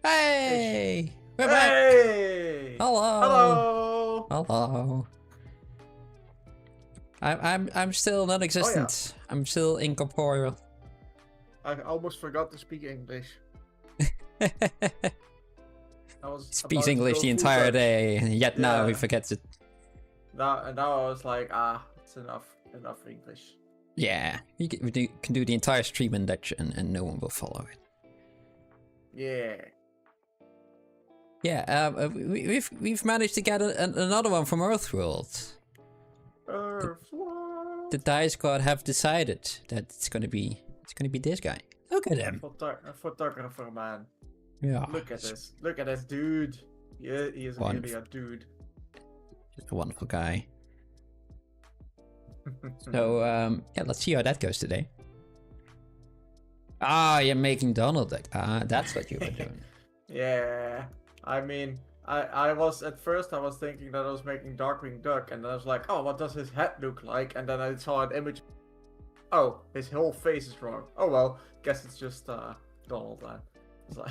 Hey! We're back! Hey! Hello! Hello! Hello. I'm still non-existent. Oh, yeah. I'm still incorporeal. I almost forgot to speak English. I was Speaks about to English go the full entire Dutch. day, and yet now he Yeah. forgets it. Now I was like, it's enough English. Yeah, you can do the entire stream in Dutch and no one will follow it. Yeah. Yeah, we've managed to get another one from EARTHSWORLD. EARTHSWORLD. The dice god have decided that it's gonna be this guy. Look at him. A photographer, man. Yeah. Look at this. Look at this dude. Yeah, he is really a dude. Just a wonderful guy. So yeah, let's see how that goes today. Ah, you're making Donald deck. Ah, that's what you were doing. Yeah. I mean, I was at first I was thinking that I was making Darkwing Duck, and then I was like, oh, what does his head look like? And then I saw an image. Oh, his whole face is wrong. Oh well, guess it's just Donald then. It's like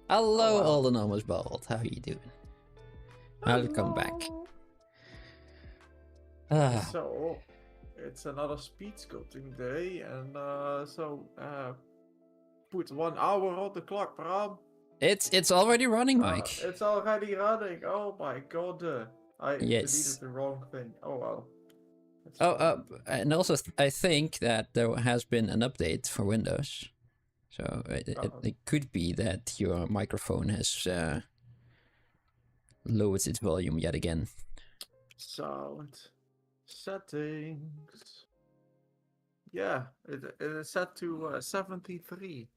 Hello, wow. all the enormous bald. How are you doing? Welcome back. So, it's another speed sculpting day, and put 1 hour on the clock, Bram. It's already running, Mike. It's already running. Oh my god. I deleted the wrong thing. Oh well. And also I think that there has been an update for Windows. So it could be that your microphone has lowered its volume yet again. Sound settings. Yeah, it is set to 73.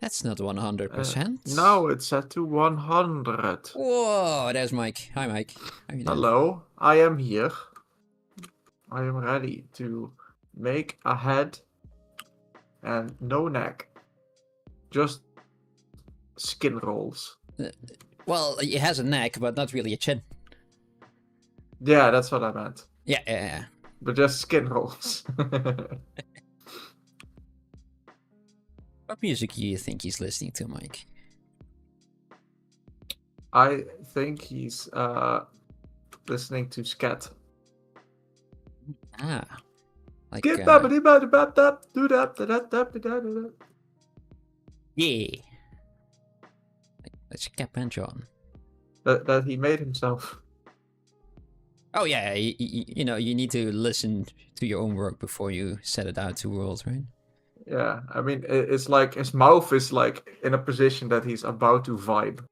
That's not 100%. No, it's set to 100. Whoa, there's Mike. Hi, Mike. How you doing? Hello, I am here. I am ready to make a head and no neck. Just skin rolls. Well, it has a neck, but not really a chin. Yeah, that's what I meant. Yeah. But just skin rolls. What music do you think he's listening to, Mike? I think he's listening to scat. Ah. Like, yeah. Like Scat and John. That he made himself. Oh yeah, you know, you need to listen to your own work before you set it out to world, right? Yeah, I mean, it's like his mouth is like in a position that he's about to vibe.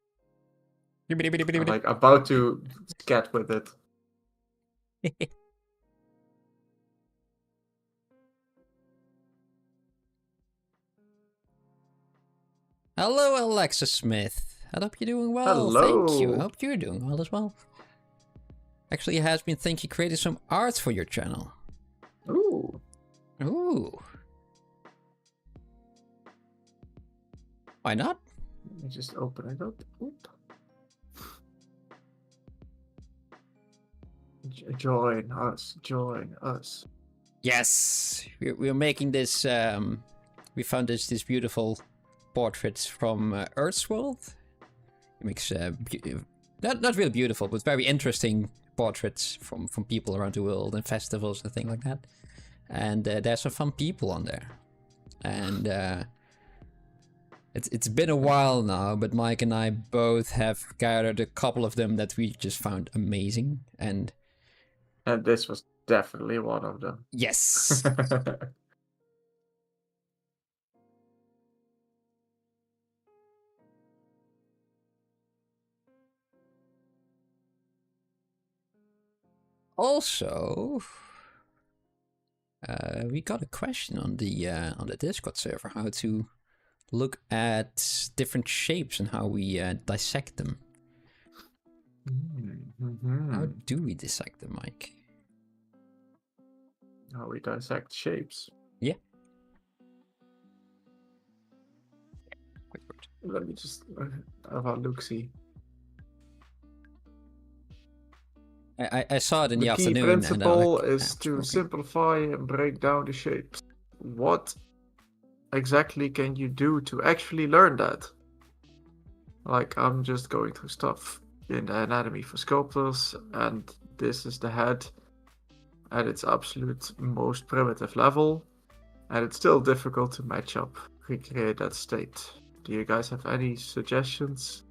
Like about to scat with it. Hello, Alexa Smith. I hope you're doing well. Hello. Thank you. I hope you're doing well as well. Actually, it has been think you created some art for your channel. Ooh. Ooh. Why not? Let me just open it up. Oop. Join us. Yes, we're making this. We found this beautiful portraits from EARTHSWORLD. It makes not really beautiful, but very interesting portraits from people around the world and festivals and things like that. And there's some fun people on there. And it's been a while now, but Mike and I both have gathered a couple of them that we just found amazing. And this was definitely one of them. Yes. Also, we got a question on the Discord server how to look at different shapes and how we dissect them. How do we dissect them, Mike? How we dissect shapes? Yeah. Let me just have a look-see. I saw it in the The key afternoon, and I'm principle like, is to simplify and break down the shapes. What exactly can you do to actually learn that? Like, I'm just going through stuff in the anatomy for sculptors, and this is the head at its absolute most primitive level, and it's still difficult to match up, recreate that state. Do you guys have any suggestions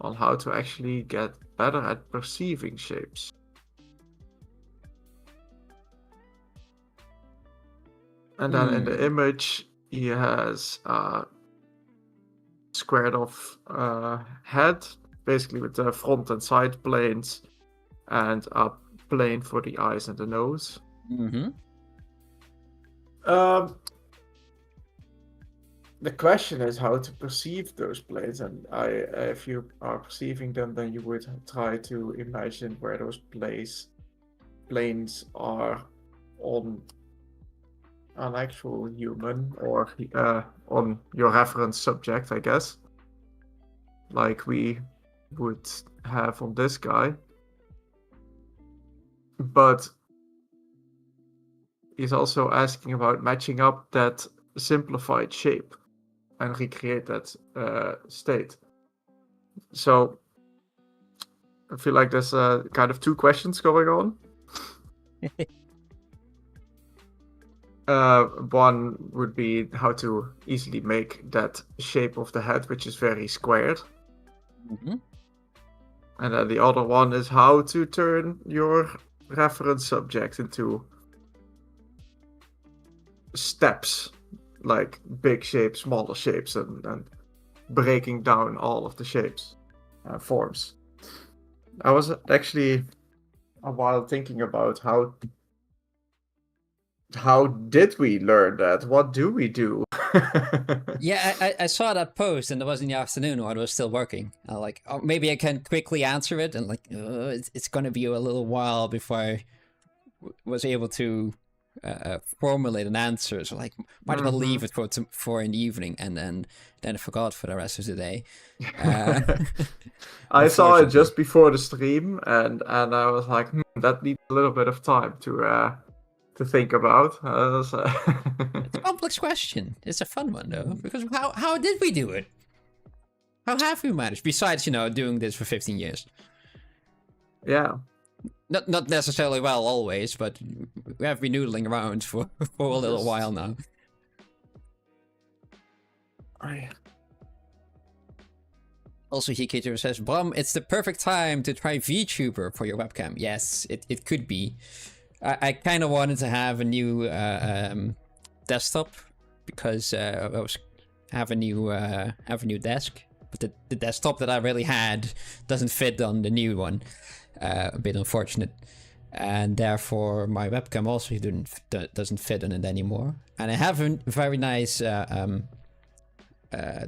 on how to actually get better at perceiving shapes? And then in the image, he has a squared off head, basically with the front and side planes, and a plane for the eyes and the nose. Mm-hmm. The question is how to perceive those planes, and if you are perceiving them, then you would try to imagine where those planes are on an actual human, or on your reference subject, I guess, like we would have on this guy. But he's also asking about matching up that simplified shape and recreate that state. So I feel like there's kind of two questions going on. One would be how to easily make that shape of the head, which is very squared. Mm-hmm. And then the other one is how to turn your reference subject into steps, like big shapes, smaller shapes, and breaking down all of the shapes, forms. I was actually a while thinking about how did we learn that? What do we do? Yeah, I saw that post, and it was in the afternoon while I was still working. I like, oh, maybe I can quickly answer it, and like, it's gonna be a little while before I was able to formulate an answer. So like, might as well leave it for in the evening, and then I forgot for the rest of the day. I saw it just before the stream, and I was like, that needs a little bit of time to think about. It's a complex question. It's a fun one though, because how did we do it? How have we managed? Besides, doing this for 15 years. Yeah. Not necessarily well always, but we have been noodling around for a little while now. Also, Hikator says, Bram, it's the perfect time to try VTuber for your webcam. Yes, it could be. I kind of wanted to have a new desktop because I was have a new desk, but the desktop that I really had doesn't fit on the new one. A bit unfortunate, and therefore my webcam also doesn't fit on it anymore. And I have a very nice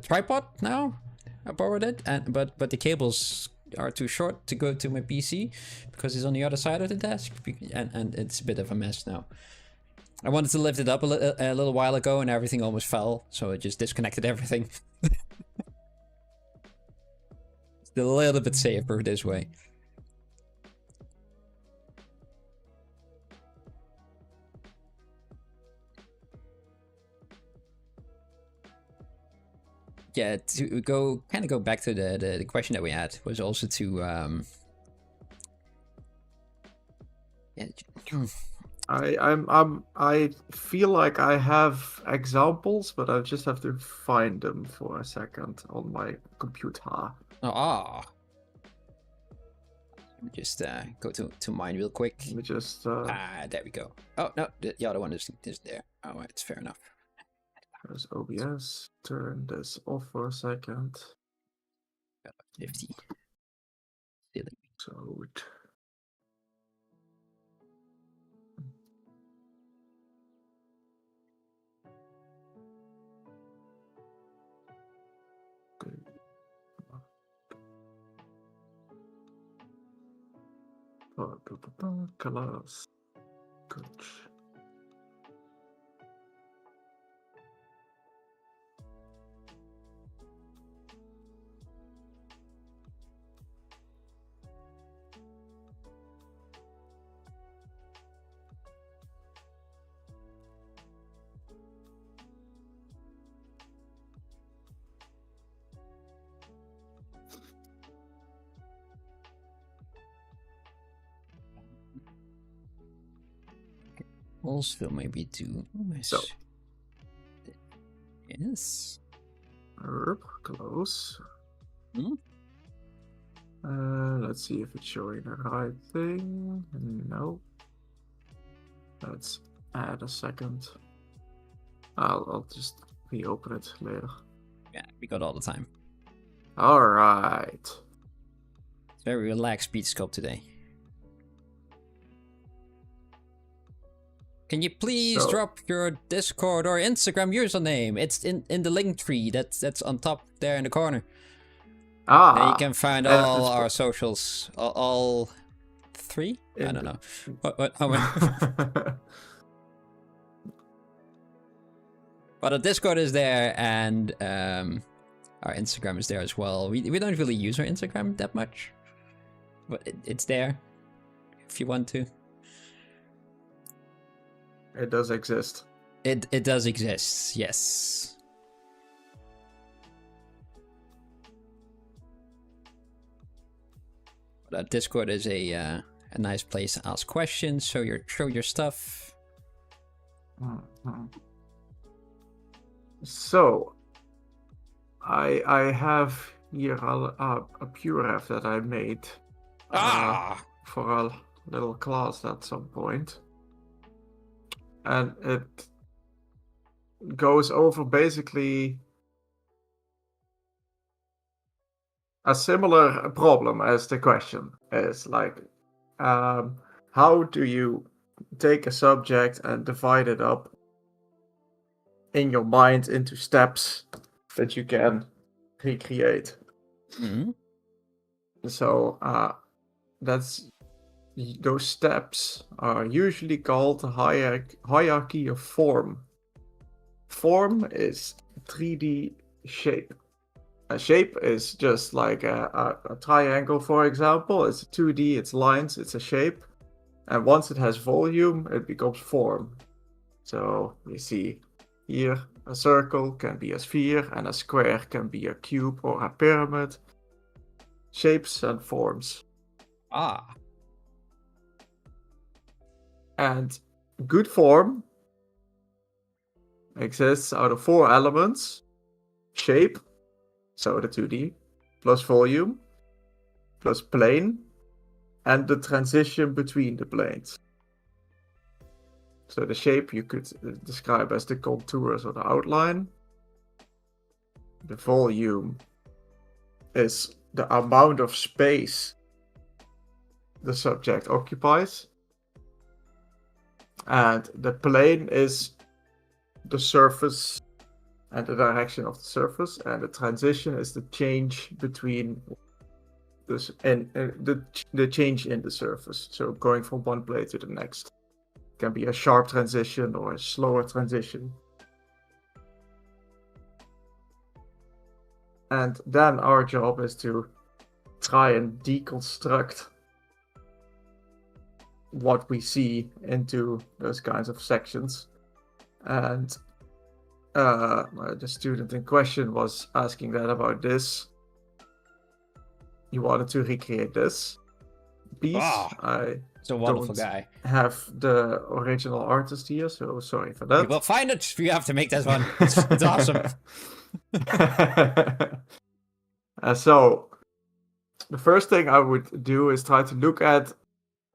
tripod now. I borrowed it, but the cables are too short to go to my PC because it's on the other side of the desk, and it's a bit of a mess now. I wanted to lift it up a little while ago, and everything almost fell, so it just disconnected everything. It's a little bit safer this way. Yeah, to go back to the question that we had was also to I feel like I have examples, but I just have to find them for a second on my computer. Let me just go to mine real quick. Let me just there we go. Oh no, the other one is there. Oh, it's fair enough. There's OBS. Turn this off for a second. 50. So colors. Coach. also maybe do. So. Yes. Close. Hmm? Let's see if it's showing the right thing. No. Let's add a second. I'll just reopen it later. Yeah, we got all the time. Alright. It's very relaxed Speedsculpt today. Can you please drop your Discord or Instagram username? It's in the link tree that's on top there in the corner. There you can find all our socials. All 3? I don't know. What how many? But the Discord is there, and our Instagram is there as well. We don't really use our Instagram that much, but it's there if you want to. It does exist. It does exist, yes. But Discord is a nice place to ask questions, show your stuff. So, I have here a PureRef that I made for a little class at some point. And it goes over basically a similar problem as the question is like, how do you take a subject and divide it up in your mind into steps that you can recreate? Mm-hmm. So those steps are usually called the hierarchy of form. Form is 3D shape. A shape is just like a triangle, for example. It's 2D, it's lines, it's a shape. And once it has volume, it becomes form. So you see here, a circle can be a sphere, and a square can be a cube or a pyramid. Shapes and forms. And good form exists out of 4 elements. Shape, so the 2D, plus volume, plus plane, and the transition between the planes. So the shape you could describe as the contours or the outline. The volume is the amount of space the subject occupies. And the plane is the surface and the direction of the surface, and the transition is the change between this and the change in the surface. So going from one plane to the next. It can be a sharp transition or a slower transition. And then our job is to try and deconstruct what we see into those kinds of sections. And the student in question was asking that about this. He wanted to recreate this piece. It's a wonderful guy. Have the original artist here, so sorry for that. We will find it. We have to make this one. It's awesome. So the first thing I would do is try to look at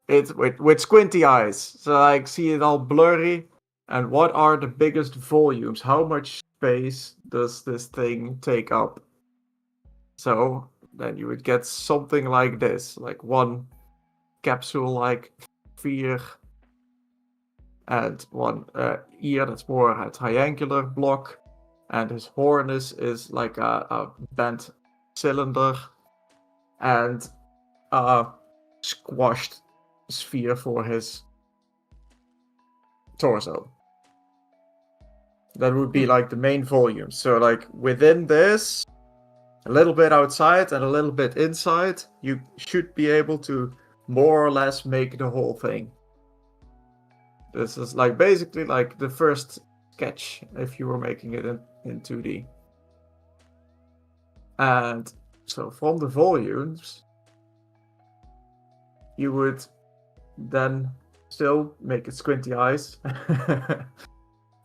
it with squinty eyes. So like see it all blurry. And what are the biggest volumes? How much space does this thing take up? So then you would get something like this, like one capsule-like sphere, and one ear that's more a triangular block, and his horn is like a bent cylinder, and a squashed sphere for his torso. That would be like the main volume. So like within this, a little bit outside and a little bit inside, you should be able to more or less make the whole thing. This is like basically like the first sketch if you were making it in 2D. And so from the volumes, you would then still make it squinty eyes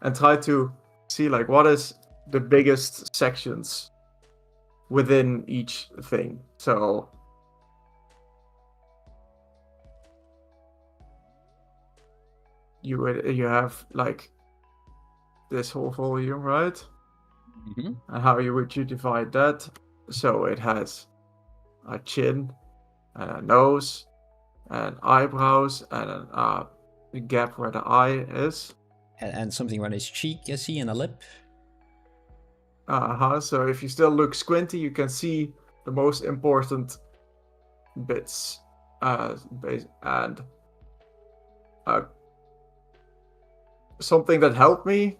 and try to see like what is the biggest sections within each thing. So you have like this whole volume, right? Mm-hmm. And how would you divide that? So it has a chin and a nose and eyebrows and a gap where the eye is. And something around his cheek, I see, and a lip. So if you still look squinty, you can see the most important bits. And something that helped me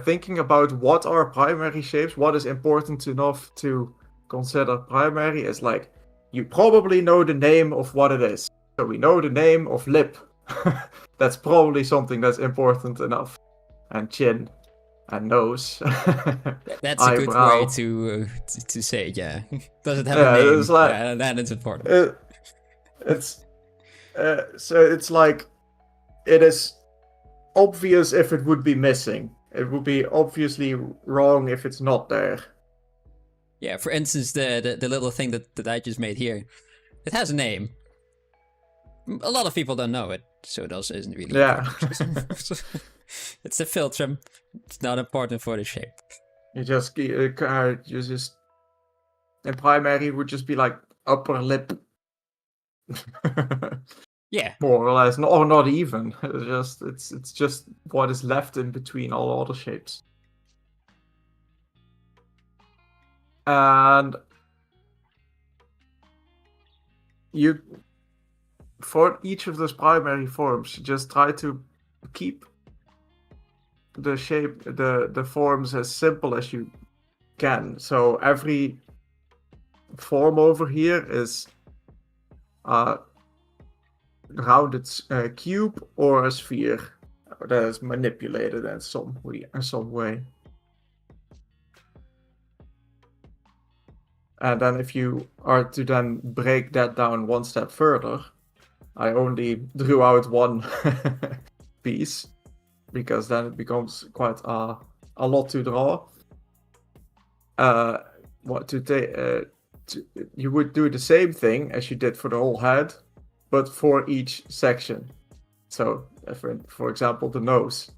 thinking about what are primary shapes, what is important enough to consider primary, is like, you probably know the name of what it is. So we know the name of lip. That's probably something that's important enough. And chin. And nose. That's a good way to say it, yeah. Does it have a name? It's like, yeah, that is important. So it's like, it is obvious if it would be missing. It would be obviously wrong if it's not there. Yeah, for instance, the little thing that I just made here, it has a name. A lot of people don't know it, so it also isn't really important. It's a filter. It's not important for the shape. You just in primary would just be like upper lip. Yeah, more or less, or not even. It's just what is left in between all other shapes. And you, for each of those primary forms, just try to keep the shape, the forms as simple as you can. So every form over here is a rounded cube or a sphere that is manipulated in some way. And then if you are to then break that down one step further, I only drew out one piece, because then it becomes quite a lot to draw. You would do the same thing as you did for the whole head, but for each section. So, for example, the nose.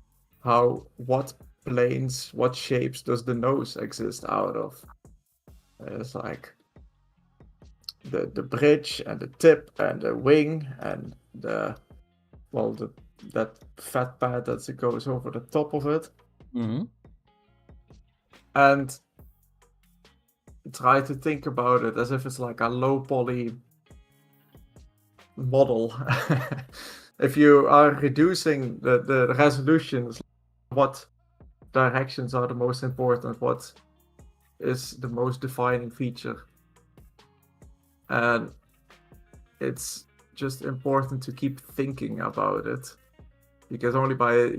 What planes, what shapes does the nose exist out of? It's like the bridge and the tip and the wing and that fat pad that goes over the top of it. Mm-hmm. And try to think about it as if it's like a low poly model. If you are reducing the resolutions, what directions are the most important? What is the most defining feature? And it's just important to keep thinking about it, because only by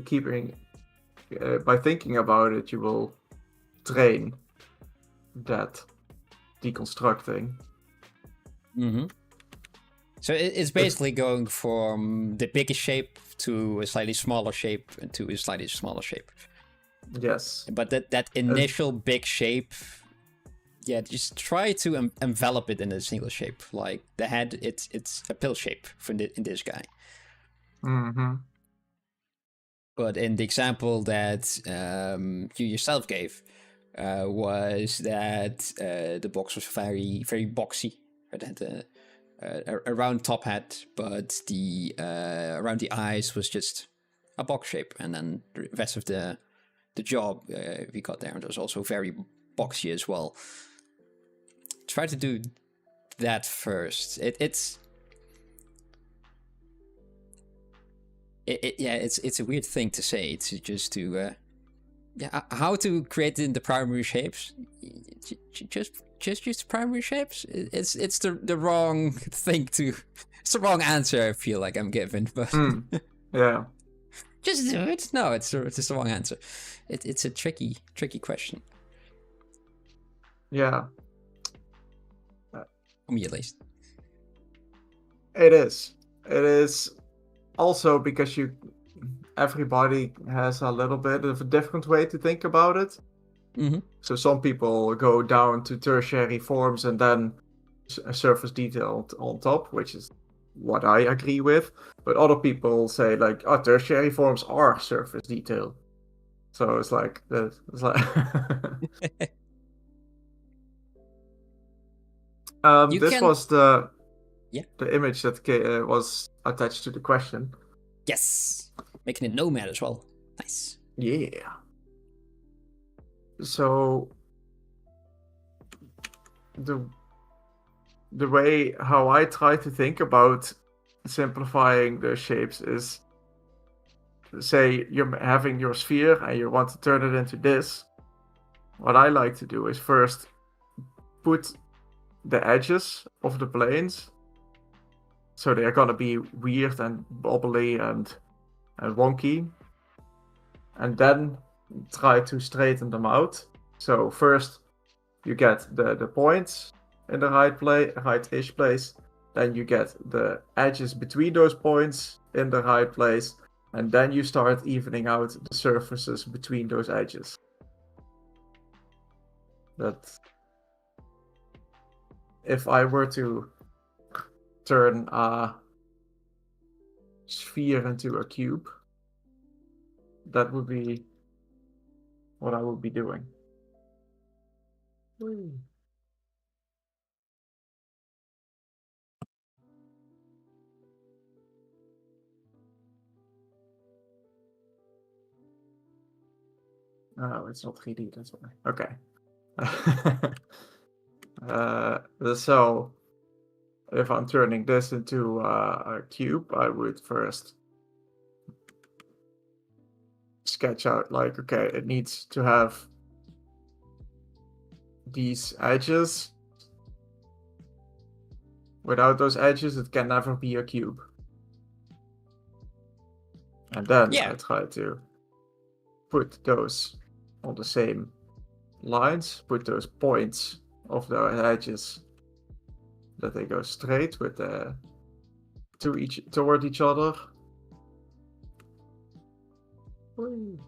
thinking about it, you will train that deconstructing. Mm-hmm. So it's basically going from the biggest shape to a slightly smaller shape and to a slightly smaller shape. Yes. But that initial big shape, yeah, just try to envelop it in a single shape. Like the head, it's a pill shape in this guy. Mm-hmm. But in the example that you yourself gave, was that the box was very, very boxy. It had a round top hat, but the around the eyes was just a box shape, and then the rest of the jaw we got there, and it was also very boxy as well. Try to do that first. It's a weird thing to say. To just to how to create in the primary shapes. Just use the primary shapes. It's the wrong thing to. It's the wrong answer. I feel like I'm given, but yeah. Just do it. No, it's the wrong answer. It's a tricky question. Yeah. For me, at least. It is. also because everybody has a little bit of a different way to think about it. Mm-hmm. So some people go down to tertiary forms and then a surface detail on top, which is what I agree with. But other people say like, oh, tertiary forms are surface detail. So it's like this was the image that was attached to the question. Yes, making it nomad as well. Nice. Yeah. So the way how I try to think about simplifying the shapes is, say you're having your sphere and you want to turn it into this. What I like to do is first put the edges of the planes, so they're gonna be weird and wobbly and wonky, and then try to straighten them out. So first you get the points in the right-ish place, then you get the edges between those points in the right place, and then you start evening out the surfaces between those edges. That if I were to turn a sphere into a cube, that would be what I would be doing. Oh, it's not 3D, that's why. Okay. So if I'm turning this into a cube, I would first sketch out like, okay, it needs to have these edges. Without those edges, it can never be a cube. And then I try to put those on the same lines, put those points of the edges that they go straight with toward each other. So you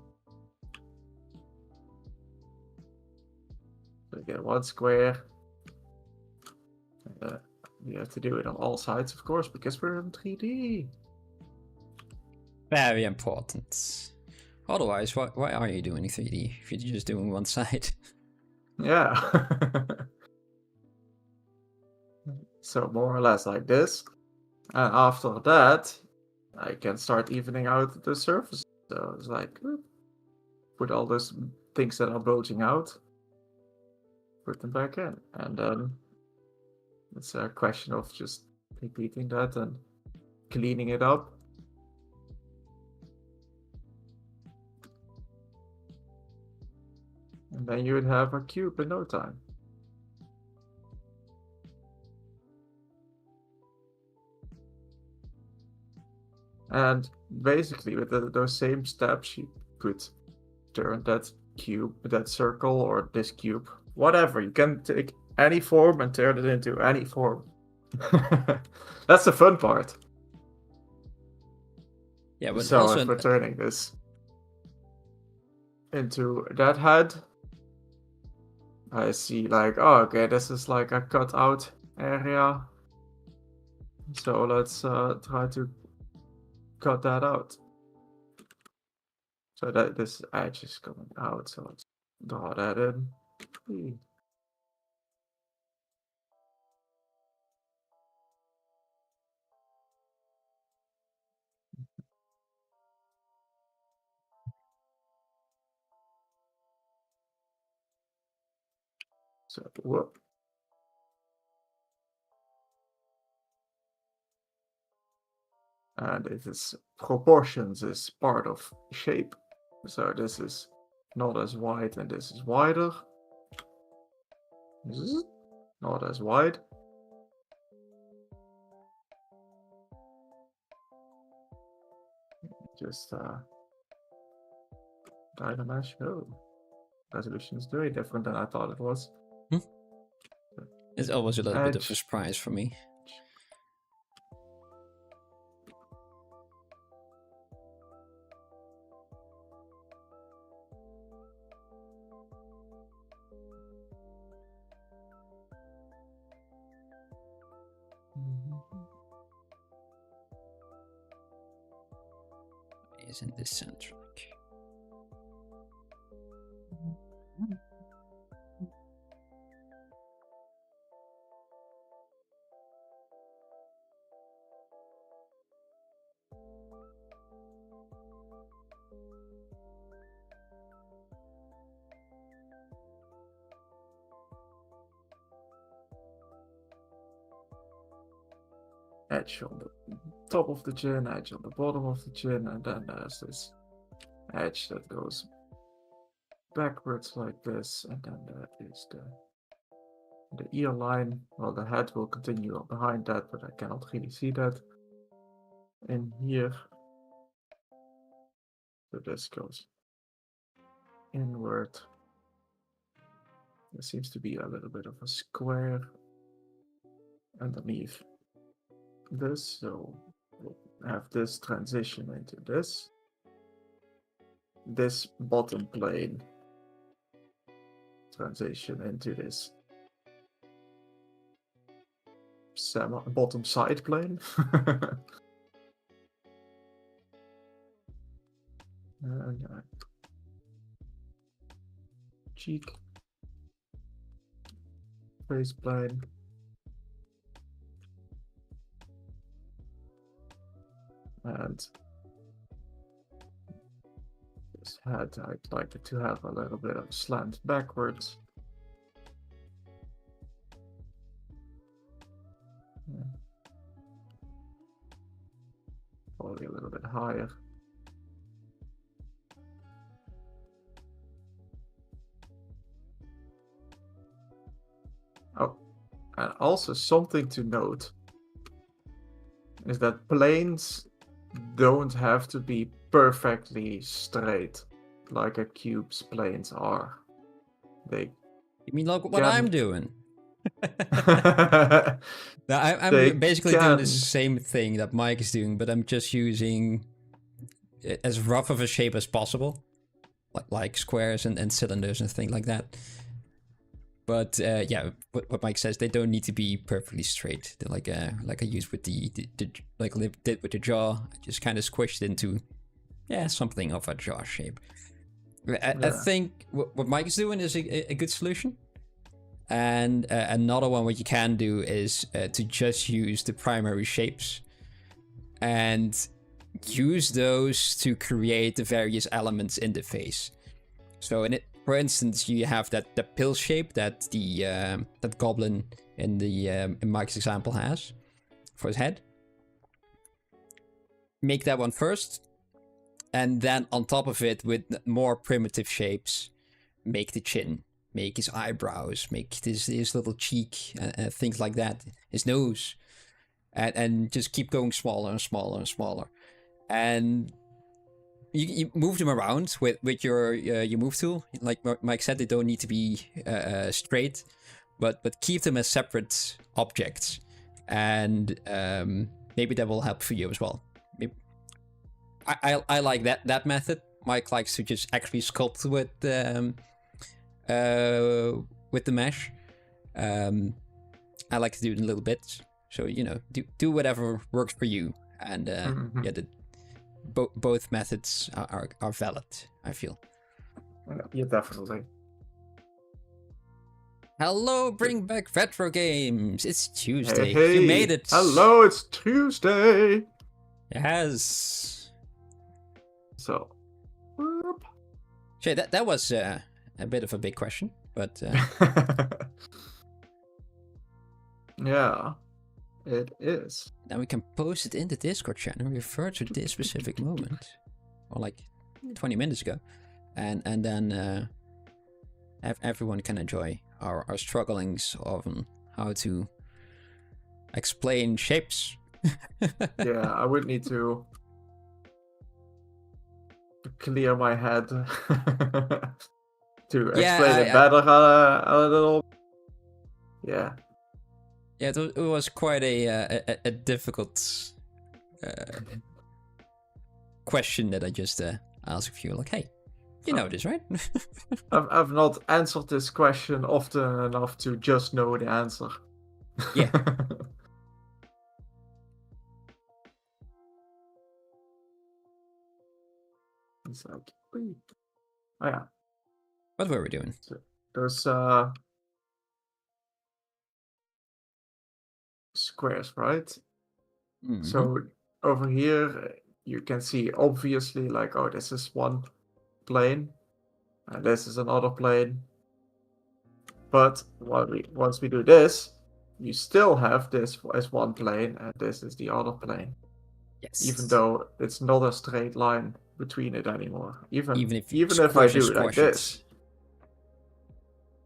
get one square. You have to do it on all sides, of course, because we're in 3D. Very important. Otherwise, why are you doing 3D if you're just doing one side? Yeah. So more or less like this. And after that, I can start evening out the surface. So it's like, put all those things that are bulging out, put them back in. And then it's a question of just repeating that and cleaning it up. And then you would have a cube in no time. And basically, with those same steps, you could turn that cube, that circle, or this cube, whatever. You can take any form and turn it into any form. That's the fun part. Yeah, but so also if we're turning this into that head, I see like, oh, okay, this is like a cut out area. So let's try to cut that out. So that this edge is coming out. So let's draw that in. So whoop. And it is proportions is part of shape. So this is not as wide and this is wider. This is not as wide. Just Dynamesh. Oh, resolution is very different than I thought it was. It's always a little bit of a surprise for me. is in the center. Edge on the top of the chin, edge on the bottom of the chin, and then there's this edge that goes backwards like this, and then that is the ear line. Well, the head will continue on behind that, but I cannot really see that in here. So this goes inward. There seems to be a little bit of a square underneath this, so we'll have this transition into this bottom plane transition into this bottom side plane. And cheek face plane. And this head, I'd like it to have a little bit of slant backwards. Yeah. Probably a little bit higher. Oh, and also something to note is that planes don't have to be perfectly straight like a cube's planes are. They You mean like what I'm doing? No, I'm They basically doing can. the same thing that Mike is doing, but I'm just using as rough of a shape as possible, like squares and cylinders and things like that. But yeah, what Mike says, they don't need to be perfectly straight. They're like I used with the like Liv did with the jaw. I just kind of squished into something of a jaw shape. I think what Mike is doing is a good solution. And another one what you can do is to just use the primary shapes and use those to create the various elements in the face. So in it, for instance, you have that pill shape that that goblin in Mike's example has for his head. Make that one first, and then on top of it, with more primitive shapes, make the chin, make his eyebrows, make his little cheek, things like that, his nose, and just keep going smaller and smaller and smaller, and you move them around with your move tool. Like Mike said, they don't need to be straight, but keep them as separate objects, and maybe that will help for you as well. Maybe. I like that method. Mike likes to just actually sculpt with the mesh. I like to do it in little bits. So do whatever works for you, and both methods are valid, I feel. Yeah, definitely. Hello, bring back retro games. It's Tuesday. Hey, You made it. Hello, it's Tuesday. Yes. So. Okay, that was a bit of a big question, but yeah, it is. now we can post it in the Discord channel, refer to this specific moment, or like 20 minutes ago, and then everyone can enjoy our strugglings on how to explain shapes. Yeah, I would need to clear my head to explain it better a little. Yeah. Yeah, it was quite a difficult question that I just asked of you. Like, hey, you know this, right? I've not answered this question often enough to just know the answer. Yeah. It's like, wait. Oh yeah. What were we doing? So there's squares, right? Mhm. So over here you can see obviously like, oh, this is one plane and this is another plane. But once we do this, you still have this as one plane and this is the other plane. Yes. Even though it's not a straight line between it anymore. Even if if I you do like squash this,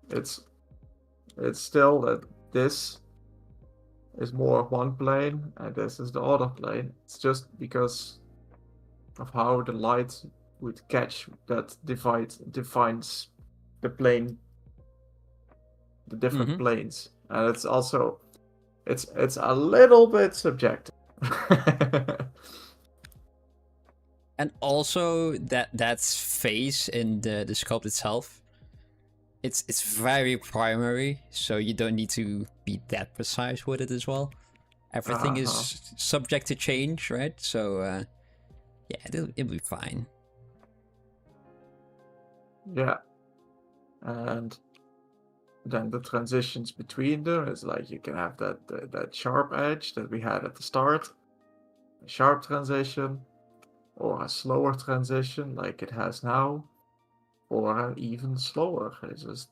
it's still that this is more one plane and this is the other plane. It's just because of how the light would catch that defines the plane, the different Mhm. planes, and it's also it's a little bit subjective. And also that's phase in the sculpt itself. It's very primary, so you don't need to be that precise with it as well. Everything is subject to change, right? So yeah, it'll be fine. Yeah, and then the transitions between them is like you can have that sharp edge that we had at the start, a sharp transition, or a slower transition like it has now, or an even slower. It's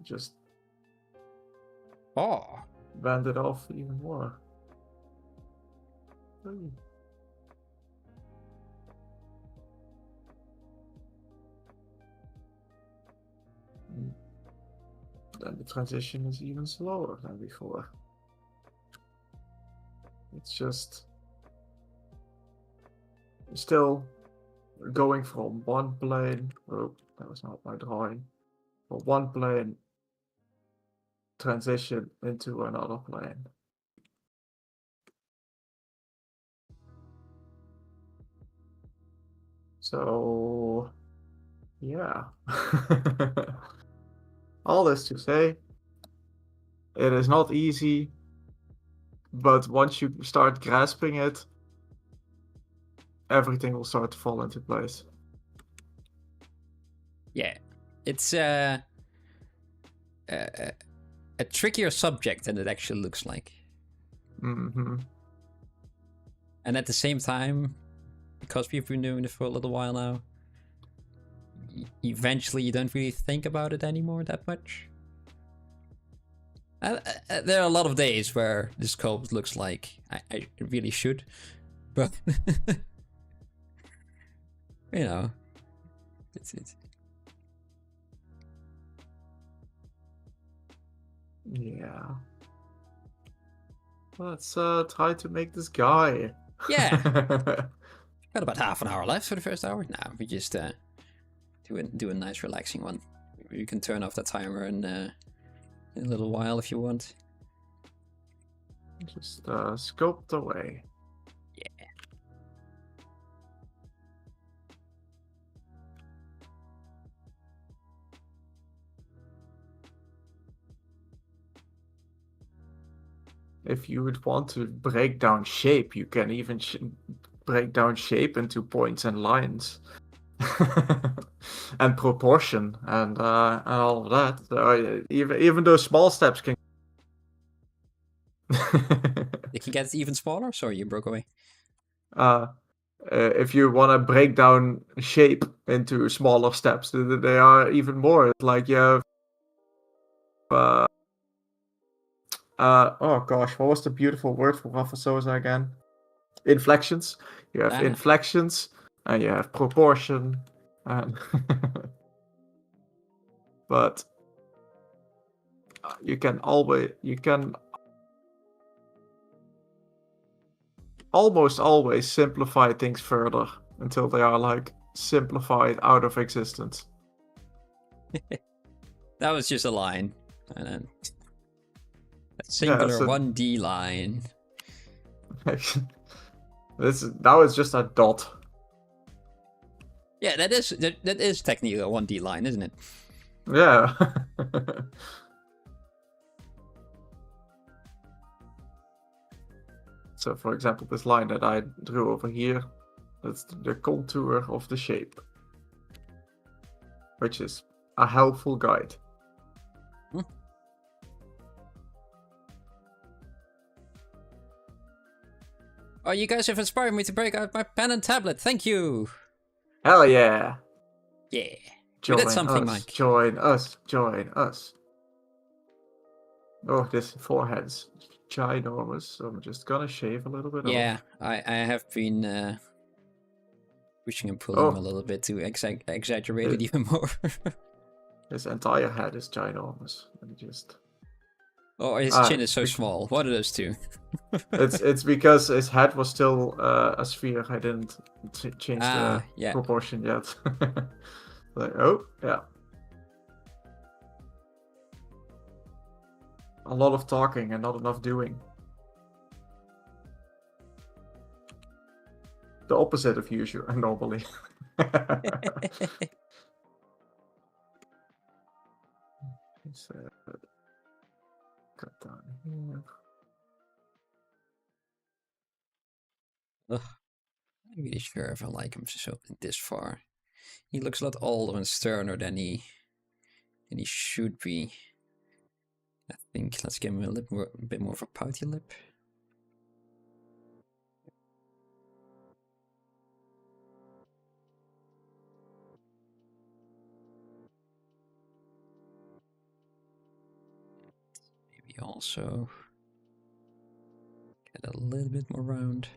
just Oh, bend it off even more. Then the transition is even slower than before. It's just still going from one plane. Oh, that was not my drawing. From one plane transition into another plane. So yeah. All this to say, it is not easy, but once you start grasping it, everything will start to fall into place. yeah. It's a trickier subject than it actually looks like. Mm-hmm. And at the same time, because we've been doing it for a little while now, eventually you don't really think about it anymore that much. There are a lot of days where the sculpt looks like I really should, but you know, it's Yeah. Let's try to make this guy. yeah. Got about half an hour left for the first hour. Now we just do a nice relaxing one. You can turn off the timer in a little while if you want. Just sculpt away. Yeah. If you would want to break down shape, you can even break down shape into points and lines. And proportion and all of that. So even those small steps can. They can get even smaller. Sorry, you broke away. If you want to break down shape into smaller steps, they are even more. It's like you have. Oh gosh, what was the beautiful word for Rafa Sosa again? Inflections. You have inflections, and you have proportion, and but you can almost always simplify things further until they are like simplified out of existence. That was just a line, and then a singular 1D line. That was just a dot. Yeah, that is technically a 1D line, isn't it? Yeah. So, for example, this line that I drew over here, That's the contour of the shape, which is a helpful guide. Oh, you guys have inspired me to break out my pen and tablet. Thank you. Hell yeah! Yeah. Join you did something, us, Mike. join us, join us. Oh, this forehead's ginormous, so I'm just gonna shave a little bit Yeah, off. I have been pushing and pulling him a little bit to exaggerate it even more. His entire head is ginormous. Let me just... Oh, his chin is so small. What are those two? it's because his head was still a sphere. I didn't change the proportion yet. Like, oh, yeah. A lot of talking and not enough doing. The opposite of usual, normally. Cut down here. Ugh, I'm not really sure if I like him so this far. He looks a lot older and sterner than he should be. I think let's give him a bit more of a pouty lip. Maybe also get a little bit more round.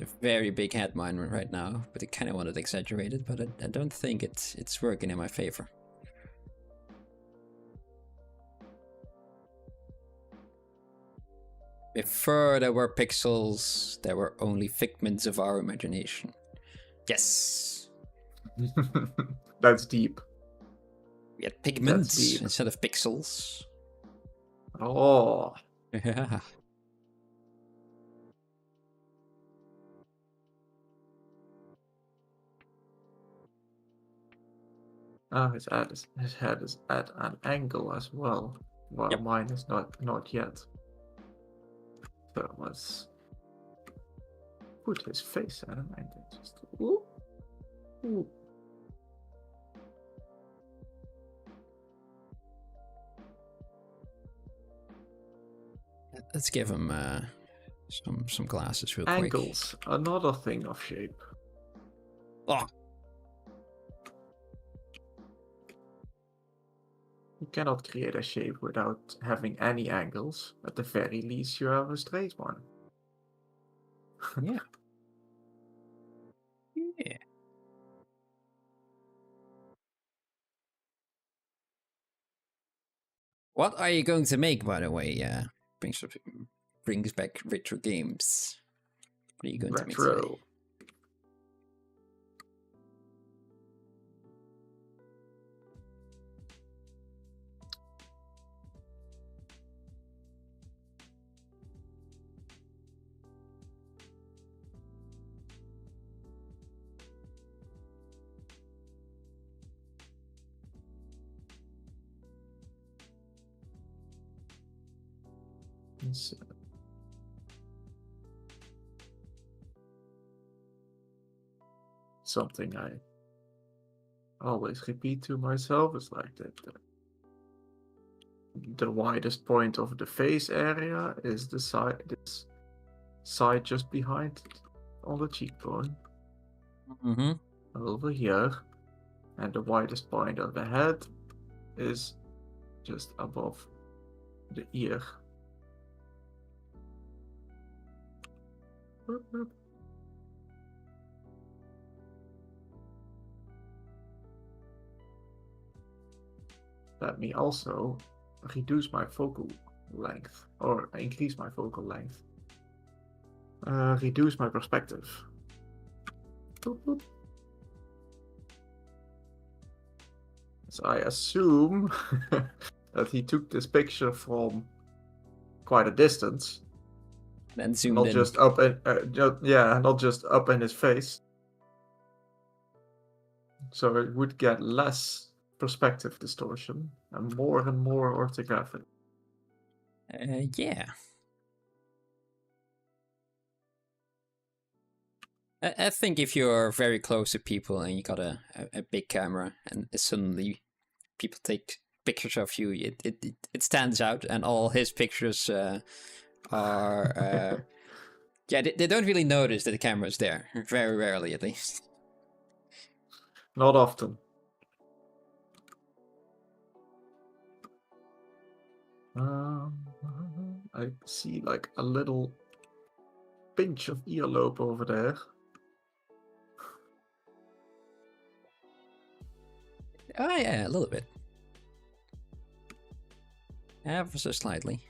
A very big head mine right now, but I kind of want it exaggerated, but I don't think it's working in my favor. Before there were pixels, there were only figments of our imagination. Yes! That's deep. We had pigments instead of pixels. Oh. Yeah. Oh, his head is at an angle as well. Well, mine is not yet. So let's put his face at an angle. Just ooh. Ooh. Let's give him some glasses real quick. Angles, another thing of shape. Oh. You cannot create a shape without having any angles. At the very least, you have a straight one. Yeah. Yeah. What are you going to make, by the way? Brings back retro games. What are you going to make today? Something I always repeat to myself is like that the widest point of the face area is the this side just behind it, on the cheekbone. Over here, and the widest point of the head is just above the ear. Let me also reduce my focal length, or increase my focal length. Reduce my perspective. Boop, boop. So I assume that he took this picture from quite a distance. Then zoomed not in. Just up in, not just up in his face. So it would get less perspective distortion and more orthographic. Yeah. I think if you're very close to people and you got a big camera and suddenly people take pictures of you, it stands out, and all his pictures are yeah, they don't really notice that the camera is there, very rarely at least. Not often. I see like a little pinch of earlobe over there. Oh yeah, a little bit. Ever so slightly.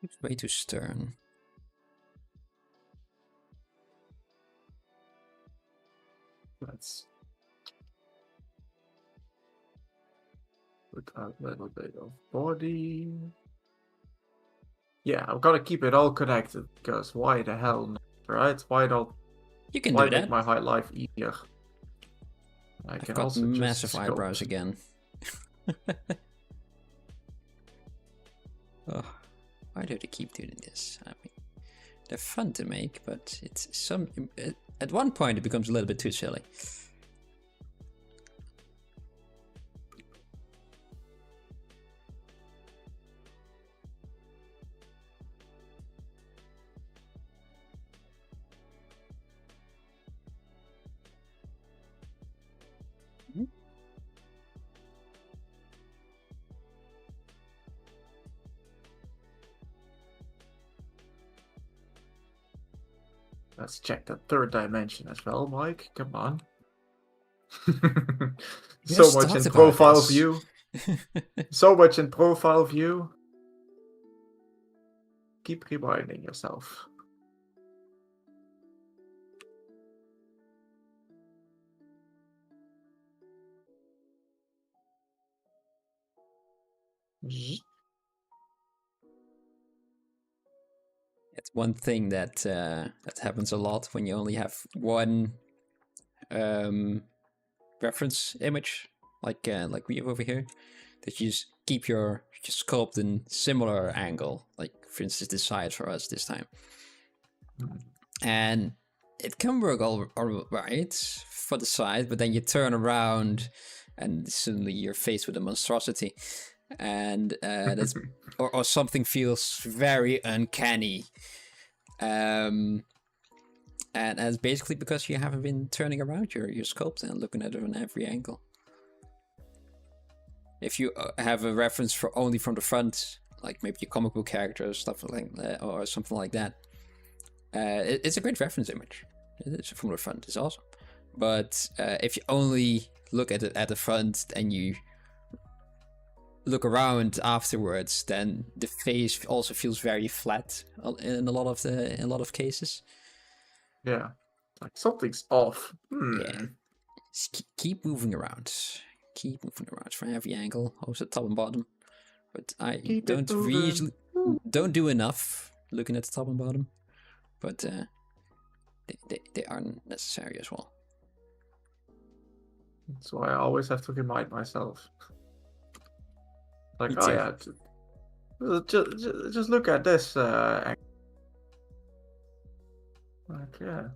It's way too stern. Let's look at a little bit of body. Yeah, I've got to keep it all connected, because why the hell not, right? Why You can why do make that. my high life easier? I've got massive eyebrows again. Oh, why do they keep doing this? I mean, they're fun to make, but it's at one point it becomes a little bit too silly. Let's check the third dimension as well, Mike. Come on. So much in profile view. So much in profile view. Keep reminding yourself. It's one thing that that happens a lot when you only have one reference image, like we have over here, that you just keep your sculpt in similar angle, like for instance this side for us this time, and it can work all right for the side, but then you turn around and suddenly you're faced with a monstrosity, and that's or something feels very uncanny. And it's basically because you haven't been turning around your sculpt and looking at it on every angle. If you have a reference for only from the front, like maybe a comic book character or stuff like that, or something like that, it's a great reference image. It's from the front, it's awesome. But if you only look at it at the front and you look around afterwards, then the face also feels very flat in a lot of cases. Yeah, like something's off. Yeah, just keep moving around. Keep moving around from every angle, also top and bottom. But I don't don't do enough looking at the top and bottom. But they aren't necessary as well. That's why I always have to remind myself. Like, Me oh too. yeah, just look at this angle. Like, yeah.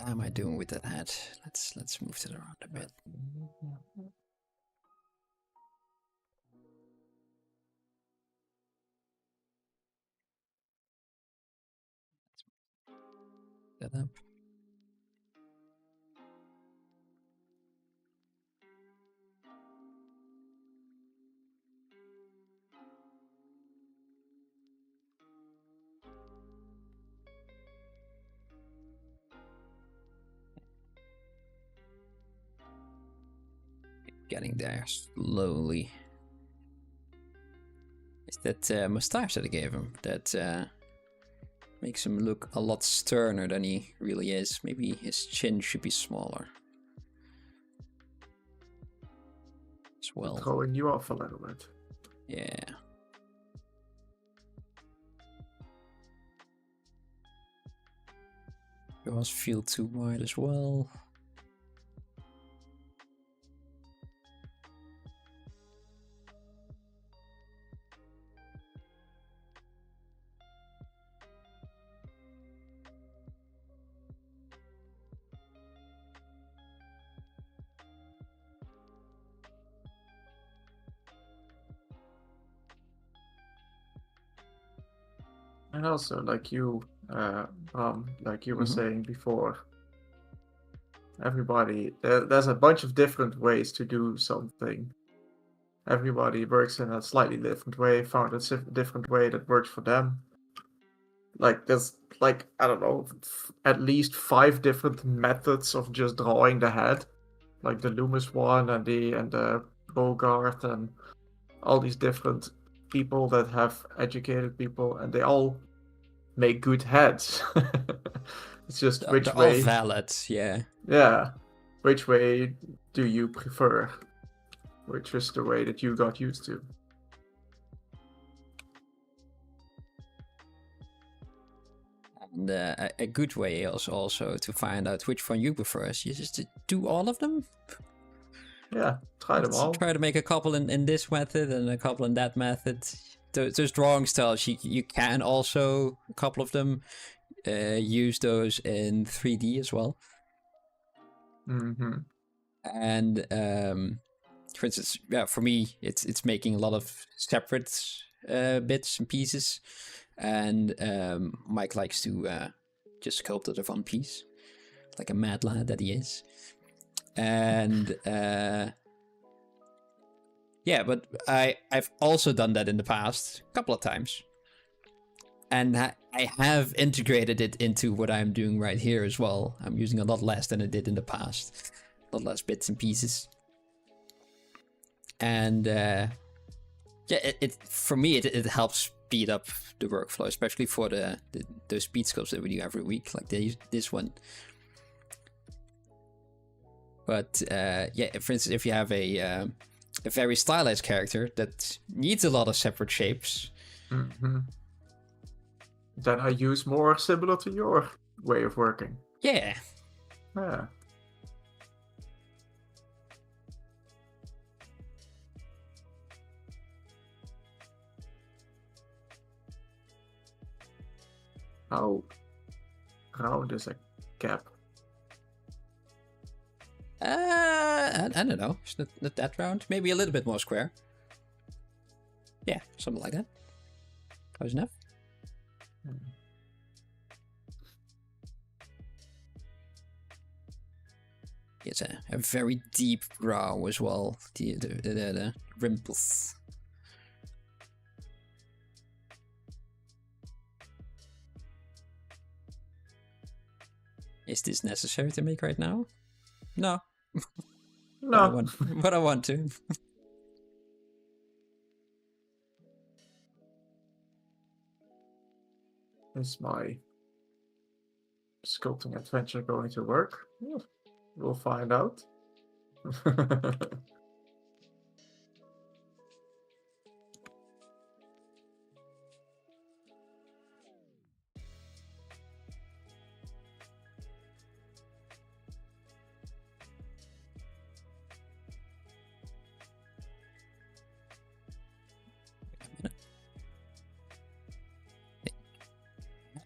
am I doing with that hat? Let's move it around a bit. That up. Getting there slowly. It's that mustache that I gave him that makes him look a lot sterner than he really is. Maybe his chin should be smaller as well. Throwing you off a little bit. Yeah. Yours feel too wide as well. And also, like you were saying before, everybody, there's a bunch of different ways to do something. Everybody works in a slightly different way, found a different way that works for them. Like there's like, I don't know, at least 5 different methods of just drawing the head. Like the Loomis one and the Bogart and all these different people that have educated people, and they all make good heads. It's just which They're way. all valid, yeah. Yeah. Which way do you prefer? Which is the way that you got used to? And a good way is also to find out which one you prefer is just to do all of them. Yeah, try them all. Try to make a couple in this method and a couple in that method. Those drawing styles, you can also, a couple of them, use those in 3D as well. Mm-hmm. And for instance, yeah, for me, it's making a lot of separate bits and pieces. And Mike likes to just sculpt out of one piece, like a mad lad that he is. And yeah, but I've also done that in the past a couple of times, and I have integrated it into what I'm doing right here as well. I'm using a lot less than I did in the past, a lot less bits and pieces. And yeah, it for me it helps speed up the workflow, especially for those speed sculpts that we do every week, like this one. But yeah, for instance, if you have a very stylized character that needs a lot of separate shapes, then I use more similar to your way of working. Yeah. Yeah. How round is a cap? I don't know. It's not that round. Maybe a little bit more square. Yeah, something like that. Close enough. It's a very deep brow as well. The rimples. Is this necessary to make right now? No. No. But I want to. Is my sculpting adventure going to work? We'll find out.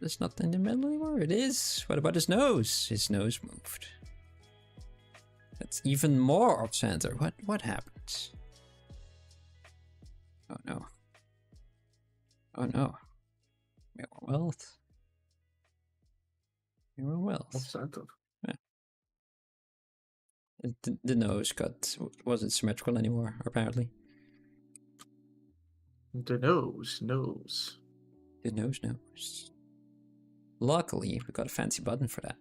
it's not in the middle anymore. It is. What about his nose? His nose moved. That's even more off center. What happened? Oh no. Oh no. Mirror wealth. Mirror wealth. Off center. Yeah. The nose wasn't symmetrical anymore, apparently. The nose. The nose. Luckily, we got a fancy button for that.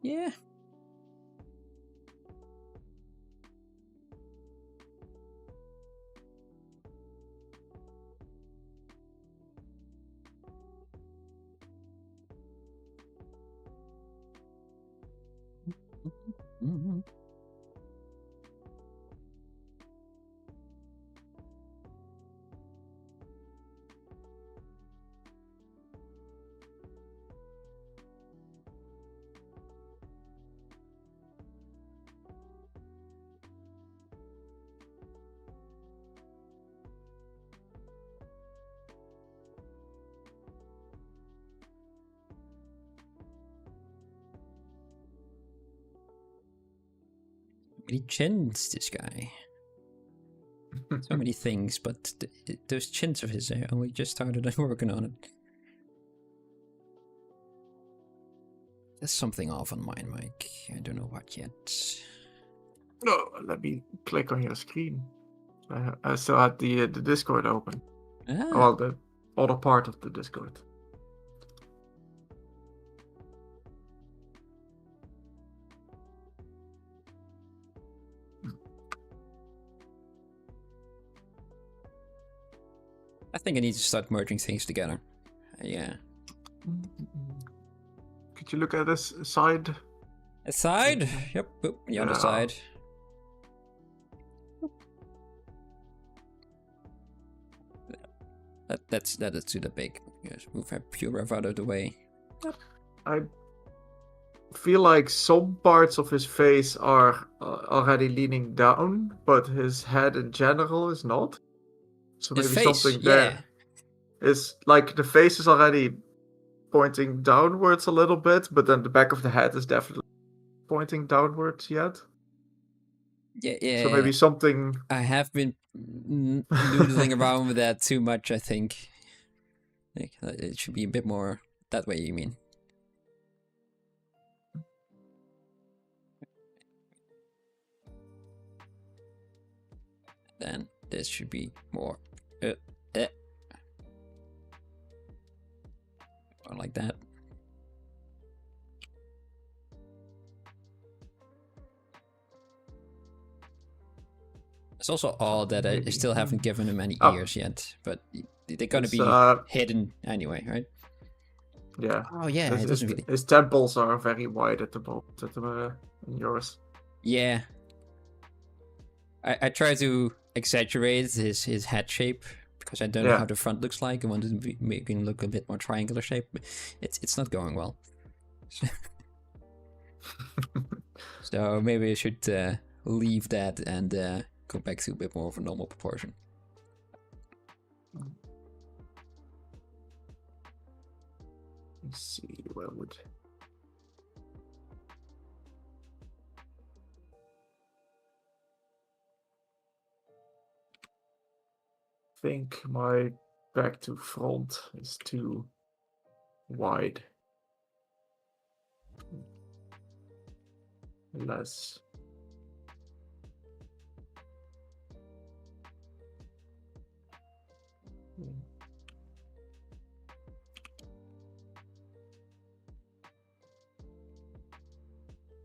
Yeah. Mm-hmm. Many chins, this guy. So many things, but those chins of his, I only just started working on it. There's something off on mine, Mike. I don't know what yet. No, let me click on your screen. I still had the Discord open. Ah. Well, the other part of the Discord. I think I need to start merging things together. Yeah. Could you look at this side? A side? Yep, the other side. That is too big. Yes, move that pure rev out of the way. Yep. I feel like some parts of his face are already leaning down, but his head in general is not. So maybe something there is like the face is already pointing downwards a little bit, but then the back of the head is definitely pointing downwards yet. Yeah. So maybe something. I have been noodling around with that too much, I think. Like, it should be a bit more that way, you mean? Then this should be more. Or like that. It's also odd that I still haven't given him any ears yet, but they're gonna be hidden anyway, right? Yeah. Oh yeah, it doesn't really. His temples are very wide at the moment, in yours. Yeah. I try to exaggerate his head shape because I don't know how the front looks like. I want to make him look a bit more triangular shape. It's not going well. So maybe I should leave that and go back to a bit more of a normal proportion. Let's see, where would... I think my back to front is too wide. Less.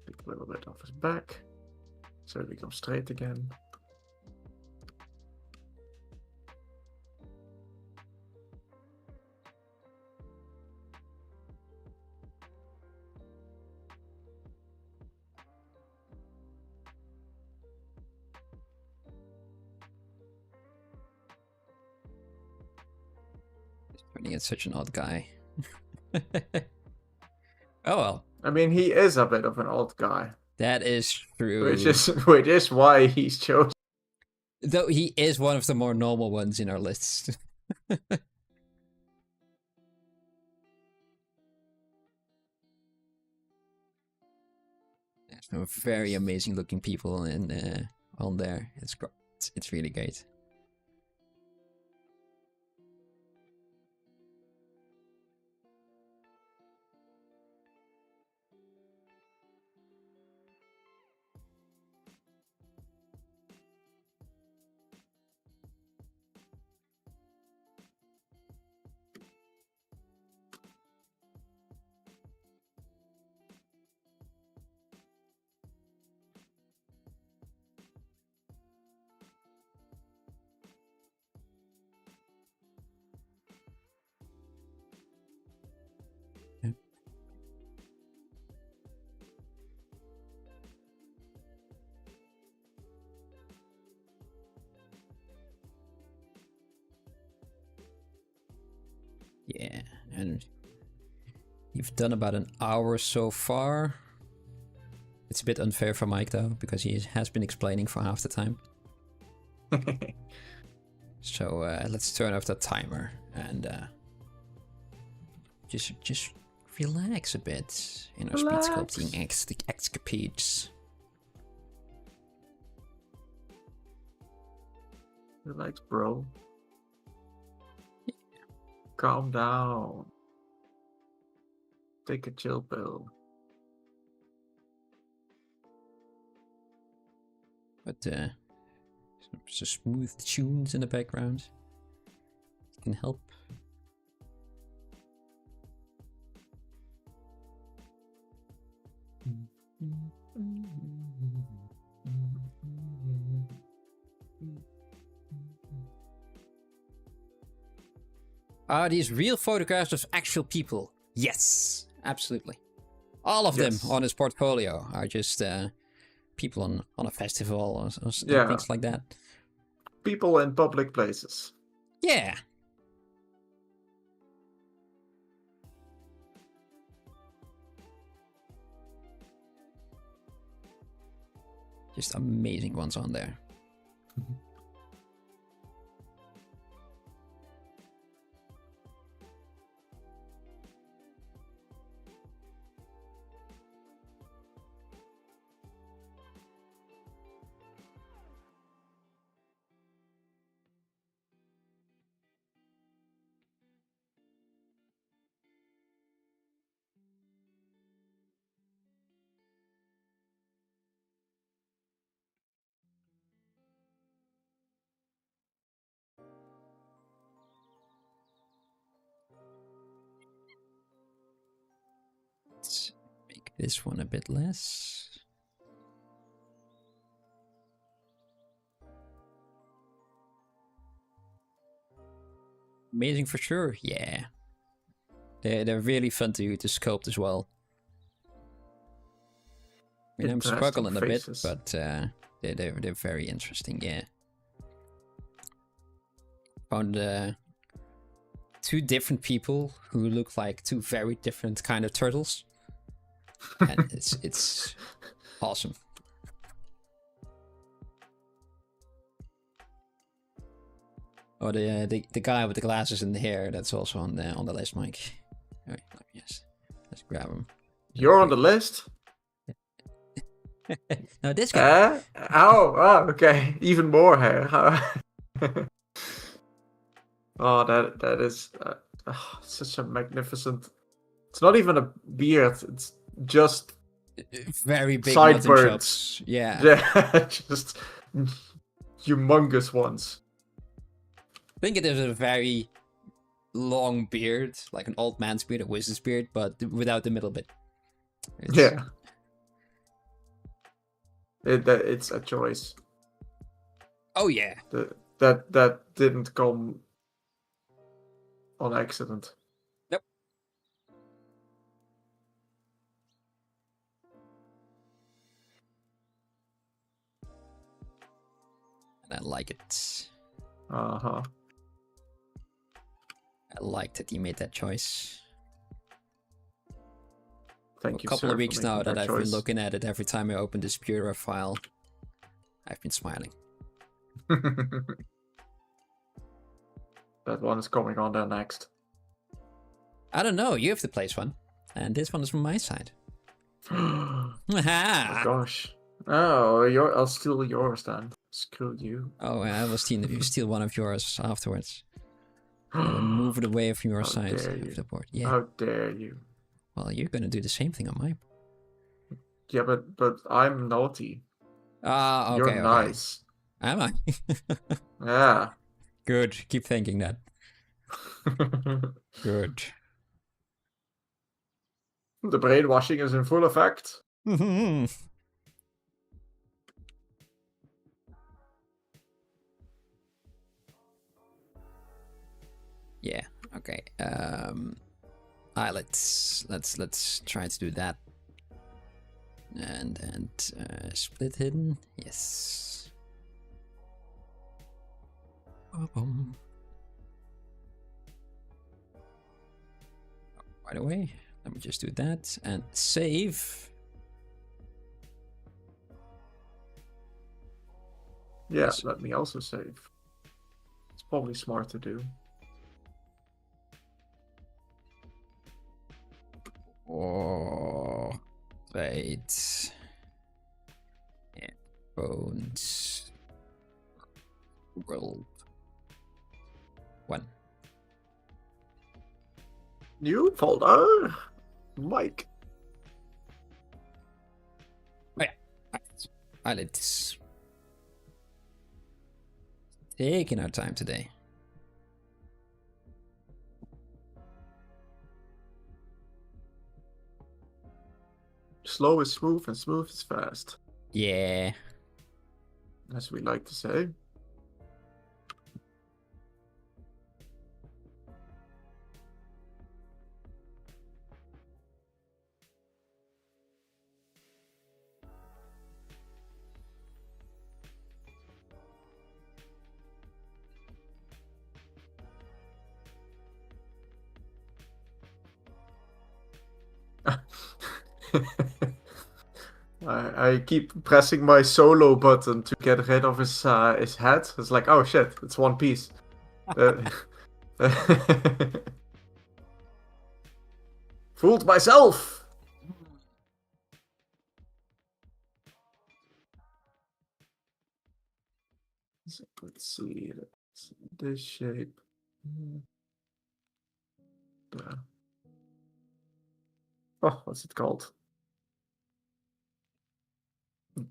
Take a little bit off his back, so it becomes straight again. It's such an odd guy. Oh well. I mean, he is a bit of an odd guy. That is true. Which is why he's chosen. Though he is one of the more normal ones in our list. There's some very amazing looking people in on there. It's really great. Yeah, and you've done about an hour so far. It's a bit unfair for Mike though, because he has been explaining for half the time. So let's turn off the timer and just relax a bit in our speed sculpting escapades. Relax, bro. Calm down. Take a chill pill. But some smooth tunes in the background can help. Are these real photographs of actual people? Yes, absolutely. All of them on his portfolio are just people on a festival or things like that. People in public places. Yeah. Just amazing ones on there. Let's make this one a bit less. Amazing for sure, yeah. They're really fun to sculpt as well. I mean, I'm struggling a bit, but they're very interesting, yeah. Found two different people who look like two very different kind of turtles. And it's awesome. Oh, the guy with the glasses and the hair, that's also on the list, Mike. All right, yes, let's grab him. You're on the list? No, this guy. Oh, okay. Even more hair. Oh, that is such a magnificent. It's not even a beard. It's just very big sideburns. Yeah, just humongous ones. I think it is a very long beard, like an old man's beard, a wizard's beard, but without the middle bit. Yeah. It's a choice. Oh yeah. That didn't come on accident. Nope. And I like it. Uh-huh. I like that he made that choice. Thank a you, couple sir, of weeks for now making that I've choice. been looking at it every time I open this Bureau file. I've been smiling. That one is coming on there next. I don't know, you have to place one. And this one is from my side. Oh my gosh. Oh, I'll steal yours then. Screw you. Oh, I will steal one of yours afterwards. I will move it away from your side of the board. Yeah. How dare you? Well, you're gonna do the same thing on mine. Yeah, but I'm naughty. Ah, okay. You're nice. Am I? Yeah. Good. Keep thinking that. Good. The brainwashing is in full effect. Yeah. Okay. Let's try to do that. And split hidden. Yes. Boom. By the way, let me just do that and save. Yeah, let me also save. It's probably smart to do. Oh, wait. Yeah, bones. World. 1. New folder. Mike. Oh yeah. Eyelids. Taking our time today. Slow is smooth and smooth is fast. Yeah. As we like to say. I keep pressing my solo button to get rid of his head. It's like, oh shit, it's one piece. Fooled myself! So let's see, this shape. Oh, what's it called?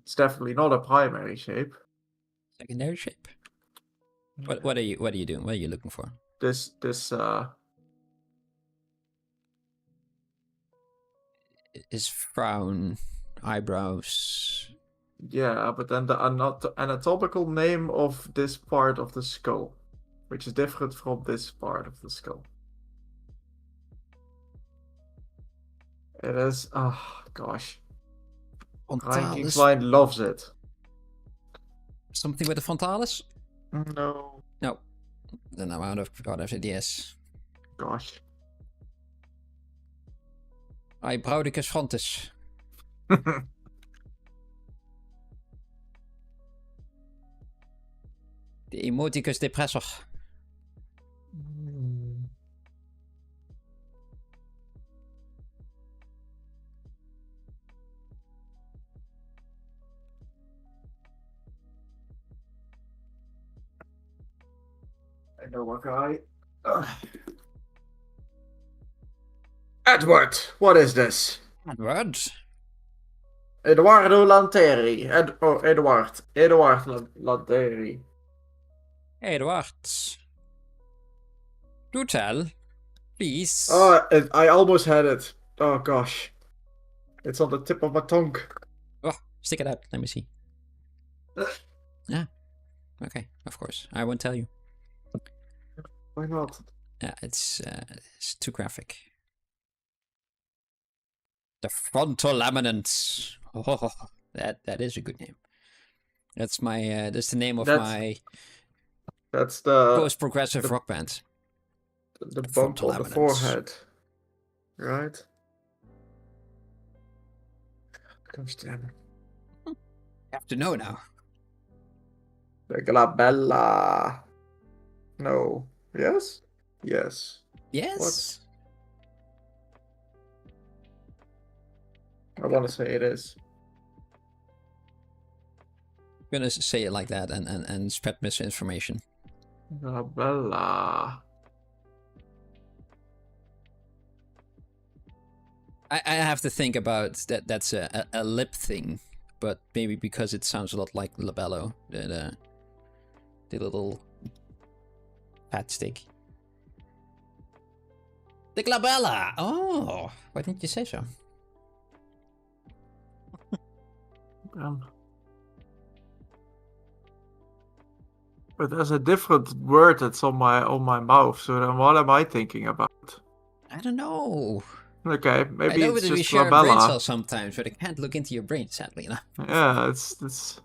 It's definitely not a primary shape. Secondary shape. What are you doing? What are you looking for? This Is frown, eyebrows. Yeah, but then the anatomical name of this part of the skull, which is different from this part of the skull. It is, oh gosh. Ryan Line loves it. Something with the frontalis? No. No. Then I'm out of ideas. Gosh. Eyebroudicus frontis. De emoticus depressor. I know a guy. Edward, what is this? Edward? Eduardo Lanteri. Eduard Lanteri. Eduard. Do tell. Please. Oh, I almost had it. Oh gosh. It's on the tip of my tongue. Oh, stick it out. Let me see. Yeah. Okay, of course. I won't tell you. Why not? Yeah, it's too graphic. The frontal laminant. Oh, that is a good name. That's my that's the name of my post progressive rock band. The bump on the forehead, right? Gosh damn. You have to know now. The Glabella. No. Yes? Yes. Yes. I want to say it is. I'm gonna say it like that and spread misinformation. Glabella. I have to think about that. That's a lip thing, but maybe because it sounds a lot like labello, the little fat stick. The glabella. Oh, why didn't you say so? But there's a different word that's on my mouth. So then, what am I thinking about? I don't know. Okay, I maybe know it's that we just share a brain Glabella. cell sometimes, but I can't look into your brain, sadly enough. Yeah, it's.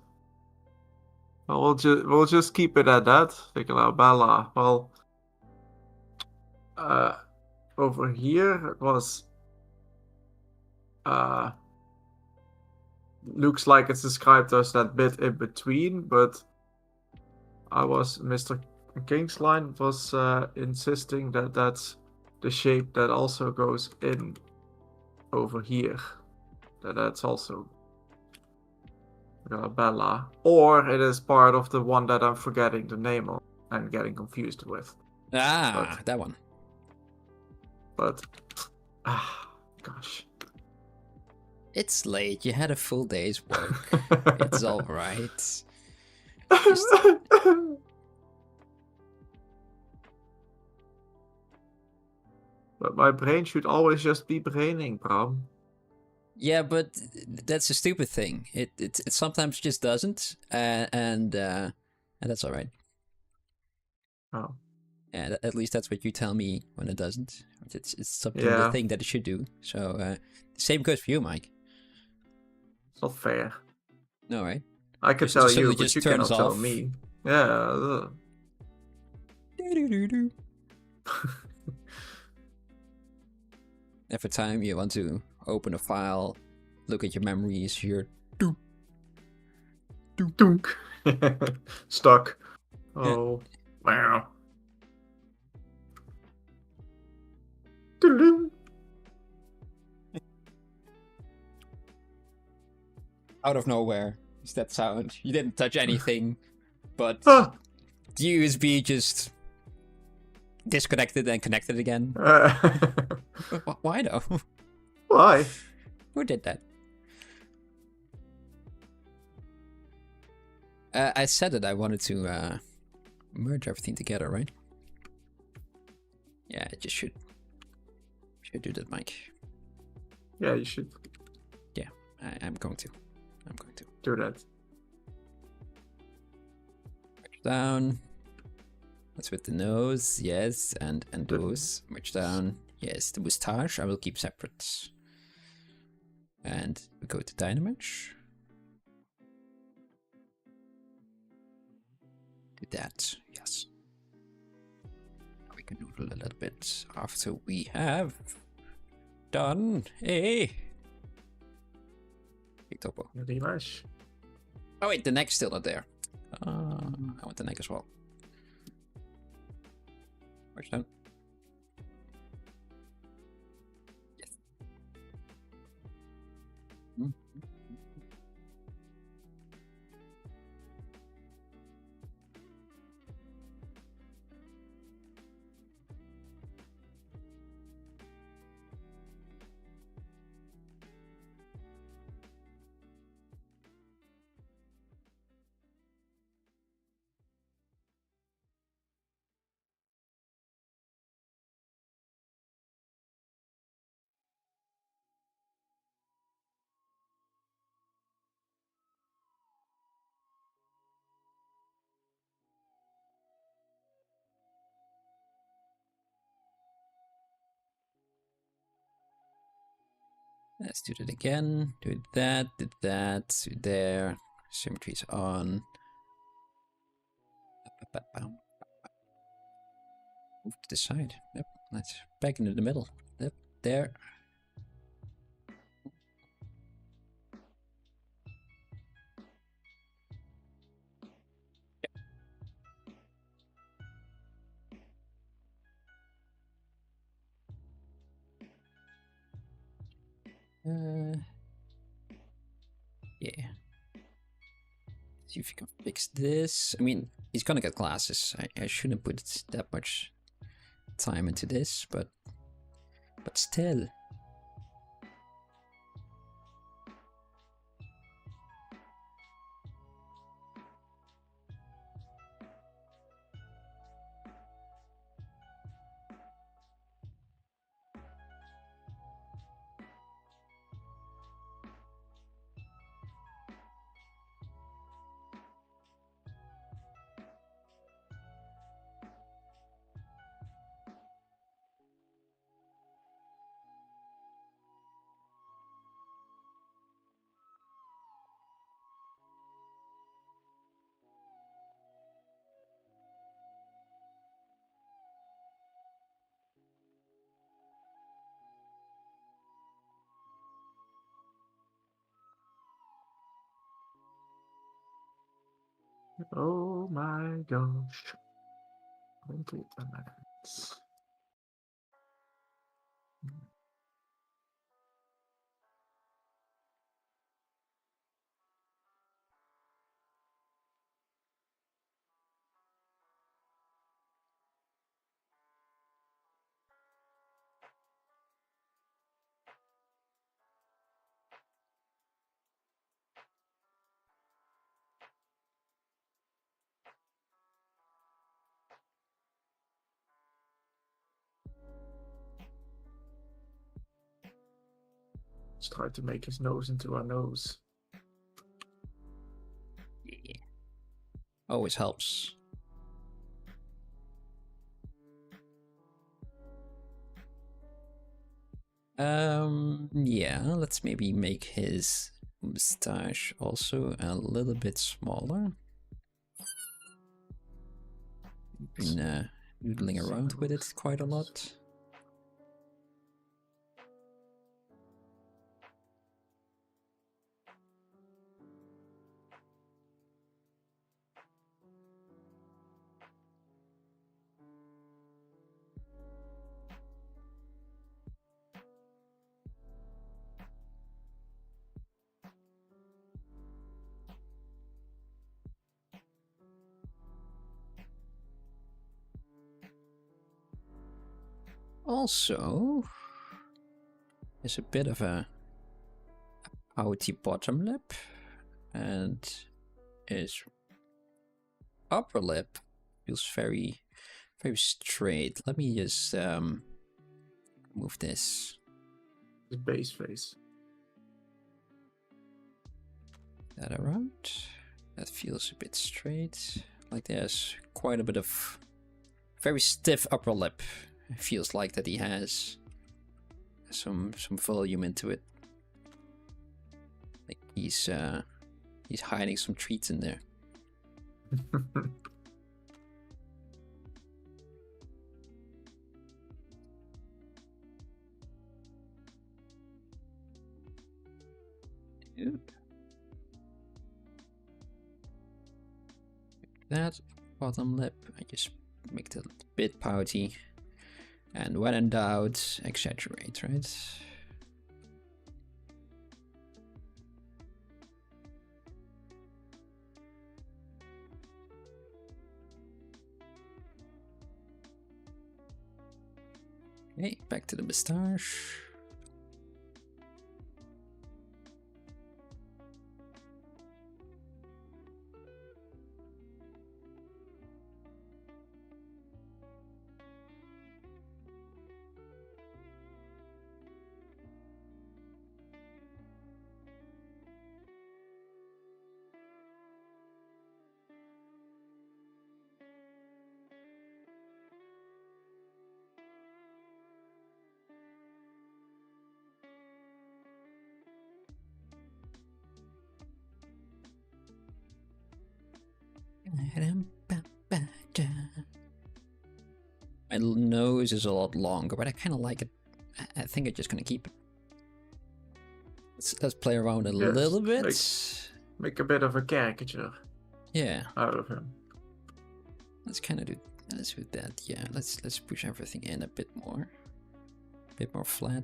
Well, we'll just keep it at that. The Glabella. Well, over here it was. Looks like it's described as that bit in between, but Mr. Kingsline was insisting that that's the shape that also goes in over here. That's also Bella. Or it is part of the one that I'm forgetting the name of and getting confused with. Ah, that one. But, gosh. It's late. You had a full day's work. It's all right. But my brain should always just be braining, Bram. Yeah, but that's a stupid thing. It sometimes just doesn't, and that's all right. Oh. Yeah, at least that's what you tell me when it doesn't. It's something Yeah. the thing that it should do. So the same goes for you, Mike. It's not fair. No, right? I can tell you, but just you turns cannot tell off. me. Yeah. Every time you want to open a file, look at your memories, you're doop, doop, doop. Stuck. Oh. Wow. Out of nowhere is that sound. You didn't touch anything, but Ah. the USB just disconnected and connected again. Why though? Why? Who did that? I said that I wanted to merge everything together, right? Yeah, I just should do that, Mike. Yeah, you should. Yeah, I'm going to. I'm going to do that. merge down. That's with the nose, yes, and those merge down. Yes, the moustache I will keep separate. And we go to Dynamage. Do that, yes. We can noodle a little bit after we have done a big topo. Very nice. Oh wait, the neck's still not there. I want the neck as well. Merge down. Yes. Let's do that again. Do that, do there. Symmetry's on. Move to the side. Yep, let's back into the middle. Yep, there. Yeah. See if you can fix this. I mean, he's gonna get glasses. I shouldn't put that much time into this, but still. Oh my gosh. 20 minutes. Let's try to make his nose into our nose. Yeah. Always helps. Yeah, let's maybe make his mustache also a little bit smaller. Been noodling around with it quite a lot. Also, there's a bit of a pouty bottom lip, and his upper lip feels very, very straight. Let me just move this. His base face. That around. That feels a bit straight. Like there's quite a bit of very stiff upper lip. It feels like that he has some volume into it. Like he's hiding some treats in there. Oop. That bottom lip, I just make it a bit pouty. And when in doubt, exaggerate, right? Okay, back to the moustache. My nose is a lot longer, but I kind of like it. I think I'm just gonna keep it. Let's play around a little bit. Make a bit of a caricature. Yeah. Out of him. Let's kind of do. Let's do that. Yeah. Let's push everything in a bit more. A bit more flat.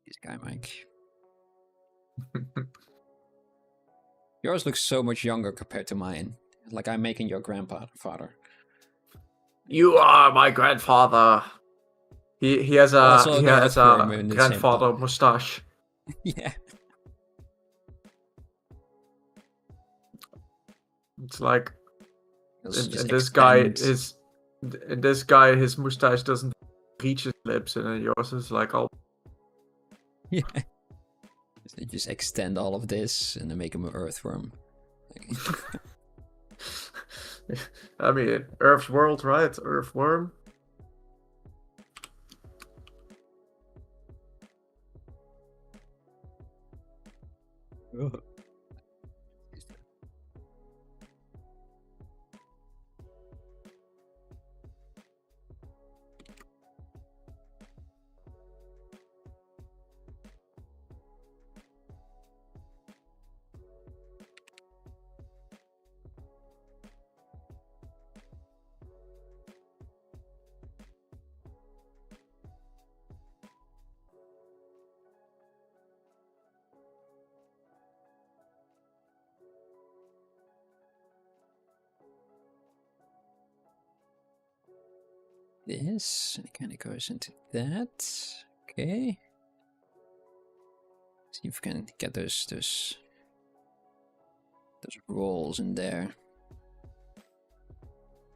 This guy, Mike. Yours looks so much younger compared to mine. Like I'm making your grandfather. You are my grandfather. He has a Also, he the has earthworm a in the grandfather mustache. Yeah. It's like Just and this guy extend. his mustache doesn't reach his lips, and then yours is like all. Yeah. They just extend all of this and then make him an earthworm. I mean, Earth's world, right? Earthworm. This, and it kind of goes into that. Okay. See if we can get those rolls in there.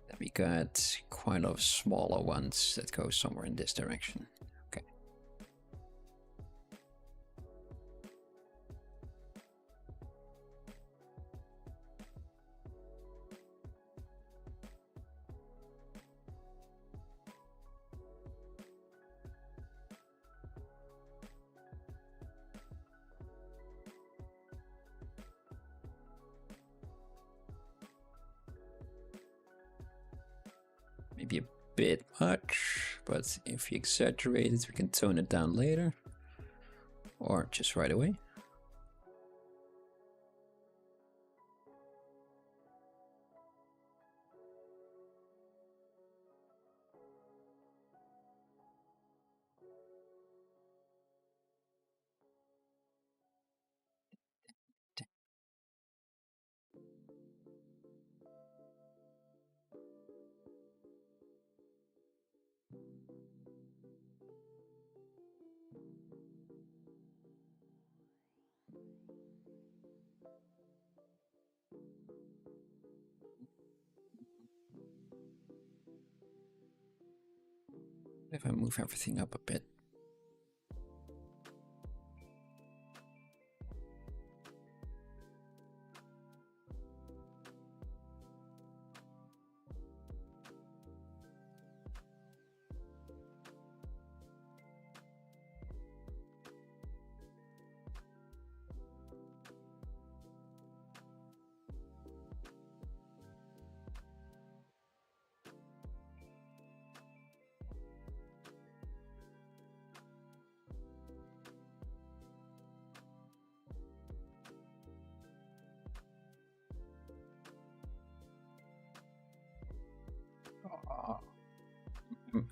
Then we got quite a lot of smaller ones that go somewhere in this direction. Okay. Maybe a bit much, but if you exaggerate it, we can tone it down later. Or just right away. If I move everything up a bit.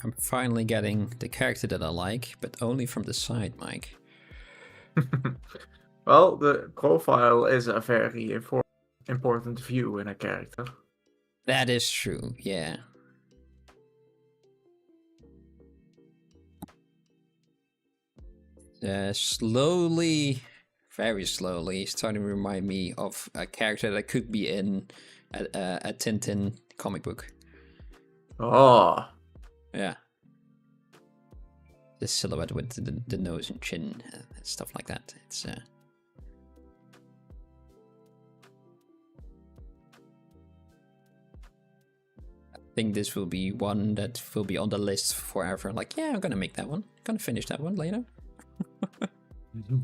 I'm finally getting the character that I like, but only from the side, Mike. Well, the profile is a very important view in a character. That is true, yeah. Slowly, very slowly, starting to remind me of a character that could be in a Tintin comic book. Oh. Yeah. The silhouette with the nose and chin and stuff like that. It's I think this will be one that will be on the list forever. Like, yeah, I'm gonna make that one. I'm gonna finish that one later.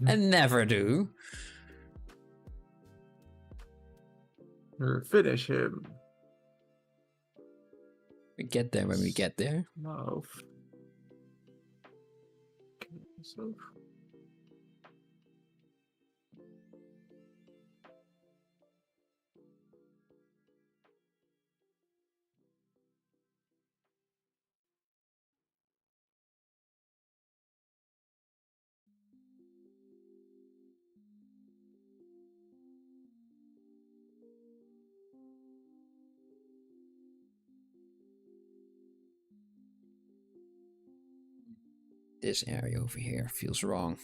I never do. Finish him. We get there when we get there. Mouth. So. this area over here feels wrong.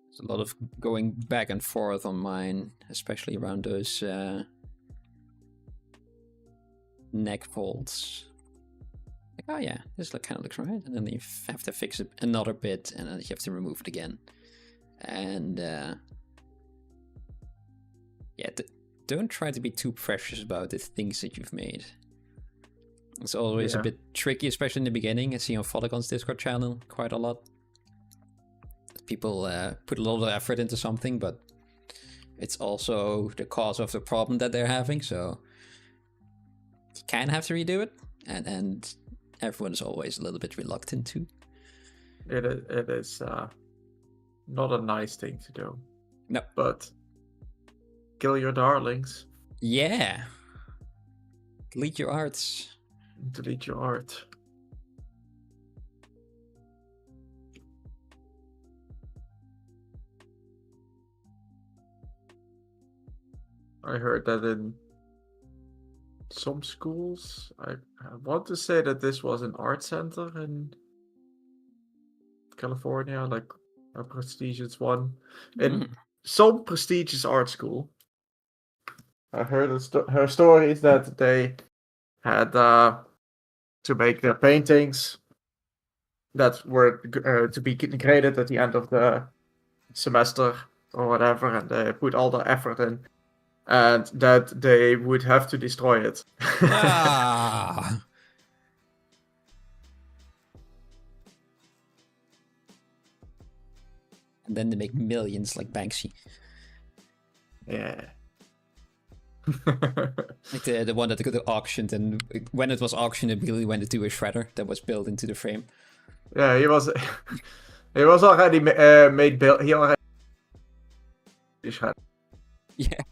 There's a lot of going back and forth on mine, especially around those neck folds. Like, oh yeah, this kind of looks right, and then you have to fix it another bit, and then you have to remove it again. And yeah, don't try to be too precious about the things that you've made. It's always a bit tricky, especially in the beginning. I see on Polygon's Discord channel quite a lot. People put a lot of effort into something, but it's also the cause of the problem that they're having, so you kind of have to redo it, and everyone is always a little bit reluctant to. It is not a nice thing to do. No. But kill your darlings. Yeah. Delete your arts. Delete your art. I heard that in some schools, I want to say that this was an art center in California, like a prestigious one. In some prestigious art school, I heard her stories that they had to make their paintings that were to be graded at the end of the semester or whatever, and they put all the effort in. And that they would have to destroy it. Ah. And then they make millions like Banksy. Yeah. Like the one that got auctioned, and when it was auctioned, it really went into a shredder that was built into the frame. Yeah, he was already made built. He already shredder. Yeah.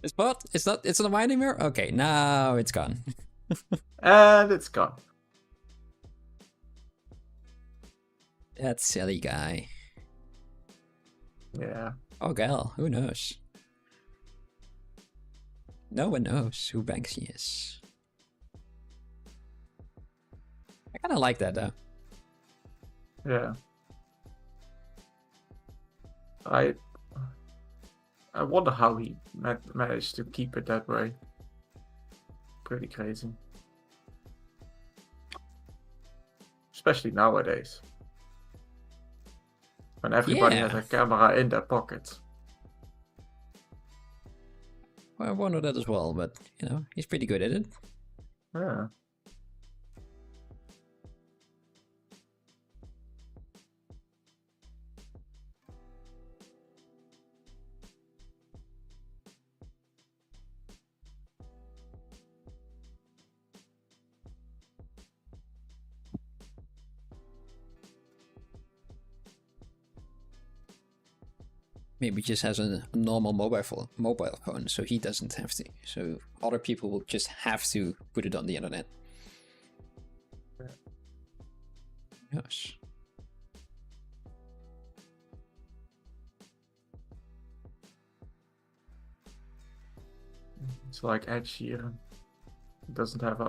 It's bought? It's not mine anymore? Okay, now it's gone. And it's gone. That silly guy. Yeah. Oh, gal, who knows? No one knows who Banksy is. I kind of like that, though. Yeah. I wonder how he managed to keep it that way. Pretty crazy. Especially nowadays. When everybody has a camera in their pocket. Well, I wonder that as well, but, you know, he's pretty good at it. Yeah. Maybe just has a normal mobile phone, so he doesn't have to. So other people will just have to put it on the internet. Yes. It's like Ed Sheeran. He doesn't have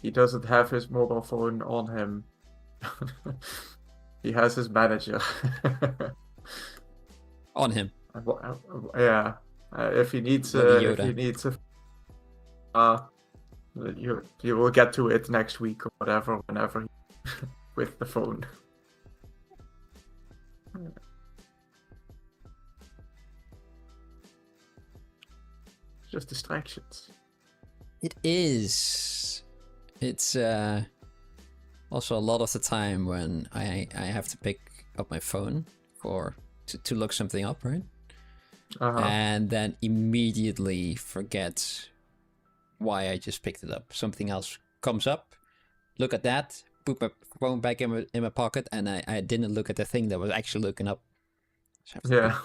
he doesn't have his mobile phone on him. He has his manager. On him. Yeah. If he needs you will get to it next week or whatever, whenever with the phone. Just distractions. It is. It's also a lot of the time when I have to pick up my phone to look something up, right? And then immediately forget why I just picked it up. Something else comes up, look at that, put my phone back in my pocket, and I didn't look at the thing that was actually looking up. Yeah.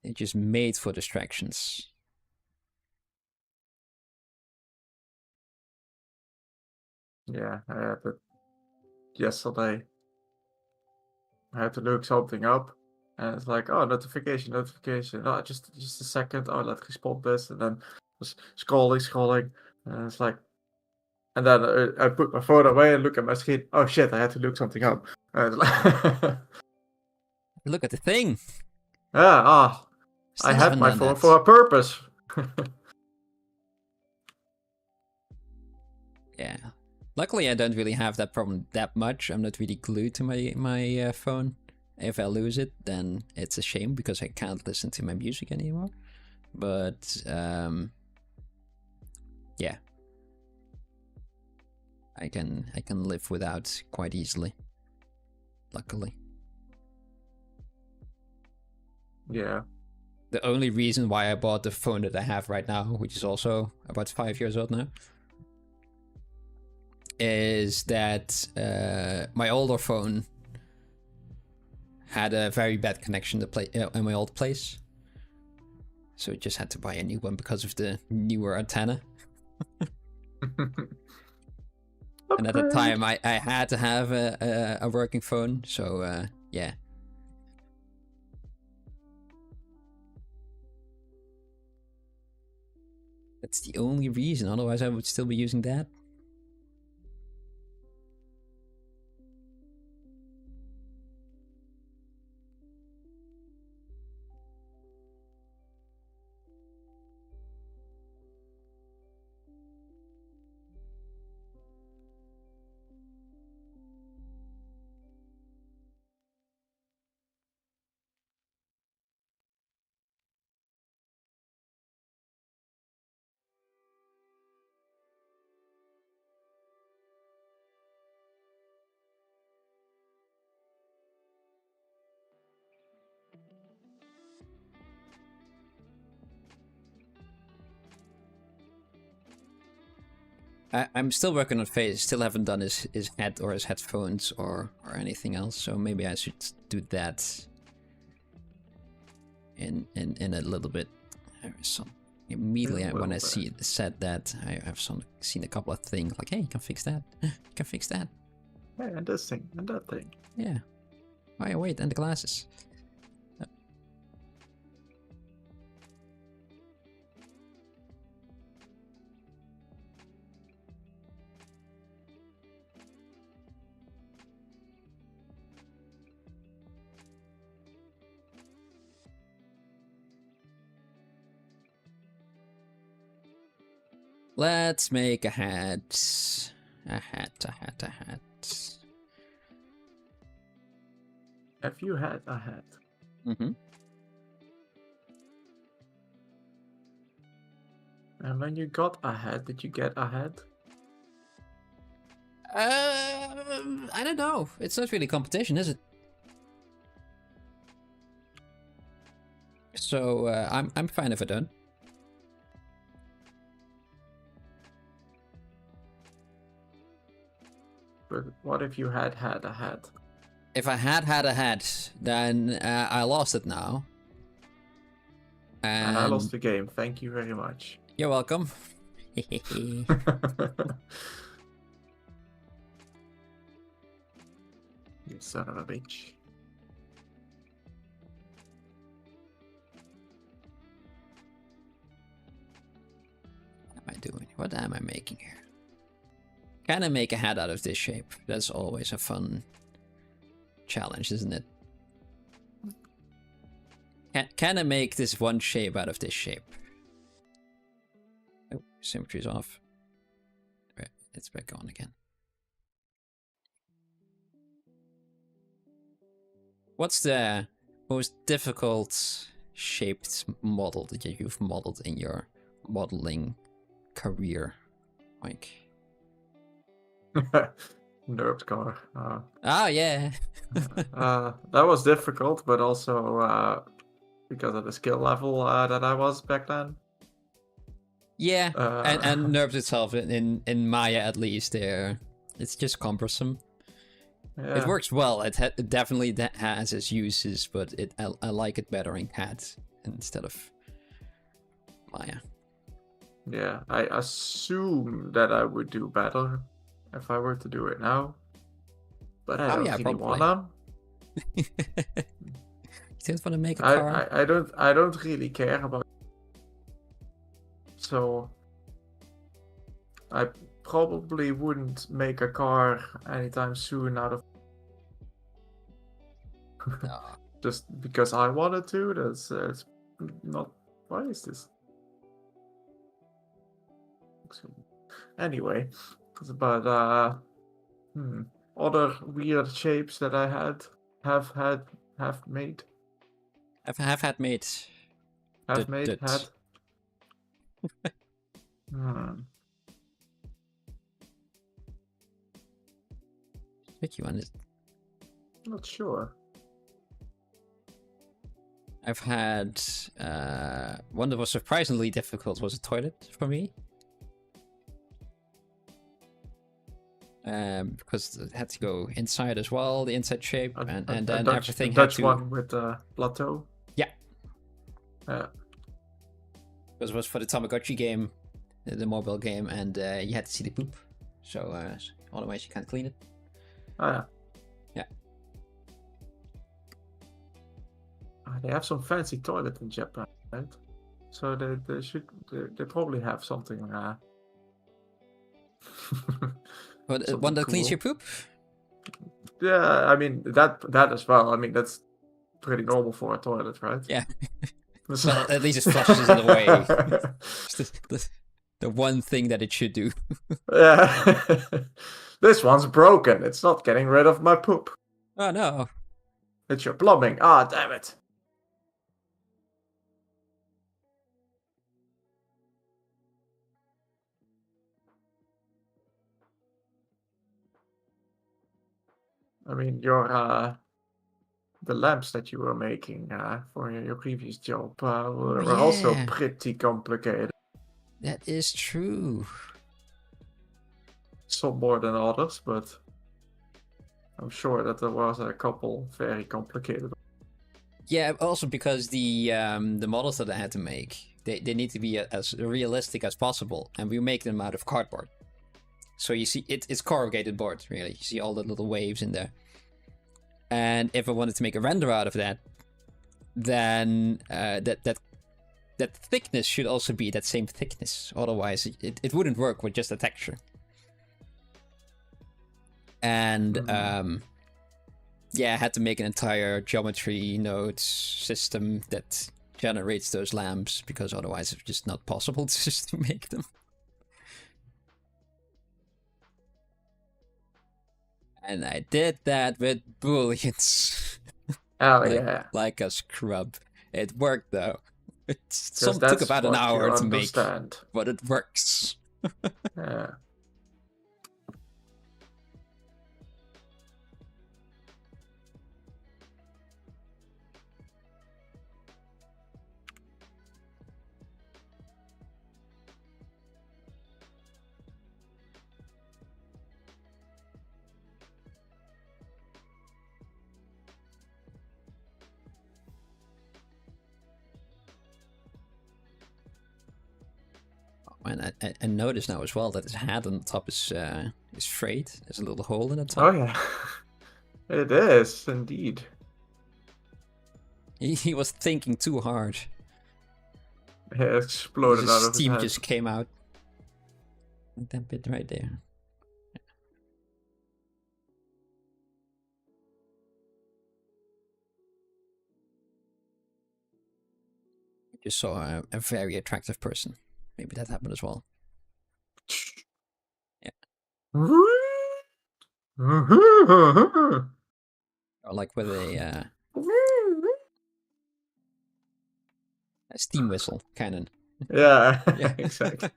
It's just made for distractions. Yeah, I had it yesterday. I had to look something up, and it's like, oh, notification. Oh, just a second. Oh, let's respond this, and then just scrolling, and it's like, and then I put my phone away and look at my screen. Oh shit, I had to look something up. And Look at the thing. I Still had haven't my done phone that. for a purpose. Yeah. Luckily, I don't really have that problem that much. I'm not really glued to my phone. If I lose it, then it's a shame because I can't listen to my music anymore. But yeah, I can live without quite easily. Luckily. Yeah. The only reason why I bought the phone that I have right now, which is also about 5 years old now, is that my older phone had a very bad connection to in my old place. So I just had to buy a new one because of the newer antenna. And at the time, I had to have a working phone, so yeah. That's the only reason, otherwise I would still be using that. I'm still working on Face. Still haven't done his head or his headphones or anything else. So maybe I should do that in a little bit. Immediately when I said that, I've seen a couple of things like, hey, you can fix that. You can fix that. Hey, and this thing, and that thing. Yeah. Oh yeah, wait, and the glasses. Let's make a hat. A hat. Have you had a hat? Mm-hmm. And when you got a hat, did you get a hat? I don't know. It's not really competition, is it? So I'm fine if I don't. But what if you had a hat? If I had a hat, then I lost it now. And I lost the game. Thank you very much. You're welcome. You son of a bitch. What am I doing? What am I making here? Can I make a hat out of this shape? That's always a fun challenge, isn't it? Can I make this one shape out of this shape? Oh, symmetry's off. Right, it's back on again. What's the most difficult shaped model that you've modeled in your modeling career, Mike? Nerfed car. Oh yeah. That was difficult, but also because of the skill level that I was back then. Yeah, and nerfed itself in Maya at least. There, it's just cumbersome. Yeah. It works well. It definitely has its uses, but I like it better in CAD instead of Maya. Yeah, I assume that I would do better if I were to do it now. But I don't really probably. wanna. You don't want to make a car? I don't really care about. So I probably wouldn't make a car anytime soon out of No. just because I wanted to. That's it's not. Why is this? Anyway, but other weird shapes that I have made. Have had made. Had. Tricky one. Not sure. I've had one that was surprisingly difficult was a toilet for me. Because it had to go inside as well, the inside shape, and then everything had Dutch to. one with the plateau. Yeah. Yeah. Because it was for the Tamagotchi game, the mobile game, and you had to see the poop. So otherwise you can't clean it. Oh yeah. Yeah. They have some fancy toilet in Japan, right? So they probably have something. One that cleans cool. your poop? Yeah, I mean that as well. I mean that's pretty normal for a toilet, right? Yeah. So... Well, at least it flushes it away. the one thing that it should do. Yeah. This one's broken. It's not getting rid of my poop. Oh no. It's your plumbing. Ah, damn it. I mean, the lamps that you were making for your previous job were also pretty complicated. That is true. Some more than others, but I'm sure that there was a couple very complicated. Yeah, also because the models that I had to make, they need to be as realistic as possible, and we make them out of cardboard. So you see, it's corrugated board, really. You see all the little waves in there. And if I wanted to make a render out of that, then that thickness should also be that same thickness. Otherwise, it wouldn't work with just a texture. And yeah, I had to make an entire geometry node system that generates those lamps, because otherwise it's just not possible to just make them. And I did that with booleans. Oh, yeah. Like a scrub. It worked, though. It took about an hour to make, but it works. Yeah. And I noticed now as well that his hat on the top is frayed. There's a little hole in the top. Oh yeah, it is indeed. He was thinking too hard. Yeah, it exploded out of his steam head. just came out. That bit right there. I just saw a very attractive person. Maybe that happened as well. Yeah. Or like with a steam whistle cannon. Yeah, yeah, exactly.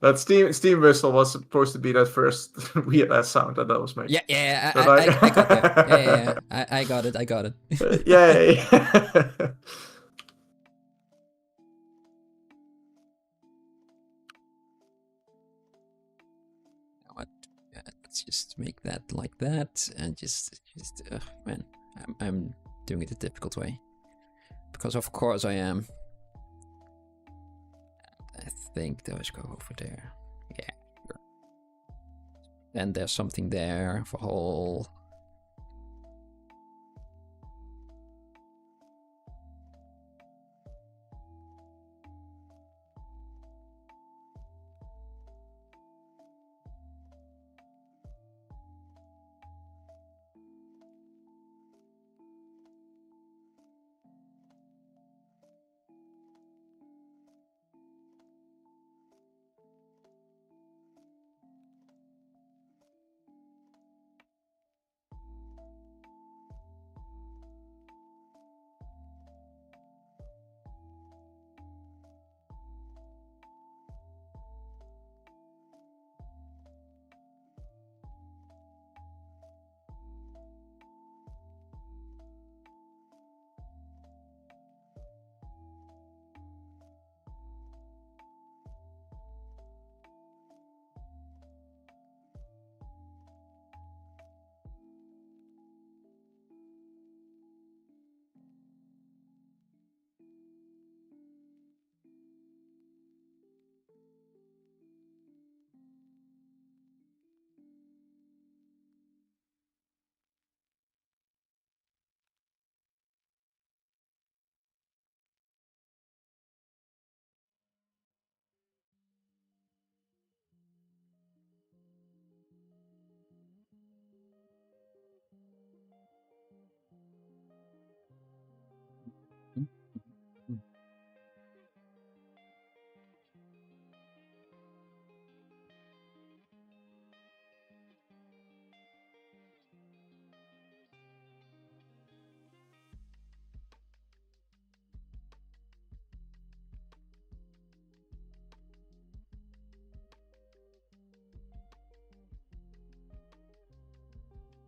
That steam whistle was supposed to be that first weird ass sound that I was making. Yeah, I got that. Yeah, I got it. Yay! Let's just make that like that, and just man, I'm doing it the difficult way, because of course I am. I think those go over there. Yeah. Sure. And there's something there for whole.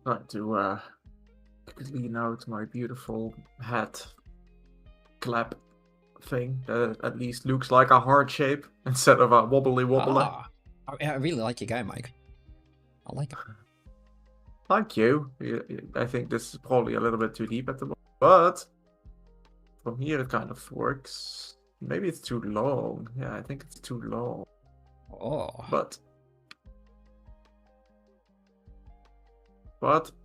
Trying to clean out my beautiful hat clap thing that at least looks like a heart shape instead of a wobbly wobbly. Ah, I really like your guy, Mike. I like it. Thank you. I think this is probably a little bit too deep at the moment, but from here it kind of works. Maybe it's too long. Yeah, I think it's too long. Oh, but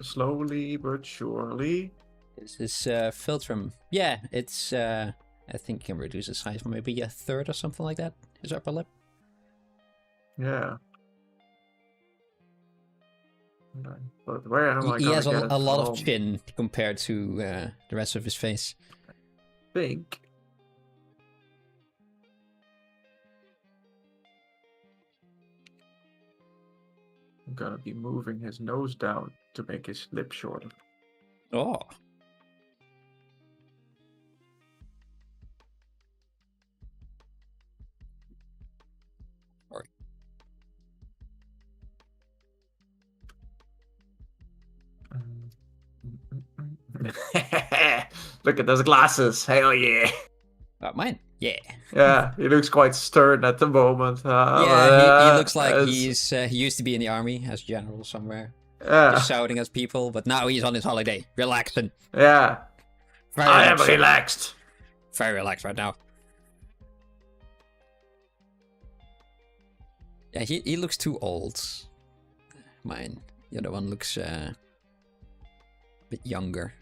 slowly but surely. this is Filtrum. Yeah, it's. I think you can reduce the size for maybe a third or something like that. His upper lip. Yeah. But where am I He gonna has get it a lot from? of chin compared to the rest of his face. Think. I'm gonna be moving his nose down to make his lip shorter. Oh. Sorry. Look at those glasses. Hell yeah. Mine? Yeah. Yeah, he looks quite stern at the moment. Yeah, he looks like he used to be in the army as general somewhere. Yeah. Just shouting at people, but now he's on his holiday, relaxing. Yeah. I am relaxed. Very relaxed right now. Yeah, he looks too old. Mine. The other one looks a bit younger.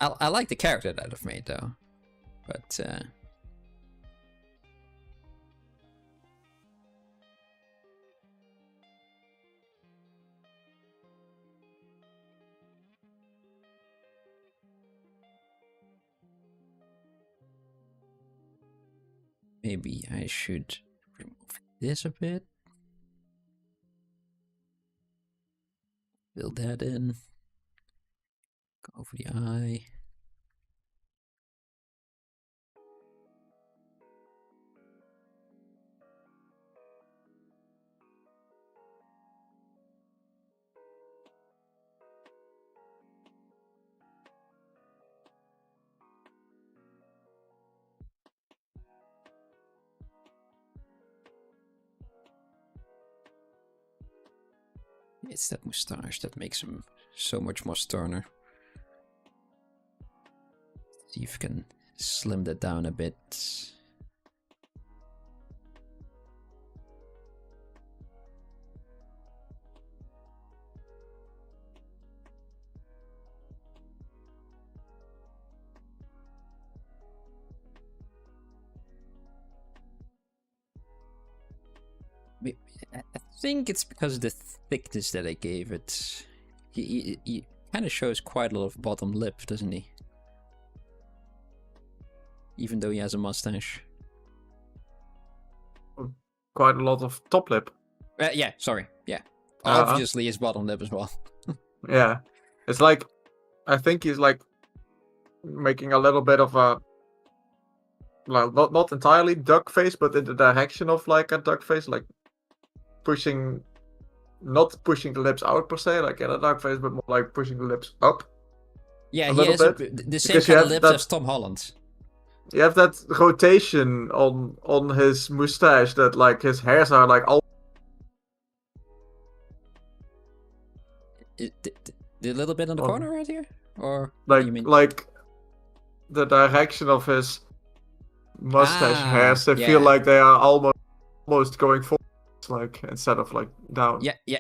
I like the character that I've made though, but maybe I should remove this a bit. Fill that in. Go over the eye. It's that moustache that makes him so much more sterner. See if we can slim that down a bit. I think it's because of the thickness that I gave it. He kind of shows quite a lot of bottom lip, doesn't he? Even though he has a mustache. Quite a lot of top lip. Yeah, sorry. Yeah. Uh-huh. Obviously his bottom lip as well. Yeah. It's like, I think he's like making a little bit of a, well, not entirely duck face, but in the direction of like a duck face, like pushing, not pushing the lips out per se, like in a duck face, but more like pushing the lips up. Yeah, a he little has bit. the same Because you kind of have lips that- as Tom Holland. You have that rotation on his mustache that like his hairs are like all. The little bit on the On- corner right here? Or what do you mean? Like the direction of his mustache hairs, they feel yeah. like they are almost going forward, like instead of like down. Yeah.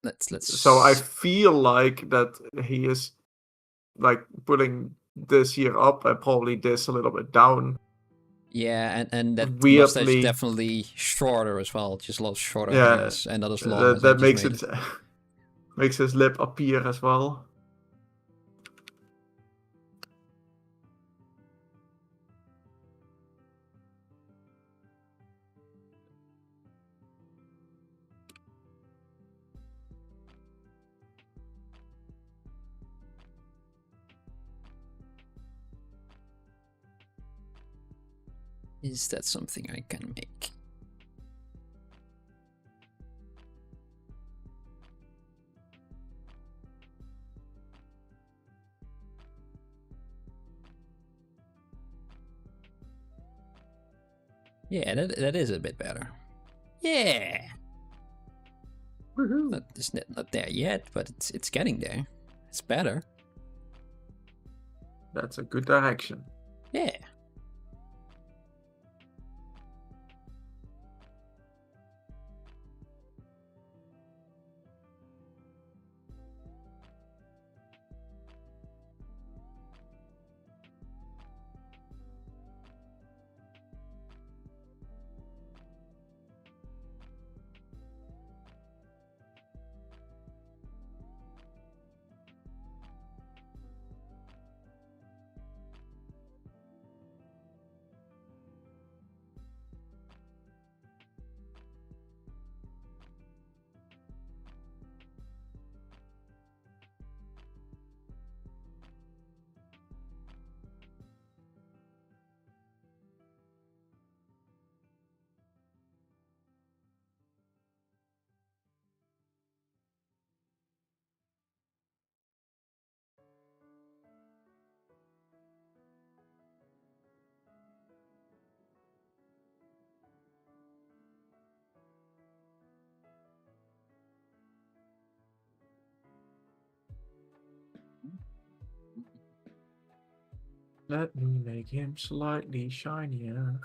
Let's. So I feel like that he is like putting this here up and probably this a little bit down. Yeah, and that Weirdly, mustache is definitely shorter as well. Just a lot shorter Yeah, hairs, and not as long as I that just makes made it makes his lip appear as well. Is that something I can make? Yeah, that is a bit better. Yeah. It's not there yet, but it's getting there. It's better. That's a good direction. Yeah. Let me make him slightly shinier.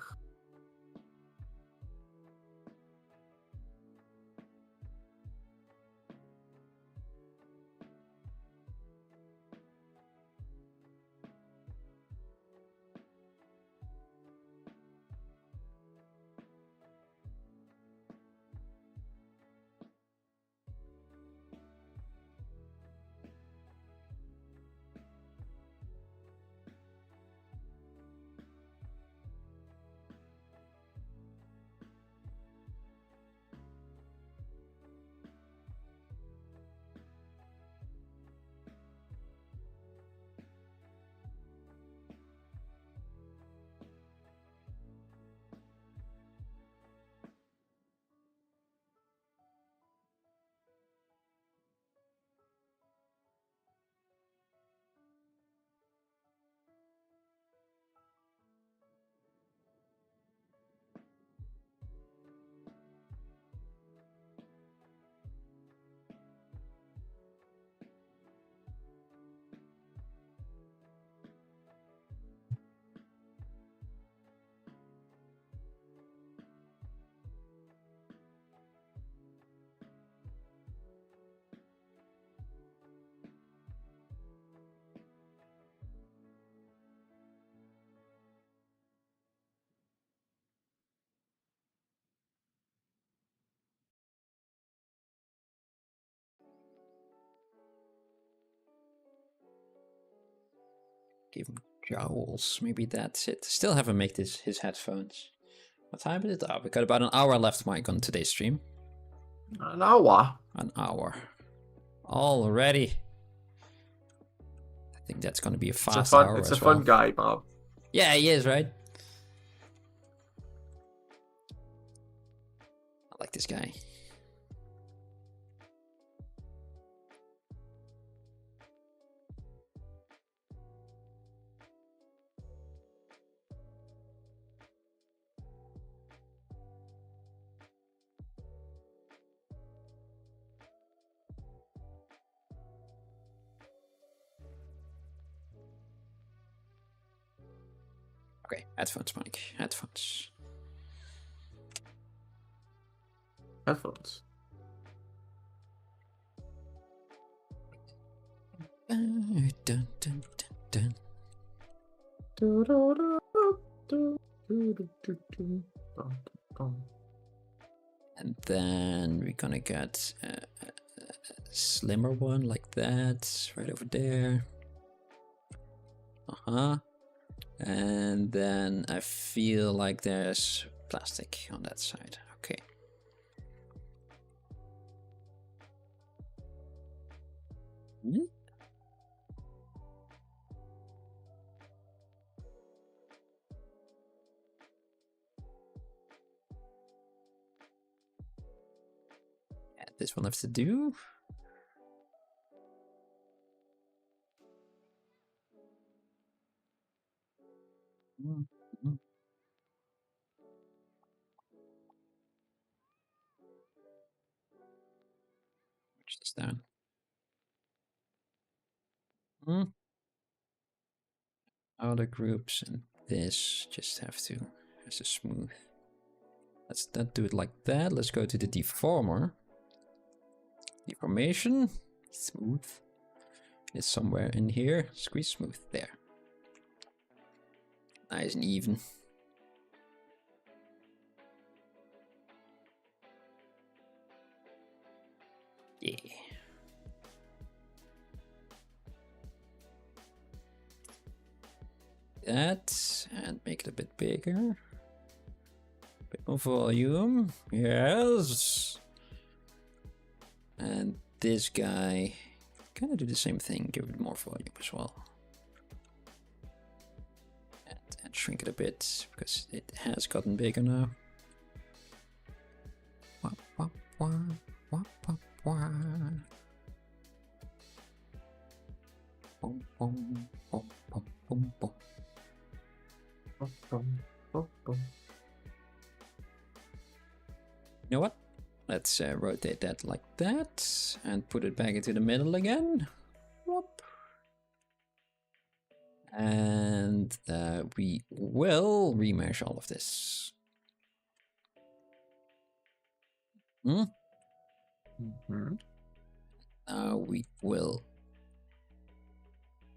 Give him jowls. Maybe that's it. Still haven't made his headphones. What time is it? Oh, we got about an hour left, Mike, on today's stream. An hour. An hour. Already. I think that's gonna be a fast hour. It's a fun guy, Bob. Yeah, he is, right? I like this guy. Okay, headphones, Mike. Headphones. Headphones. Dun, dun, dun, dun. And then we're gonna get a slimmer one like that, right over there. And then I feel like there's plastic on that side. Okay. Hmm? Yeah, this one has to do. Mm-hmm. Push this down. Outer groups and this just have to as a smooth. Let's not do it like that. Let's go to the deformer. Deformation. Smooth. It's somewhere in here. Squeeze smooth. There. Nice and even. Yeah. That, and make it a bit bigger. A bit more volume. Yes. And this guy, kind of do the same thing. Give it more volume as well. And shrink it a bit because it has gotten bigger now. Wah, wah, wah, wah, wah, wah. Boom, boom, boom, boom, boom, boom. You know what? Let's rotate that like that and put it back into the middle again. Whoop. And we will remesh all of this. Now we will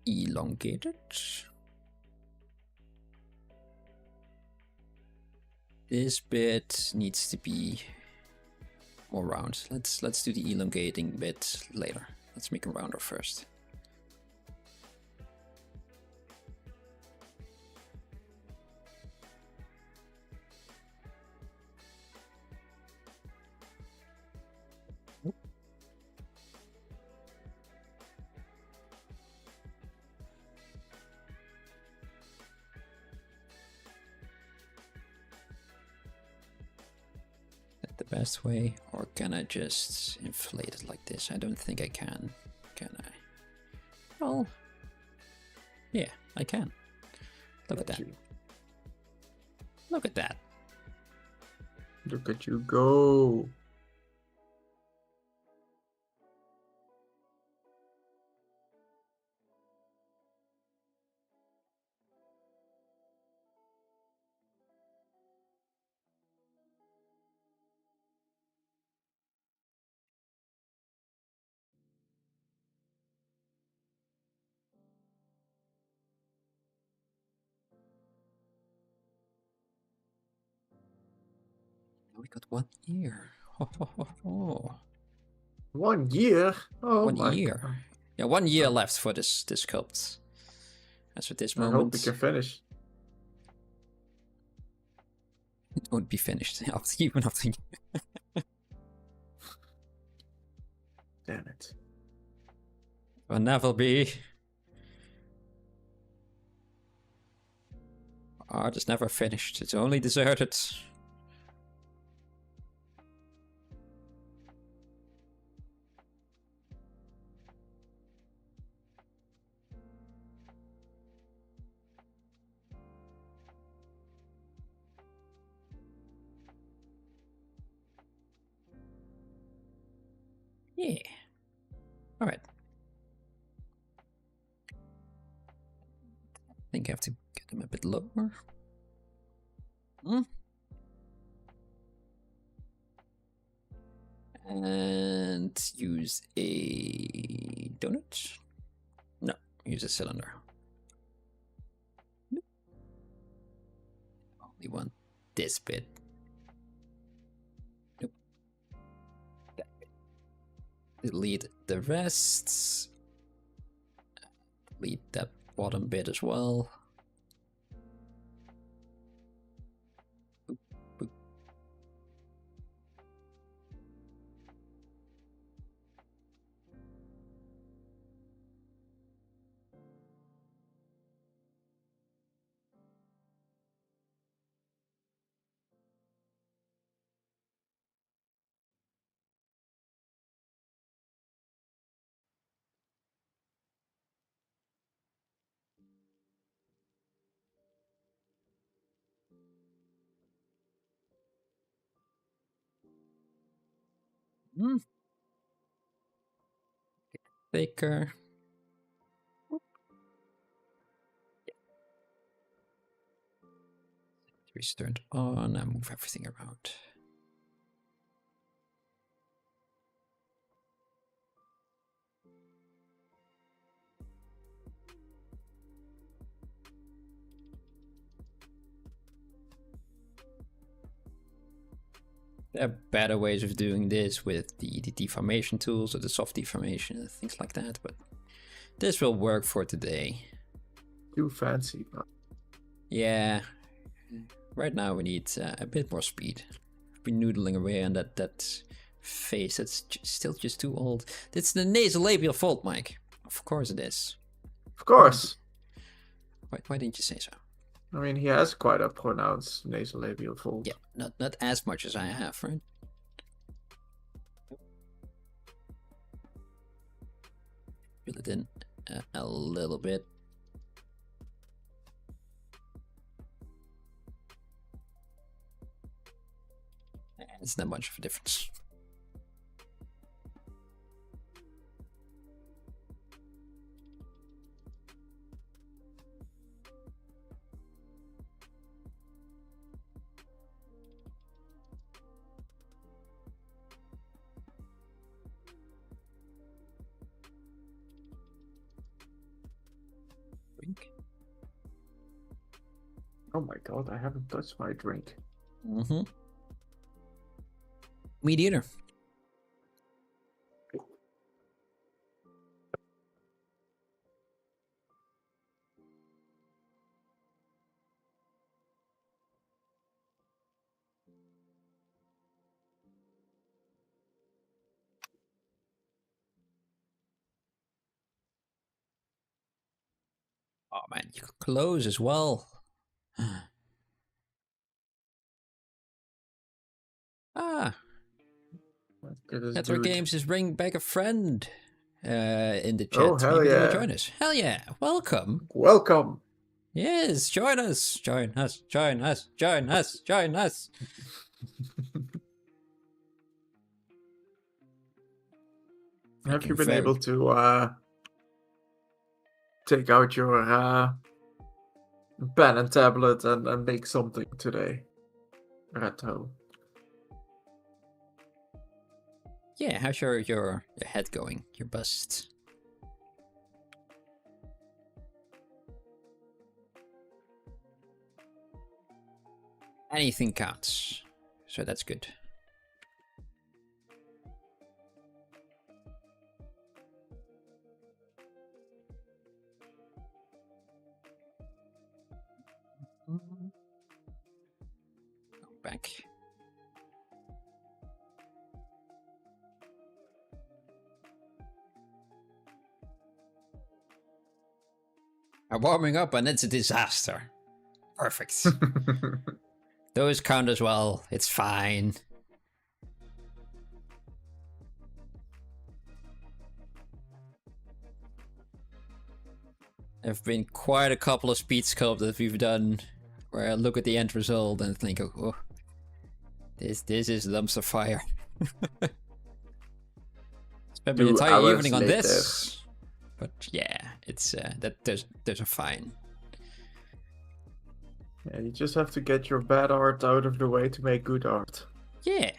elongate it. This bit needs to be more round. Let's do the elongating bit later. Let's make it rounder first. The best way, or can I just inflate it like this? I don't think I can I? Well, yeah, I can. Look at that. Look at that. Look at you go. We got 1 year. Ho, ho, ho, ho. 1 year? Oh, 1 year. God. Yeah, 1 year left for this sculpt. As for this I hope moment, we can finish. it won't be finished even after. Damn it. Will never be. Art is never finished. It's only deserted. Yeah. All right. I think I have to get them a bit lower. And use a donut? No, use a cylinder. Only want this bit. Nope. That bit. Delete the rest. Delete that bottom bit as well. Boop, boop. Thicker. It's turned on. I move everything around. There are better ways of doing this with the deformation tools or the soft deformation and things like that, but this will work for today. Too fancy. Yeah, right now we need a bit more speed. I've been noodling away on that face that's still just too old. It's the nasolabial fault, Mike. Of course it is. Of course. Why didn't you say so? I mean, he has quite a pronounced nasolabial fold. Yeah, not as much as I have, right? Fill it in a little bit. It's not much of a difference. Drink. Oh my god, I haven't touched my drink. Mm-hmm. Meat eater. Oh man, you could close as well. Ah, Retro Games is bringing back a friend in the chat. Oh, hell Maybe they will yeah. join us. Hell yeah, welcome. Welcome. Yes, join us. Join us. Join us. Join us. Join us. Have you been able to take out your pen and tablet and make something today? At home. Yeah, how's your head going? Your bust? Anything counts, so that's good. workbench. I'm warming up and it's a disaster. Perfect. Those count as well. It's fine. There have been quite a couple of Speedsculpt that we've done where I look at the end result and think, oh, this is dumpster fire. Spent the entire evening on this. But yeah, it's those are fine. Yeah, you just have to get your bad art out of the way to make good art. Yeah.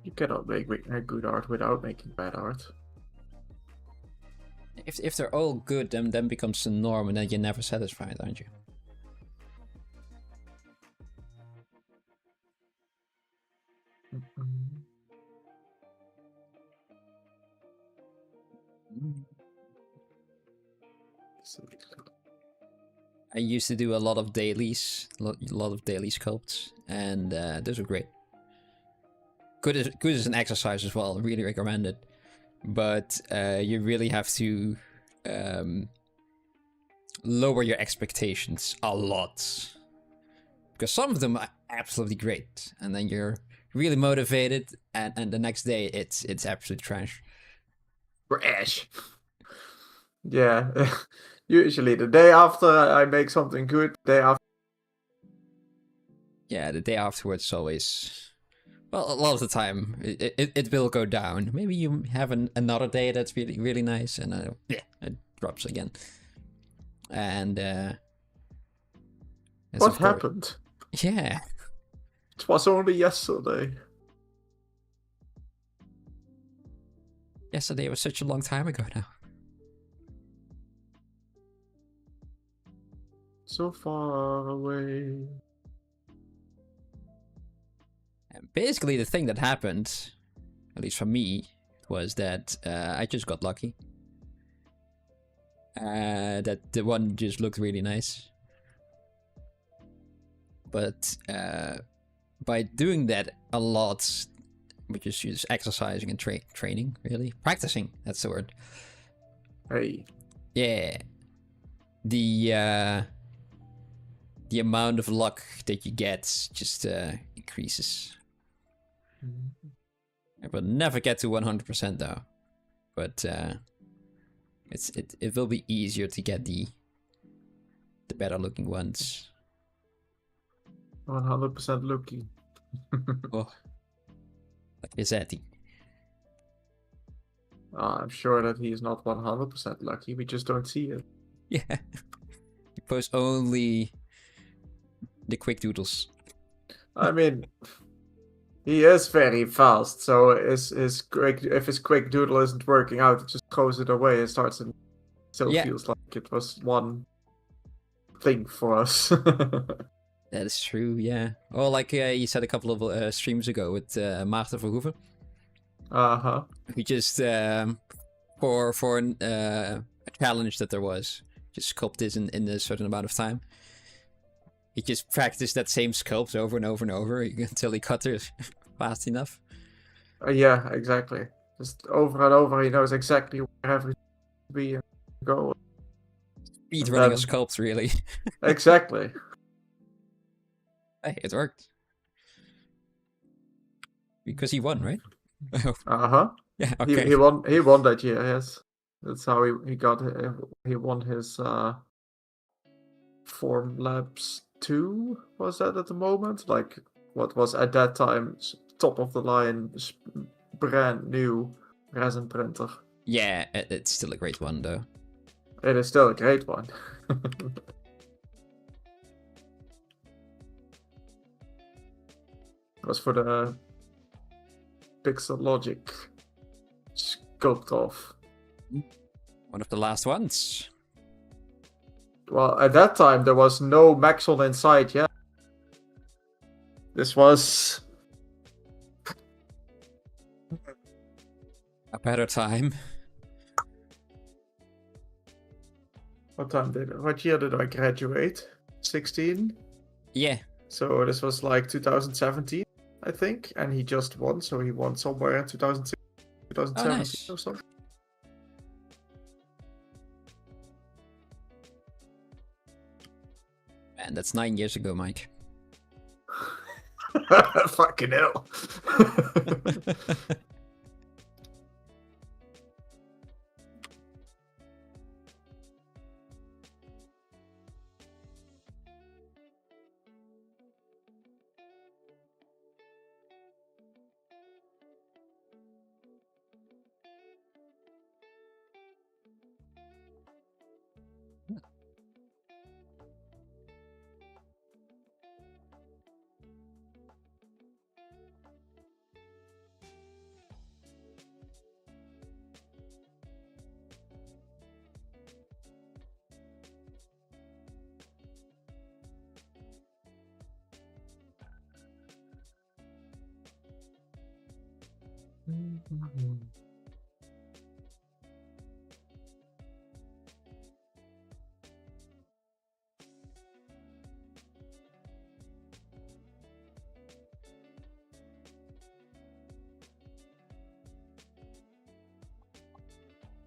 You cannot make good art without making bad art. If they're all good, then becomes the norm, and then you're never satisfied, aren't you? I used to do a lot of dailies, a lot of daily sculpts, and those are great. Good as an exercise as well. Really recommend it. But you really have to lower your expectations a lot, because some of them are absolutely great, and then you're really motivated, and the next day it's absolute trash. Trash. Yeah. Usually the day after I make something good, the day after. Yeah, the day afterwards is always, well, a lot of the time it will go down. Maybe you have another day that's really, really nice, and it drops again. And what happened? Yeah. It was only yesterday. Yesterday was such a long time ago now. So far away. And basically, the thing that happened, at least for me, was that I just got lucky. That the one just looked really nice. But by doing that a lot, which is just exercising and training, really. Practicing, that's the word. Hey. Yeah. The amount of luck that you get just increases. I will never get to 100% though, but it will be easier to get the better looking ones. 100% lucky. Oh, like Izzetti. I'm sure that he is not 100% lucky. We just don't see it. Yeah, he posts only the quick doodles. I mean, he is very fast, so if his quick doodle isn't working out, it just throws it away and starts and still feels like it was one thing for us. That is true, yeah. Or like you said a couple of streams ago with Maarten Verhoeven. Uh-huh. He just, for a challenge that there was, just sculpt this in a certain amount of time. He just practiced that same sculpt over and over and over until he cut it fast enough. Yeah, exactly. Just over and over, he knows exactly where everything to be and go. Speed running a sculpt, really. Exactly. Hey, it worked. Because he won, right? Uh-huh. Yeah, okay. He won that year, yes. That's how he won his Formlabs 2, was that at the moment? Like, what was at that time top of the line, brand new resin printer. Yeah, it's still a great one, though. It is still a great one. It was for the Pixel Logic sculpt off. One of the last ones. Well, at that time there was no Maxon inside yet. This was a better time. What year did I graduate? 16? Yeah. So this was like 2017, I think, and he just won. So he won somewhere in 2016, Oh, 2017 nice. or something. Man, that's 9 years ago, Mike. Fucking hell.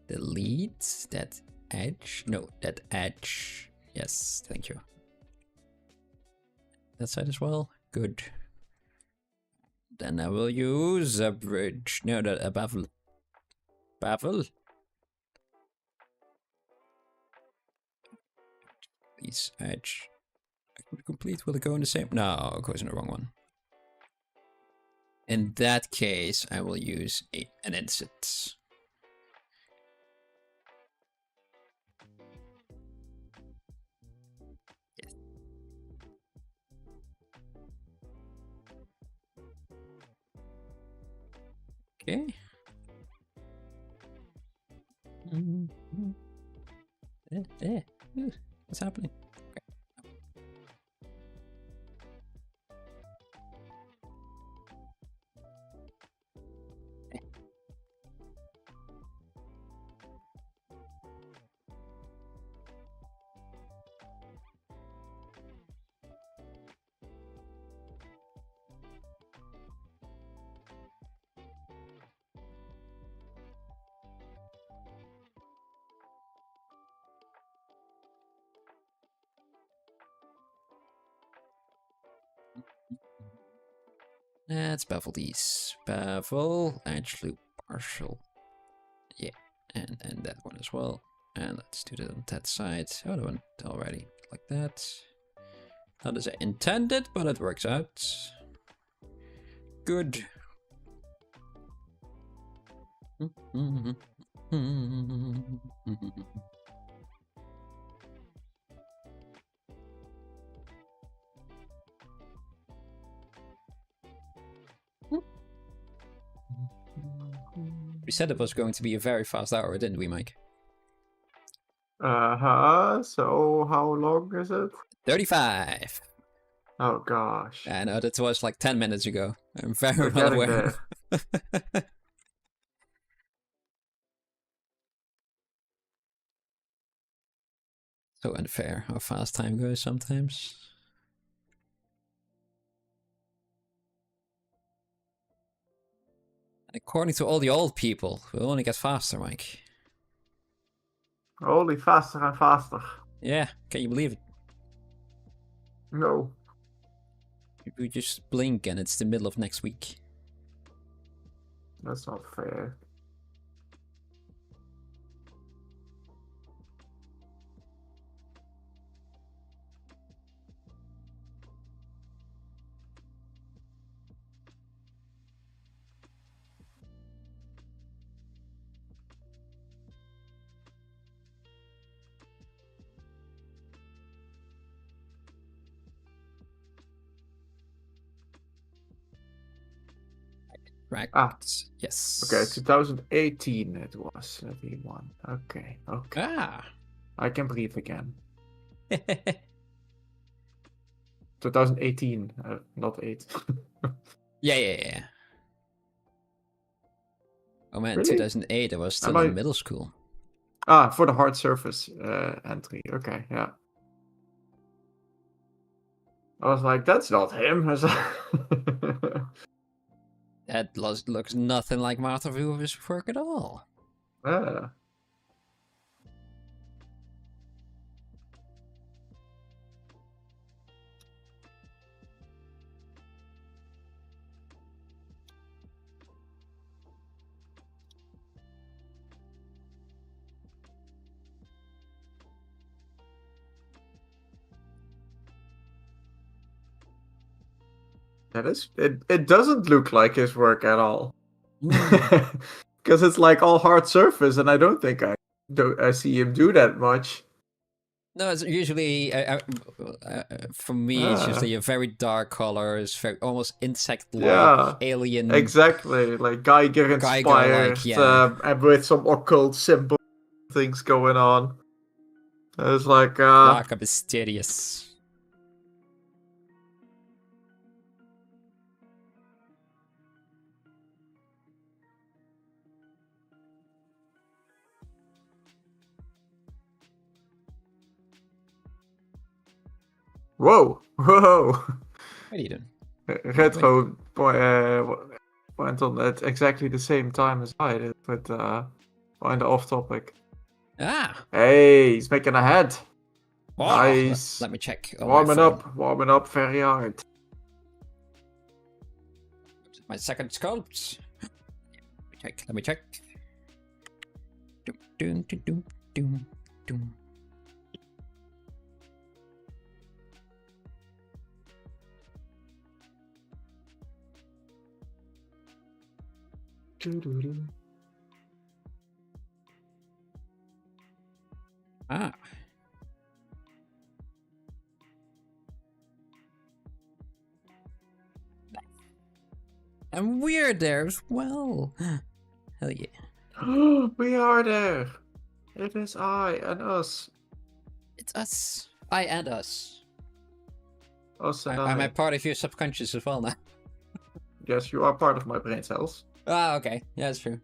Delete that edge. No, that edge. Yes, thank you. That side as well. Good. Then I will use a bridge. No, a baffle. Baffle. Please, edge. Complete. Will it go in the same? No, it goes in the wrong one. In that case, I will use an inset. Yes. Okay. What's happening? Let's baffle these. Baffle, edge loop, partial. Yeah, and that one as well. And let's do that on that side. Oh, that one already. Like that. Not as I intended, but it works out. Good. We said it was going to be a very fast hour, didn't we, Mike? So how long is it? 35. Oh gosh. I know that was like 10 minutes ago. I'm very We're well getting aware. there. So unfair how fast time goes sometimes. According to all the old people, we'll only get faster, Mike. Only faster and faster. Yeah, can you believe it? No. We just blink and it's the middle of next week. That's not fair. Right. Ah. Yes. Okay, 2018 it was that he won. Okay, okay. Ah. I can breathe again. 2018, not 8. Yeah. Oh man, Really? 2008, I was still in middle school. Ah, for the hard surface entry. Okay, yeah. I was like, that's not him. I was like- That looks nothing like Martha Hoover's work at all. Yeah. That is, it doesn't look like his work at all. Because it's like all hard surface, and I don't think I see him do that much. No, it's usually for me. It's Ah, usually a very dark color. It's very almost insect-like, yeah, alien, exactly. Like Geiger Geiger-like. inspired, Yeah, and with some occult symbol things going on. It's like, dark and mysterious. whoa, whoa. What are you doing? Retro went on at exactly the same time as I did, but kind of off topic. Ah, Hey, he's making a head. oh, Nice. let me check. On my phone. Warming up very hard. My second sculpt. Let me check. Doom, doom, doom, doom, doom. Ah. And we're there as well. Hell yeah. We are there. It is I and us. It's us. I and us. Us and I'm I. a part of your subconscious as well now. Yes, you are part of my brain cells. Ah, okay. Yeah, that's true.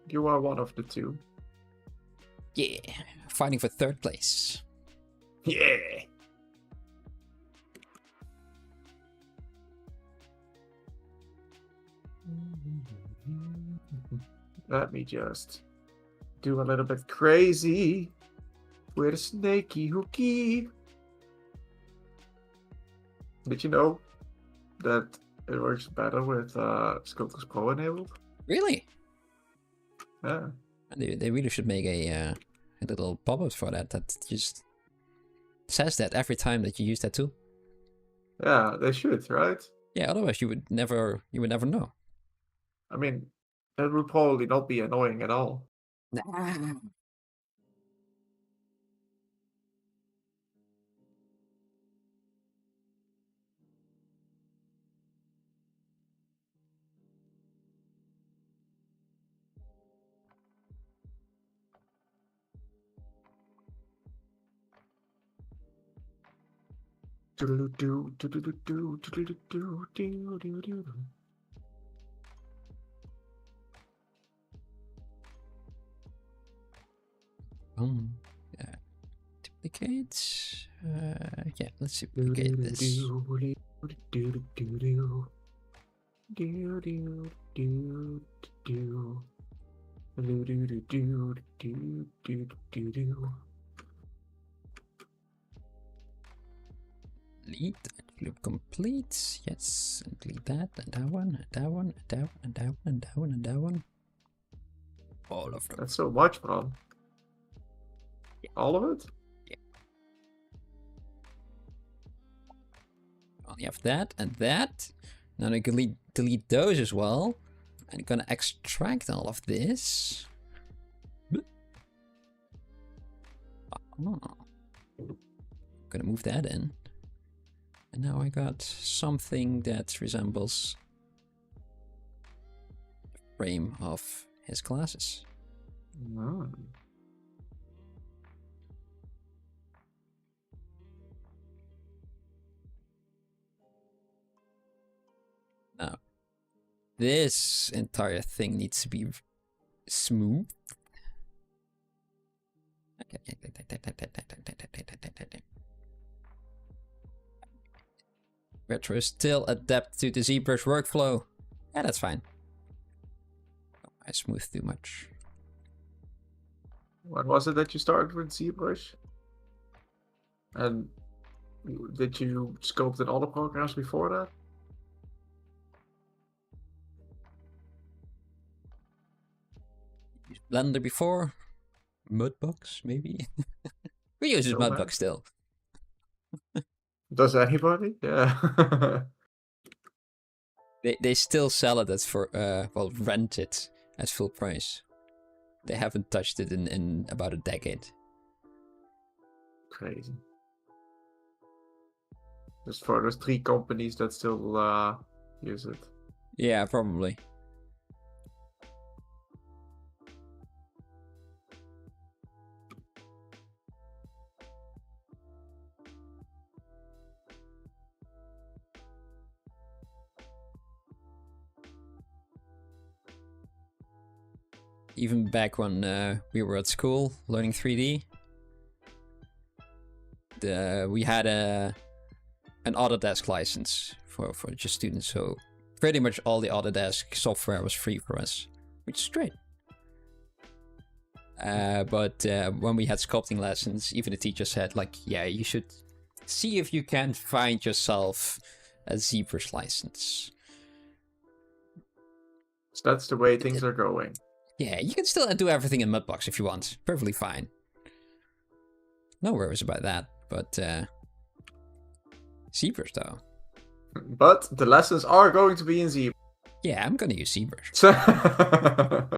You are one of the two. Yeah. Fighting for third place. Yeah. Let me just do a little bit crazy with a snaky hooky. Did you know that it works better with Sculptors Pro enabled? Really? Yeah. They really should make a little pop-up for that just says that every time that you use that tool. Yeah, they should, right? Yeah, otherwise you would never know. I mean, that would probably not be annoying at all. Yeah. Duplicate. Yeah, let's duplicate this. Delete loop complete. Yes, and delete that and that one, and that one, and that one, and that one, and that one, and that one. All of them. That's so much, man. Yeah. All of it? Yeah. Only have that and that. Now I can delete those as well. I'm gonna extract all of this. Oh. Gonna move that in. And now I got something that resembles the frame of his glasses. Mm. Now, this entire thing needs to be smooth. Retro is still adapt to the ZBrush workflow. Yeah, that's fine. Oh, I smooth too much. When was it that you started with ZBrush? And did you sculpt in other programs before that? Used Blender before? Mudbox, maybe? Who uses Mudbox still? Does anybody? Yeah. They still sell it as for well, rent it at full price. They haven't touched it in about a decade. Crazy. Just for those 3 companies that still use it. Yeah, probably. Even back when we were at school learning 3D, we had an Autodesk license for just students, so pretty much all the Autodesk software was free for us, which is great. But when we had sculpting lessons, even the teacher said, like, yeah, you should see if you can find yourself a ZBrush license. So that's the way things are going. Yeah, you can still do everything in Mudbox if you want. Perfectly fine. No worries about that, but ZBrush though. But the lessons are going to be in ZBrush. Yeah, I'm gonna use ZBrush.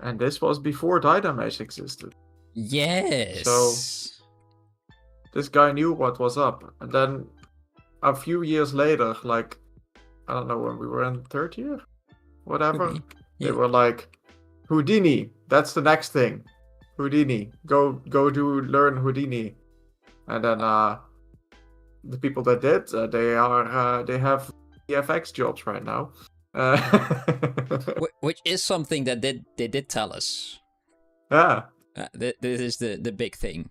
And this was before Dynamesh existed. Yes. So this guy knew what was up. And then a few years later, like, I don't know, when we were in 3rd year? Whatever. Yeah. They were like, Houdini, that's the next thing. Houdini, go learn Houdini. And then the people that did, they have VFX jobs right now. Which is something that they did tell us. Yeah. This is the big thing,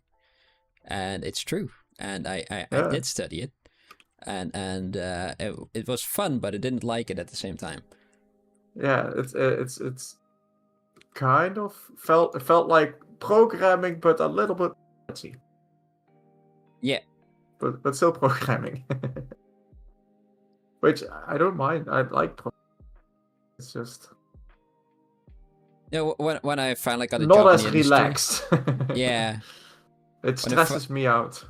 and it's true. And I did study it, and it was fun, but I didn't like it at the same time. Yeah, it's kind of felt like programming, but a little bit fancy. Yeah. But still programming. Which I don't mind. I like programming. It's just when I finally got a not job as in the relaxed. Yeah. It stresses me out.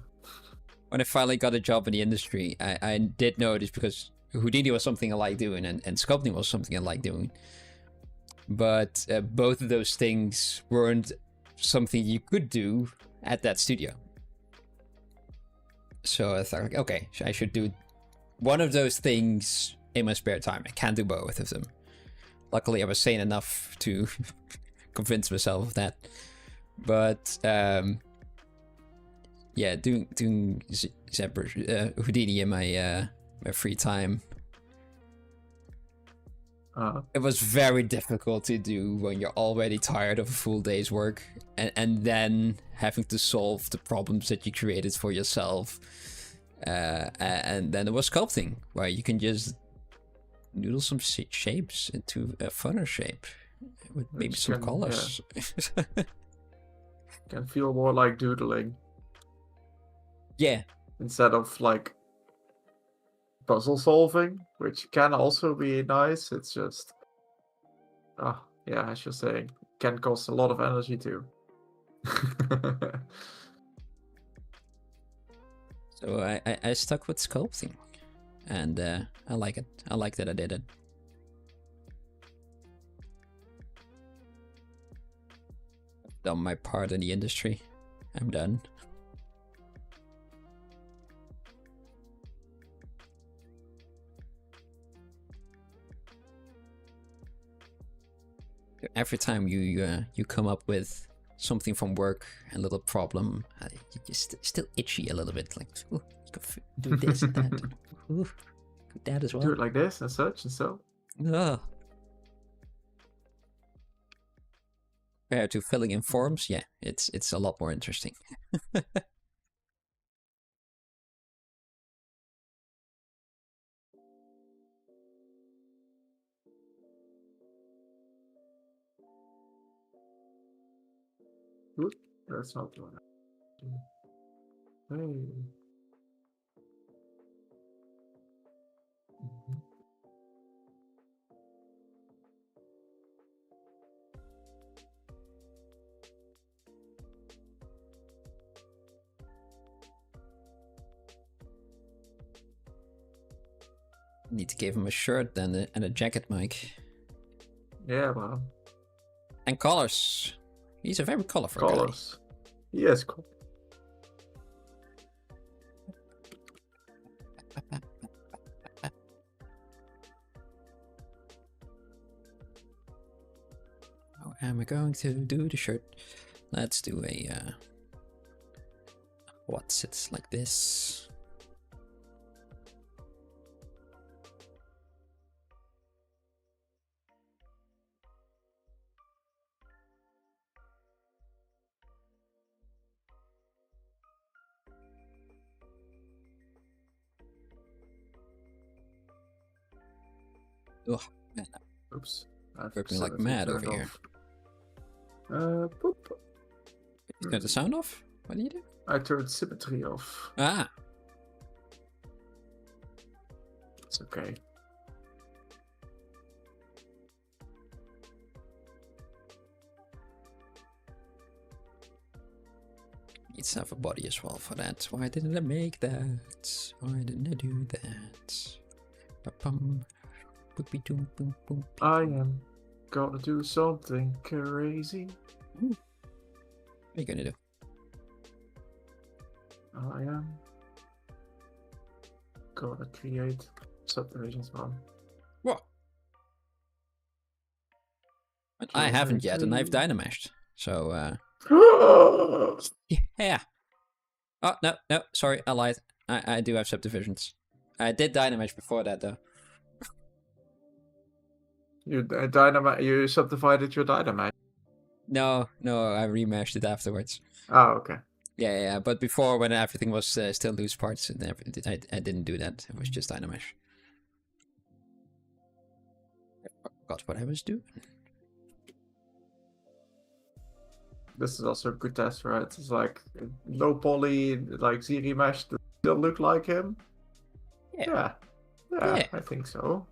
When I finally got a job in the industry, I did notice, because Houdini was something I like doing, and sculpting was something I like doing. But both of those things weren't something you could do at that studio. So I thought, okay, I should do one of those things in my spare time. I can't do both of them. Luckily, I was sane enough to convince myself of that. But yeah, doing Houdini in my free time, it was very difficult to do when you're already tired of a full day's work, and then having to solve the problems that you created for yourself. And then there was sculpting, where you can just noodle some shapes into a funner shape with maybe some colors. Yeah. Can feel more like doodling. Yeah. Instead of like puzzle solving, which can also be nice. It's just, yeah, as you're saying, can cost a lot of energy too. So I stuck with sculpting, and I like it. I like that I did it. I've done my part in the industry. I'm done. Every time you come up with something from work, a little problem, you just still itchy a little bit, like, ooh, you could do this and that. Ooh. That as well. Do it like this and such and so. Ugh. Compared to filling in forms, yeah, it's a lot more interesting. Good. That's not what I do. Hey. Mhm. Need to give him a shirt then and a jacket, Mike. Yeah, well. And colors. He's a very colorful guy. Colors. Yes, cool. How am I going to do the shirt? Let's do a what sits like this. Oh, man, Oops. I'm working like mad over here. Boop. You turn the sound off? What do you do? I turned symmetry off. Ah, It's okay. needs to have a body as well for that. Why didn't I make that? Why didn't I do that? Ba-bum. Boopy-doom, boom, boom. I am gonna do something crazy. What are you gonna do? I am gonna create subdivisions one. What? I haven't yet, and I've dynamashed. So, yeah. Oh, no, sorry, I lied. I do have subdivisions. I did dynamash before that, though. You subdivided your dynamite. No, I remashed it afterwards. Oh, okay. Yeah, but before, when everything was still loose parts, and everything, I didn't do that. It was just dynamash. I forgot what I was doing. This is also a good test, right? It's like low poly, like Ziri mesh, does it still look like him? Yeah, I think so.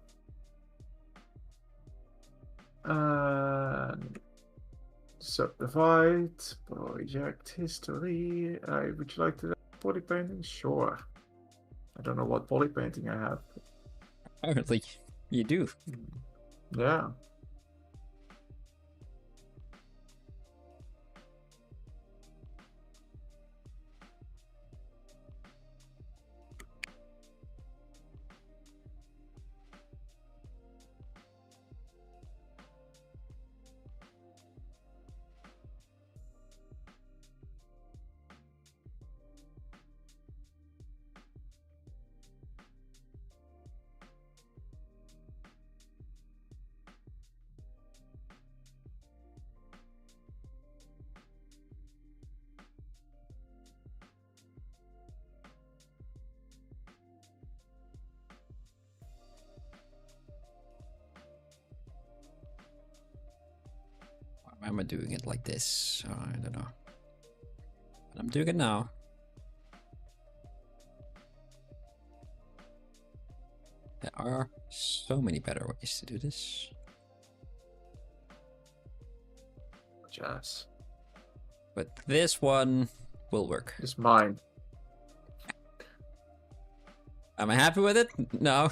Subdivide, project history. Would you like to poly painting? Sure. I don't know what poly painting I have. Apparently, you do. Yeah. Why am I doing it like this? Oh, I don't know. But I'm doing it now. There are so many better ways to do this. Yes. But this one will work. It's mine. Am I happy with it? No.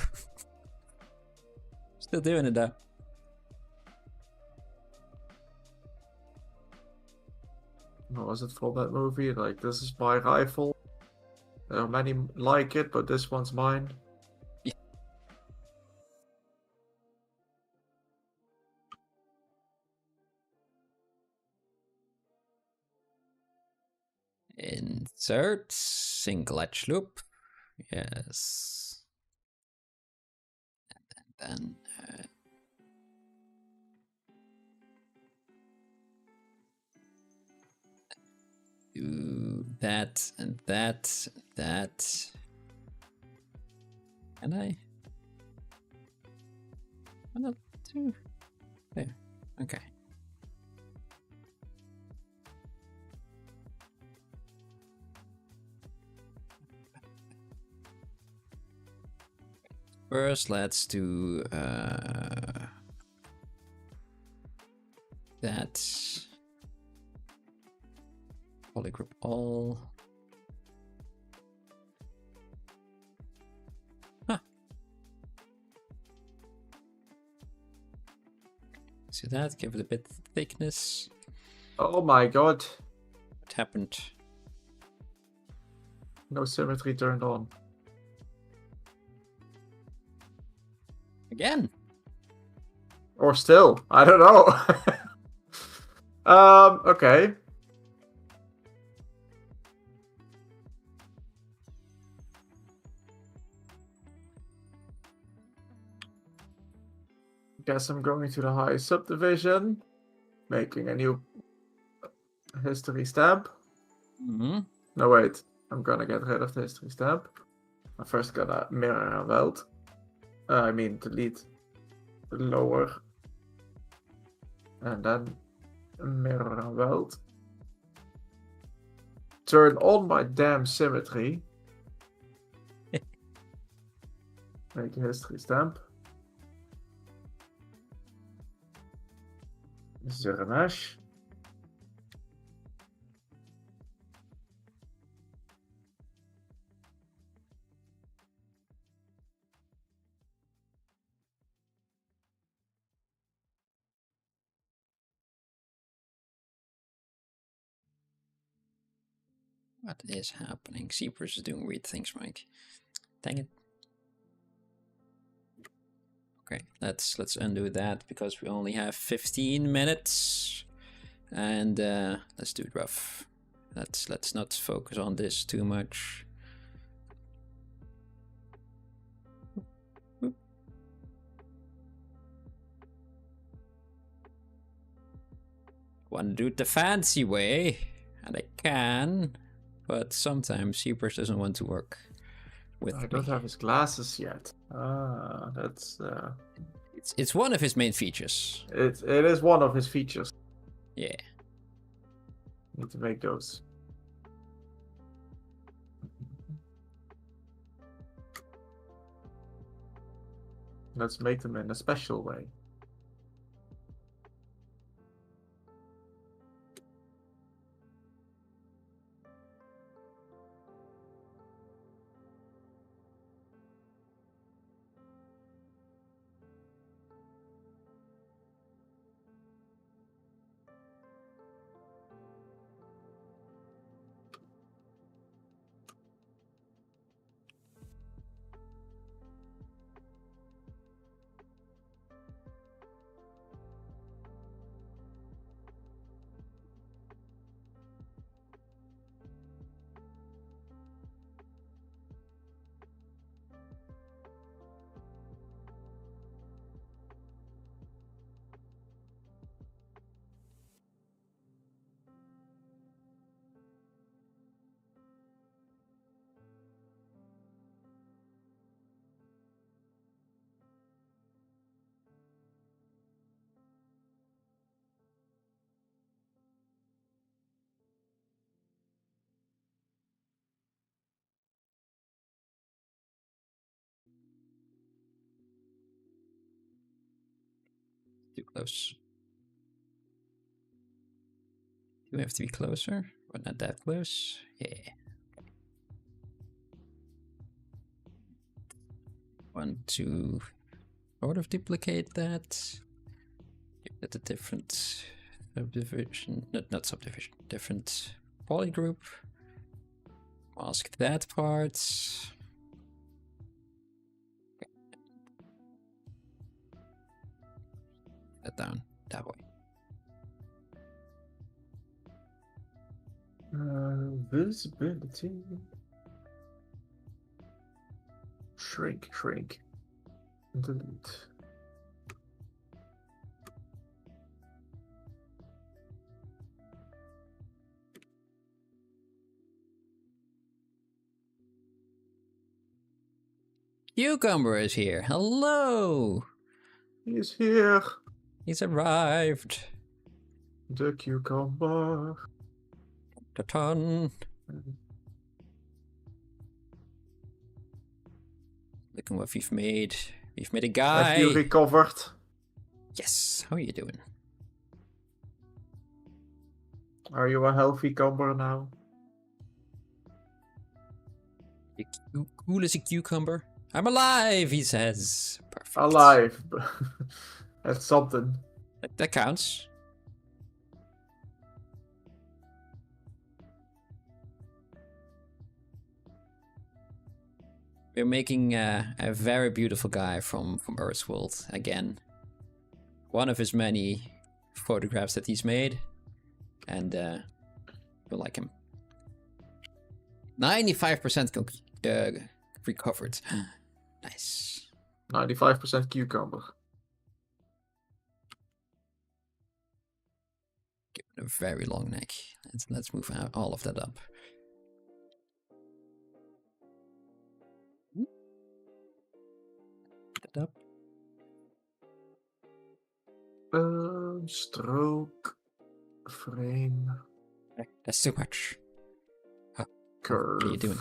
Still doing it though. What was it for that movie? Like, this is my rifle. There are many like it, but this one's mine. Yeah. Insert single edge loop. Yes. Then do that and that and that. Can I? Why not do? There. Okay. First, let's do that. Polygroup all. Huh. See that? Give it a bit of thickness. Oh my god. What happened? No symmetry turned on. Again? Or still, I don't know. Okay. Guess I'm going to the high subdivision, making a new history stamp. Mm-hmm. No, wait. I'm gonna get rid of the history stamp. I'm first gonna mirror and weld. I mean, delete the lower. And then mirror and weld. Turn on my damn symmetry. Make a history stamp. Zero mesh. What is happening? Zeepers is doing weird things, Mike. Dang it. Okay, let's undo that because we only have 15 minutes, and let's do it rough. Let's not focus on this too much. Want to do it the fancy way, and I can, but sometimes Zeepers doesn't want to work with I don't have his glasses yet. Ah, that's It's one of his main features. it is one of his features. Yeah. Need to make those. Let's make them in a special way. Too close. Do we have to be closer? But not that close? Yeah. 1, 2. Sort of duplicate that. Give it a different subdivision. Not subdivision. Different polygroup. Mask that part. That down that way. Visibility. Shrink. Delete. Cucumber is here. Hello. He's here. He's arrived. The cucumber. Ta-ton. Look at what we've made. We've made a guy. Have you recovered? Yes. How are you doing? Are you a healthy cumber now? You're cool as a cucumber. I'm alive, he says. Perfect. Alive. That's something. That counts. We're making a very beautiful guy from EARTHSWORLD again. One of his many photographs that he's made. And you'll like him. 95% recovered. Nice. 95% cucumber. Give it a very long neck. Let's move all of that up. That up. Stroke. Frame. That's too much. Curve. What are you doing?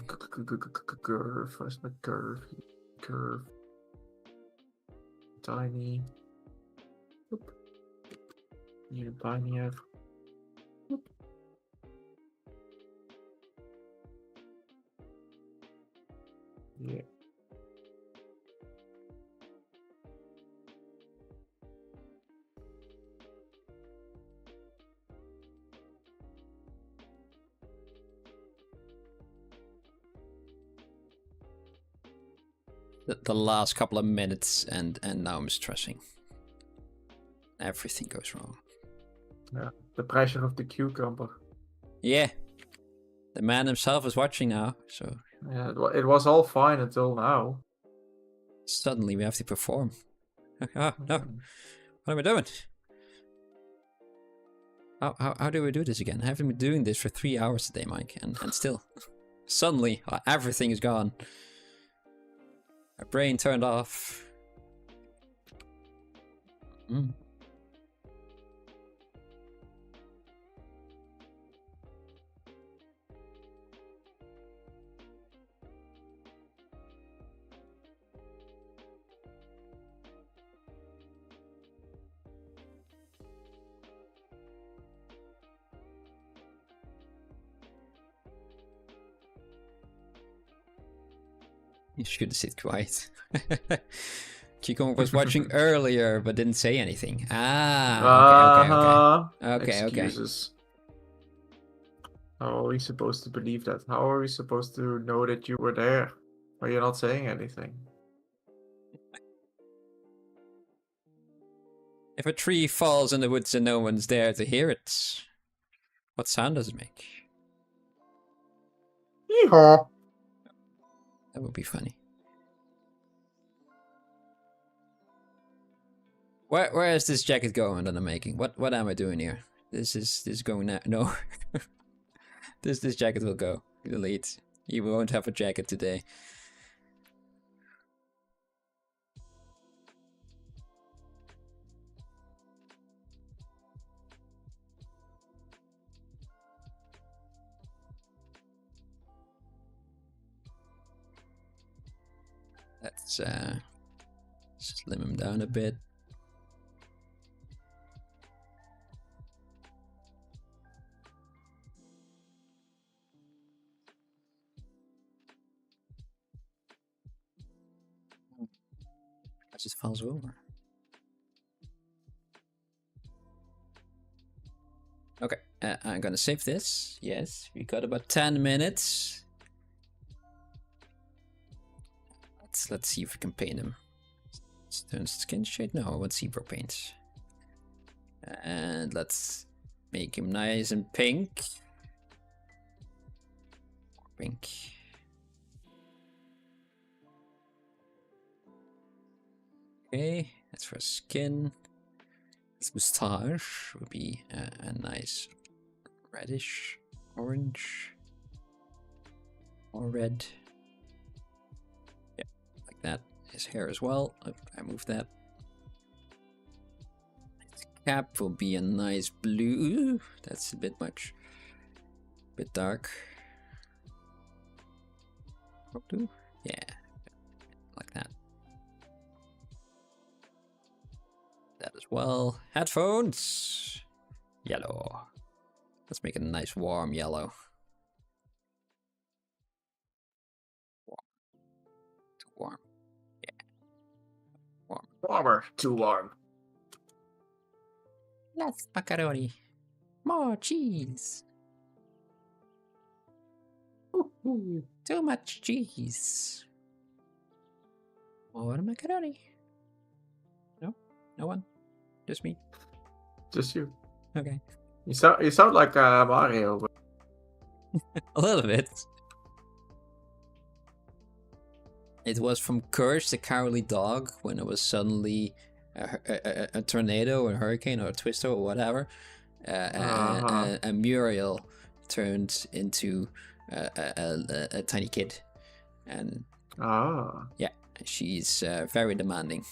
Curve. Where's my curve? Curve. Tiny. Oop. Need a tiny F. Oop. Yeah. The last couple of minutes and now I'm stressing. Everything goes wrong. Yeah. The pressure of the cucumber. Yeah. The man himself is watching now, so Yeah, it was all fine until now. suddenly we have to perform. Ah, no. What am I doing? How do we do this again? I haven't been doing this for 3 hours today, Mike, and still suddenly everything is gone. My brain turned off. You should have stayed quiet. Chico was watching earlier, but didn't say anything. Ah, okay. Excuses. How are we supposed to believe that? How are we supposed to know that you were there? Are you not saying anything? If a tree falls in the woods and no one's there to hear it, what sound does it make? Yeehaw! That would be funny. Where is this jacket going that I'm making? What am I doing here? This is going now. No. this jacket will go. Delete. You won't have a jacket today. Let's slim him down a bit. It just falls over. Okay, I'm gonna save this. Yes, we got about 10 minutes. Let's see if we can paint him. Turn skin shade? No, I want zebra paint. And let's make him nice and pink. Pink. Okay, that's for skin. This moustache would be a nice reddish orange or red. Yeah, like that. His hair as well. I moved that. His cap will be a nice blue. That's a bit much. Bit dark. Blue? Yeah, like that. That as well. Headphones. Yellow. Let's make it a nice warm yellow. Warm. Too warm. Yeah. Warm. Warmer. Too warm. Less macaroni. More cheese. Ooh. Too much cheese. More macaroni. No? No one? Just me? Just you. Okay. You sound like Mario. But... A little bit. It was from Courage the Cowardly Dog when it was suddenly a tornado or a hurricane or a twister or whatever. And Muriel turned into a tiny kid. And yeah, she's very demanding.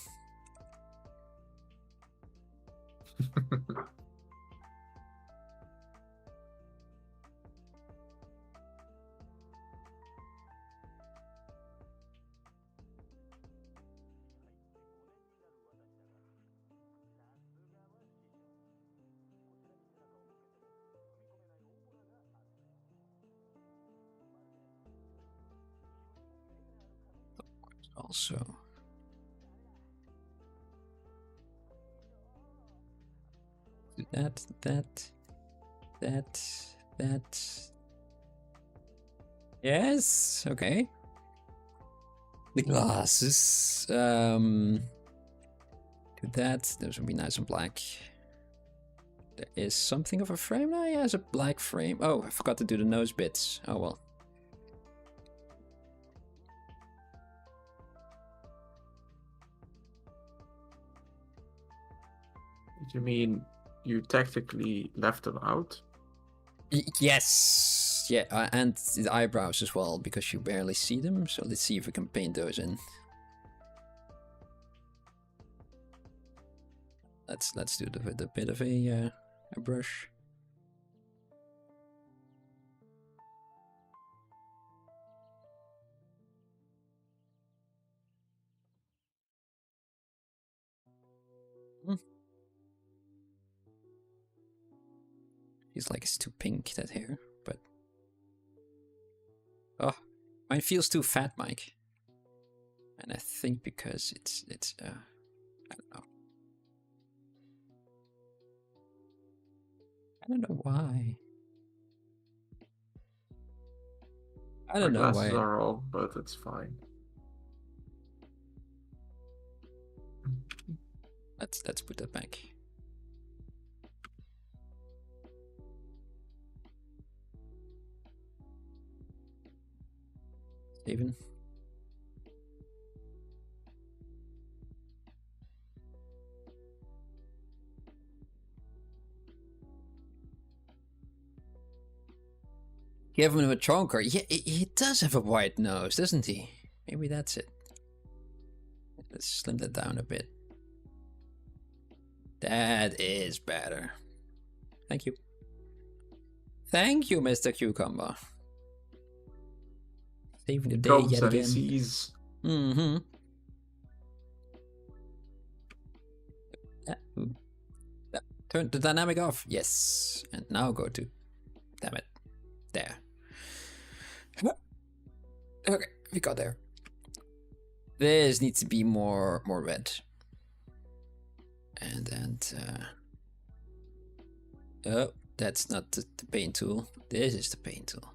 Also, that. Yes, okay. The glasses. Do that. Those would be nice and black. There is something of a frame now. Yeah, it's a black frame. Oh, I forgot to do the nose bits. Oh well. You mean you technically left them out? Yes, yeah, and the eyebrows as well, because you barely see them. So let's see if we can paint those in. Let's do it with a bit of a brush. Feels like it's too pink, that hair, but... Oh, mine feels too fat, Mike. And I think because it's I don't know. I don't know why. I don't know why. My glasses are wrong, but it's fine. Let's put that back. Steven. Give him a chonker. Yeah, he does have a white nose, doesn't he? Maybe that's it. Let's slim that down a bit. That is better. Thank you. Thank you, Mr. Cucumber. Saving the day yet again. Mm-hmm. Turn the dynamic off. Yes. And now go to... Damn it. There. Okay, we got there. This needs to be more red. And oh, that's not the paint tool. This is the paint tool.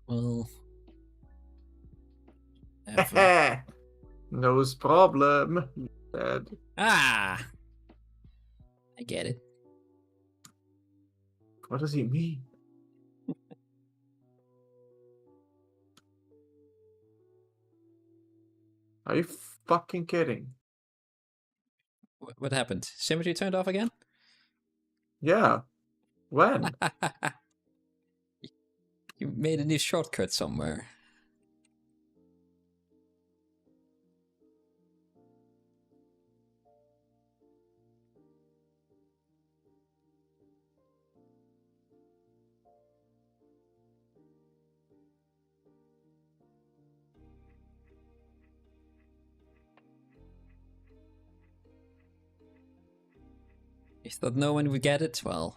Well, no problem. Said. Ah, I get it. What does he mean? Are you fucking kidding? What happened? Symmetry turned off again? Yeah. When? You made a new shortcut somewhere. You thought no one would get it? Well,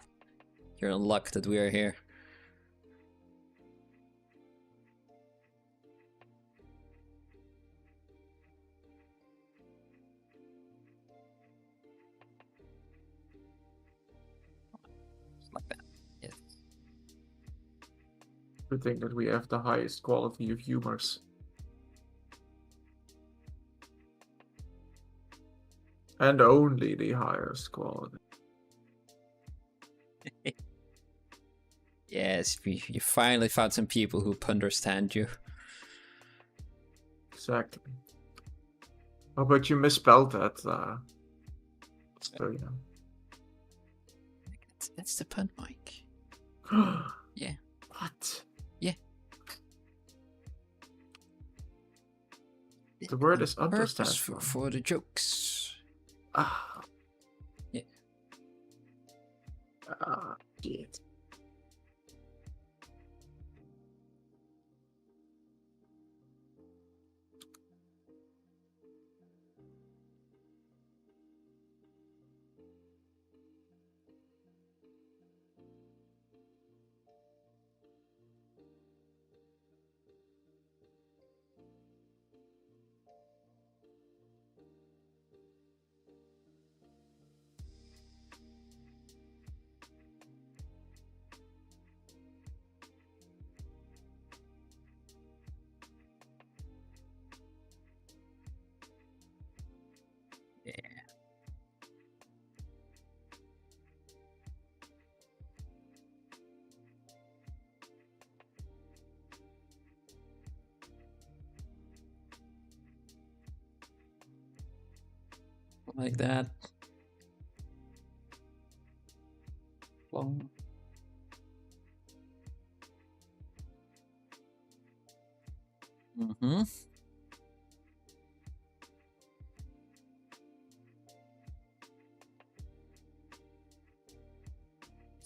you're in luck that we are here. Just like that. Yes. We think that we have the highest quality of humors. And only the highest quality. Yes, you finally found some people who understand you. Exactly. Oh, but you misspelled that. So, yeah. That's the pun, Mike. Yeah. What? Yeah. The word is Purpose understand. for the jokes. Ah. Yeah. Ah, shit. Yeah. Like that. Long. Mm-hmm.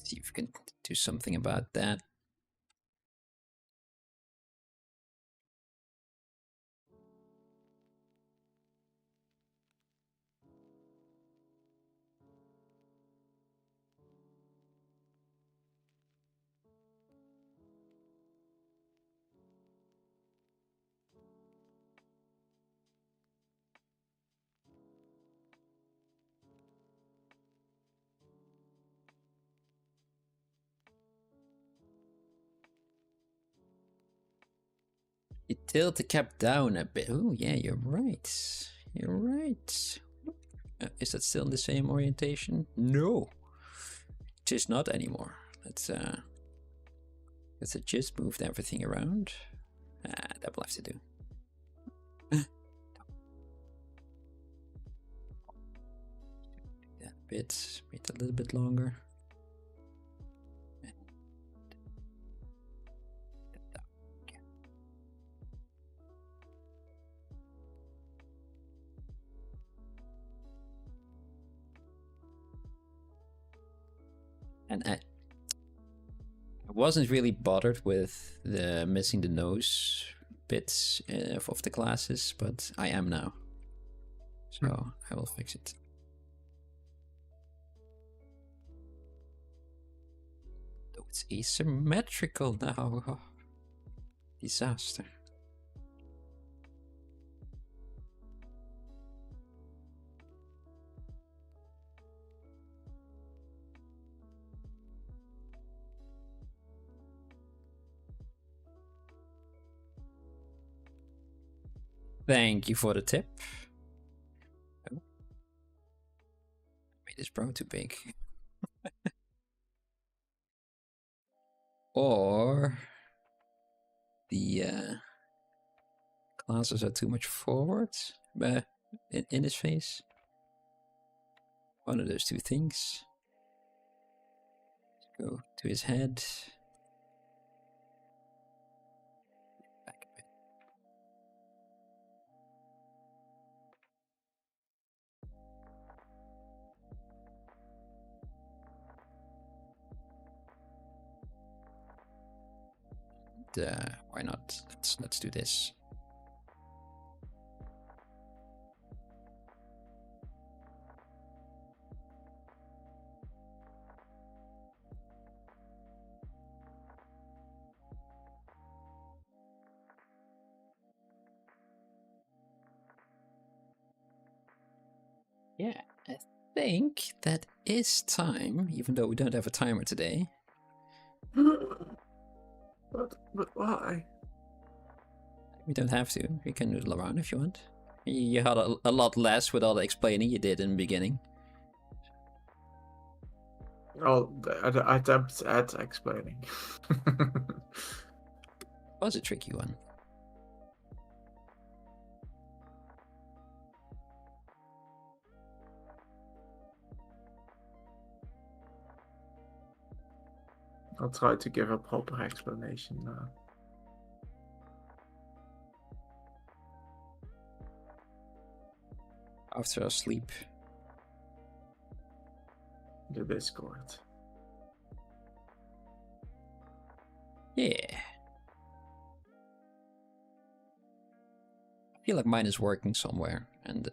See if we can do something about that. You tilt the cap down a bit. Oh, yeah, you're right. You're right. Is that still in the same orientation? No. It is not anymore. Let's just moved everything around. That will have to do. That bit, make it a little bit longer. And I wasn't really bothered with the missing the nose bits of the glasses, but I am now. So I will fix it. Though it's asymmetrical now. Oh, disaster. Thank you for the tip. Oh. Made this brown too big. Or the Glasses are too much forward in his face. One of those two things. Let's go to his head. Back a bit. Why not? Let's do this. Yeah, I think that is time, even though we don't have a timer today. But why? We don't have to. We can noodle around if you want. You had a lot less with all the explaining you did in the beginning. Oh, the attempts at explaining. Was a tricky one. I'll try to give a proper explanation now. After our sleep. The Discord. Yeah. I feel like mine is working somewhere, and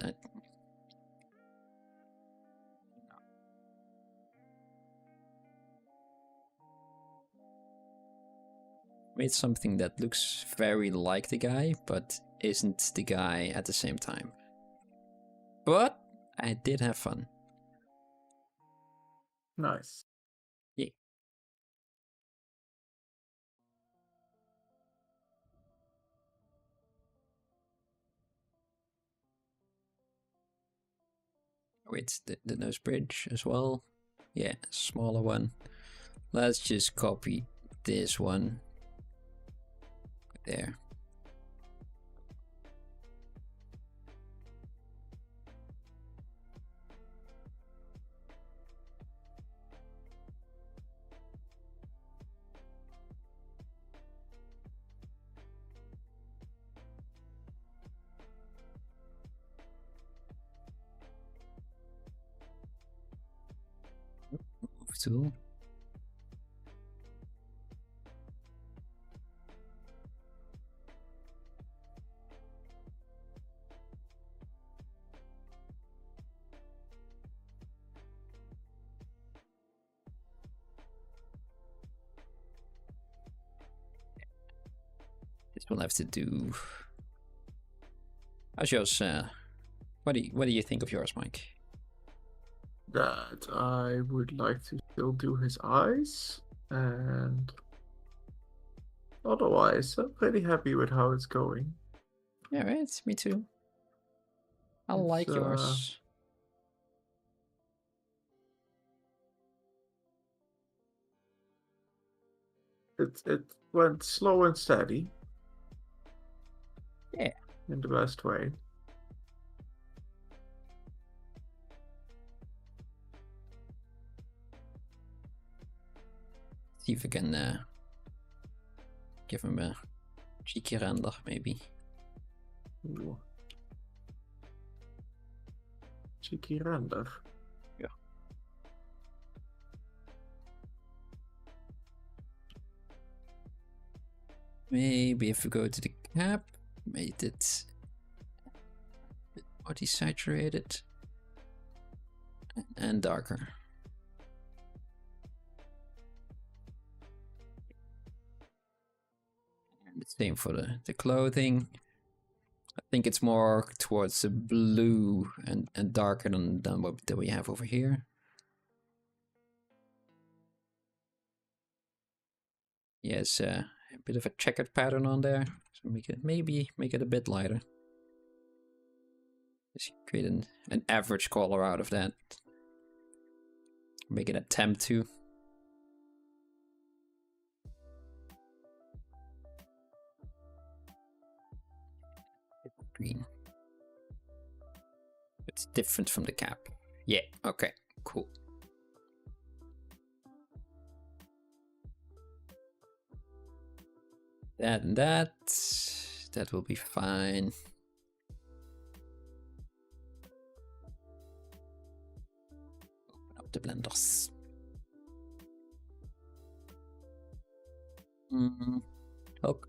made something that looks very like the guy, but isn't the guy at the same time. But I did have fun. Nice. Yeah. Wait, the nose bridge as well. Yeah, smaller one. Let's just copy this one. There. Move tool. This will have to do. How's yours? What do you think of yours, Mike? That I would like to still do his eyes, and otherwise I'm pretty happy with how it's going. Yeah, right. Me too. I like yours. It went slow and steady. Yeah. In the best way. See if I can give him a cheeky render, maybe. Ooh. Cheeky render. Yeah. Maybe if we go to the cap, made it a bit more desaturated and darker. And the same for the clothing. I think it's more towards the blue and darker than what we have over here. Yes, a bit of a checkered pattern on there, so maybe make it a bit lighter. Just create an average color out of that. Make an attempt to. It's different from the cap. Yeah, okay, cool. That and that will be fine. Open up the blenders. Hulk.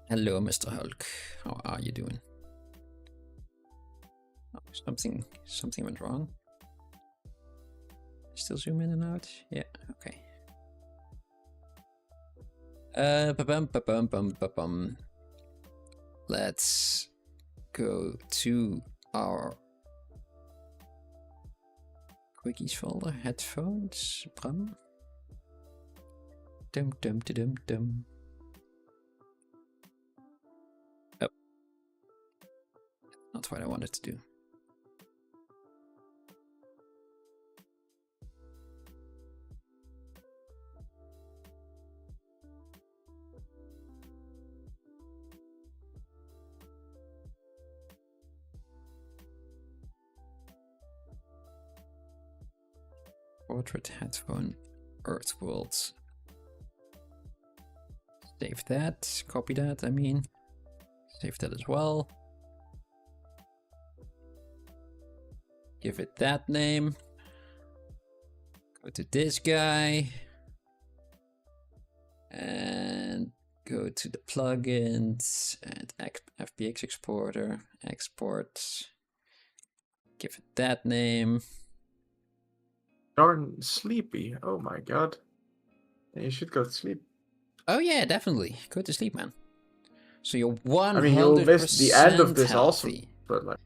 Hello, Mr. Hulk. How are you doing? Oh, something went wrong. Still zoom in and out? Yeah, okay. Let's go to our quickies folder, headphones, Bram. Dum dum dum dum. Oh, not what I wanted to do. Portrait headphone, EARTHSWORLD. Save that, copy that, I mean. Save that as well. Give it that name. Go to this guy. And go to the plugins and FBX exporter, export. Give it that name. Darn sleepy. Oh my god. You should go to sleep. Oh yeah, definitely. Go to sleep, man. So you're 100% I mean, you'll miss the end of this also, healthy. but like...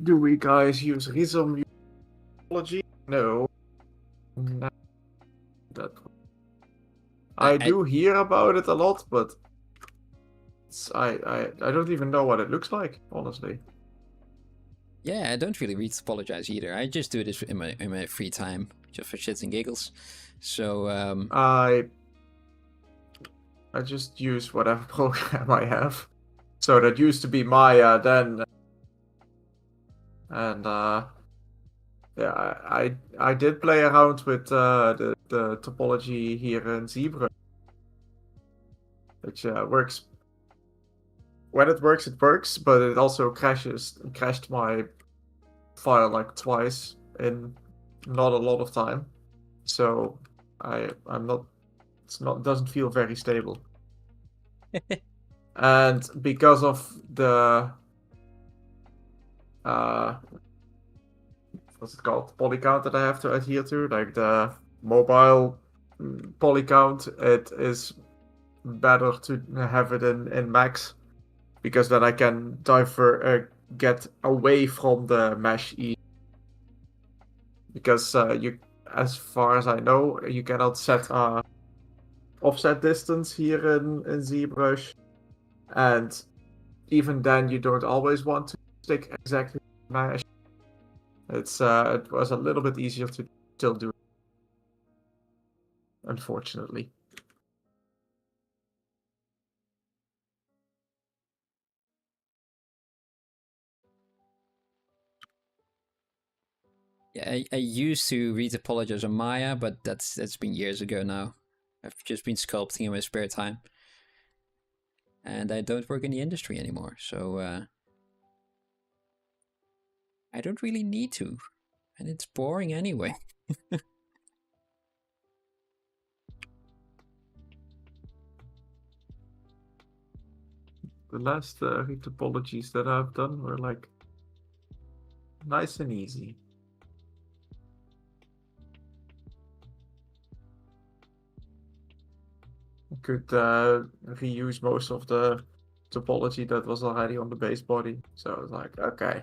Do we guys use rhizome topology? No. Not that one. I do hear about it a lot, but I don't even know what it looks like, honestly. Yeah, I don't really read Apologize either. I just do this in my free time, just for shits and giggles. So I just use whatever program I have. So that used to be Maya then, and yeah, I did play around with the topology here in Zebra, which works. When it works, but it also crashed my file like twice in not a lot of time. So I'm not. Doesn't feel very stable. And because of the what's it called, poly count that I have to adhere to, like the mobile poly count, it is better to have it in max, because then I can get away from the mesh easy. Because you, as far as I know, you cannot set offset distance here in ZBrush, and even then you don't always want to stick exactly to mesh. It was a little bit easier to still do, unfortunately. yeah, I used to read Apologize on Maya, but that's been years ago now. I've just been sculpting in my spare time. And I don't work in the industry anymore, so I don't really need to. And it's boring anyway. The last retopologies that I've done were like nice and easy. I could reuse most of the topology that was already on the base body. So I was like, okay,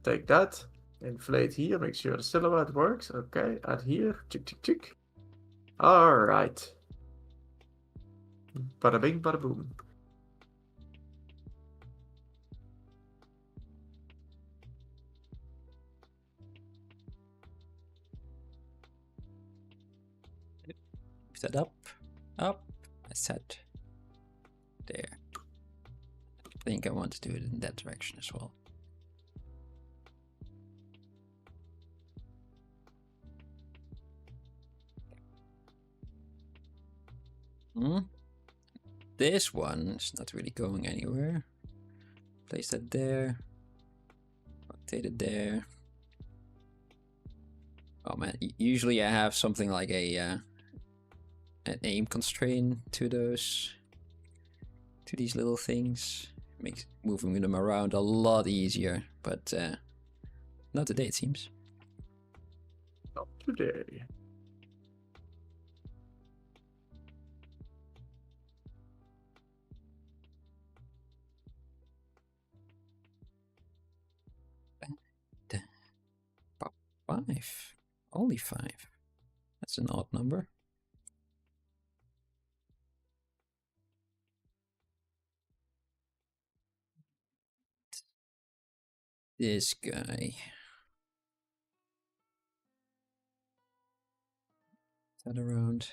take that, inflate here, make sure the silhouette works. Okay, add here, chick, chick, chick. All right. Bada bing, bada boom. Set up, up. I said there. I think I want to do it in that direction as well. This one is not really going anywhere. Place that there. Rotate it there. Oh man, usually I have something like a an aim constraint to these little things. Makes moving them around a lot easier, but not today it seems. Not today. Five. Only 5. That's an odd number. This guy. That around.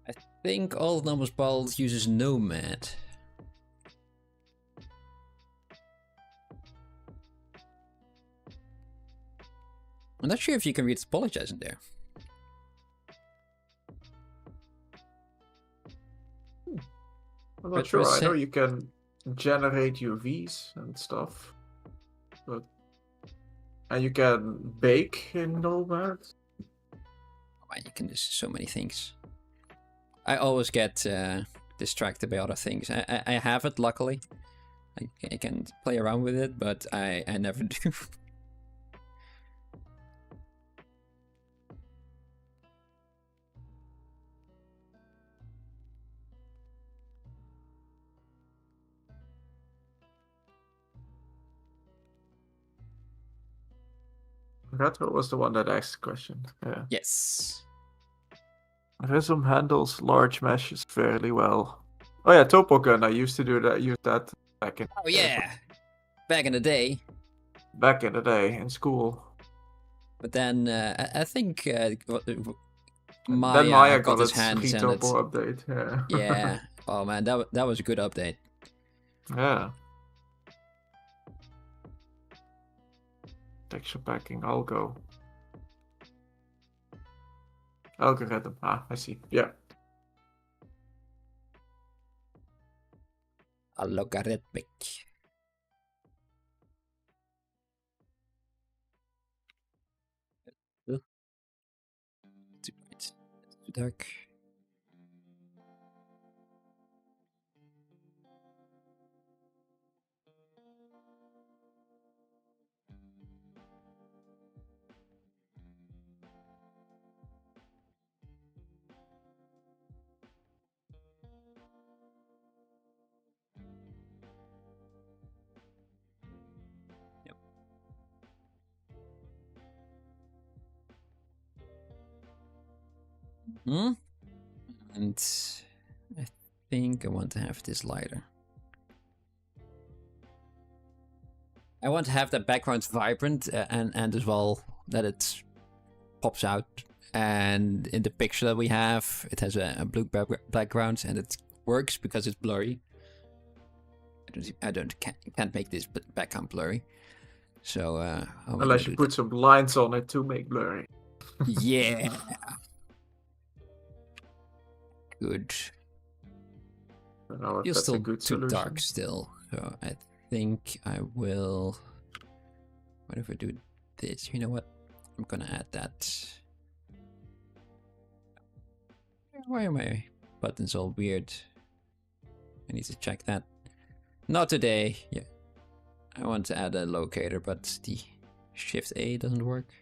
I think all numbers bald uses Nomad. I'm not sure if you can read apologize in there. I'm not sure. I know you can generate UVs and stuff, but and you can bake in Nomad. Oh, you can do so many things. I always get distracted by other things. I have it, luckily. I can play around with it, but I never do. Retro was the one that asked the question. Yeah. Yes. Rhythm handles large meshes fairly well. Oh yeah, Topogun. I used to do that. Use that back in. Oh yeah, back in the day. Back in the day in school. But then I think Maya got his hands on it. Update. Yeah. Yeah. Oh man, that was a good update. Yeah. Texture packing, algo. Algorithm. Ah, I see. Yeah. A logarithmic. Too bright. Too dark. And I think I want to have this lighter. I want to have the background vibrant and as well that it pops out. And in the picture that we have, it has a blue background and it works because it's blurry. Can't make this background blurry. So unless you put some lines on it to make blurry. Yeah. Good. I don't know if You're that's still a good too solution. dark still. So I think I will. What if I do this? You know what? I'm gonna add that. Why are my buttons all weird? I need to check that. Not today. Yeah. I want to add a locator, but the Shift A doesn't work.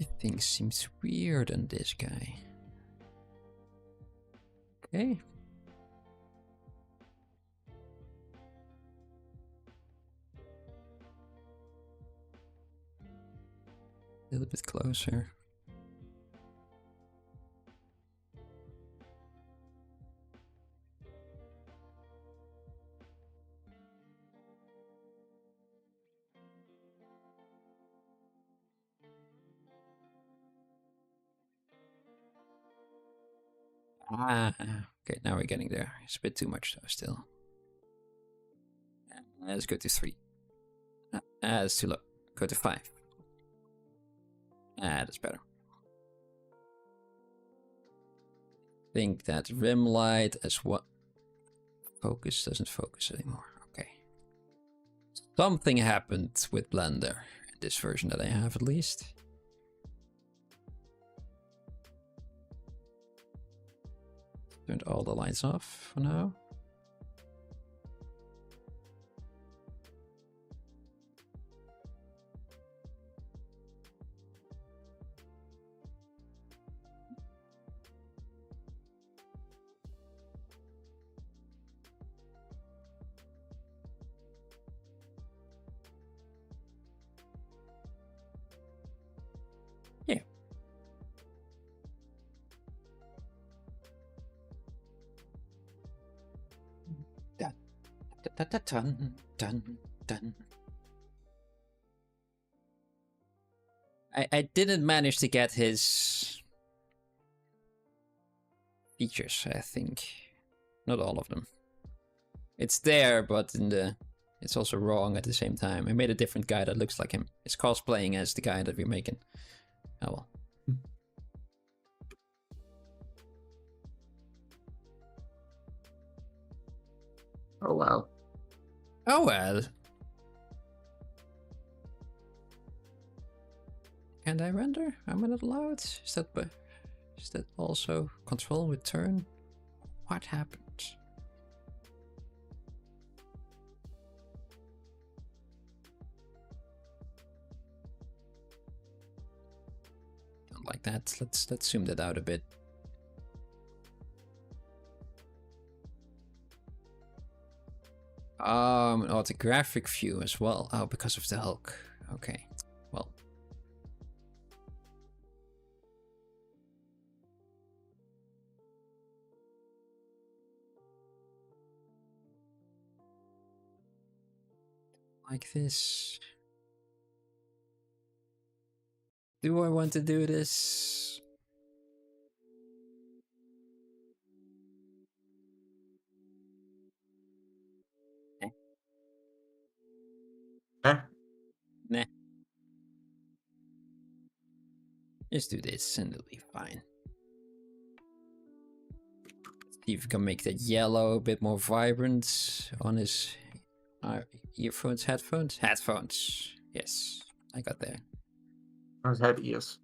Everything seems weird on this guy. Okay. A little bit closer. Ah, okay, now we're getting there. It's a bit too much though, still. Let's go to 3. That's too low. Go to 5. That's better. Think that rim light as what? Focus doesn't focus anymore. Okay. Something happened with Blender in this version that I have, at least. Turned all the lights off for now. Yeah. Dun, dun, dun. I didn't manage to get his features, I think. Not all of them. It's there, but in the it's also wrong at the same time. I made a different guy that looks like him. It's cosplaying as the guy that we're making. Oh well. Oh well. Oh well. Can I render? Am I not allowed? Is that also control with turn? What happened? Don't like that. Let's zoom that out a bit. An orthographic view as well. Oh, because of the Hulk. Okay. Well. Like this. Do I want to do this? Eh? Nah. Just do this and it'll be fine. See if we can make that yellow a bit more vibrant on his earphones, headphones? Headphones. Yes, I got there. His head ears.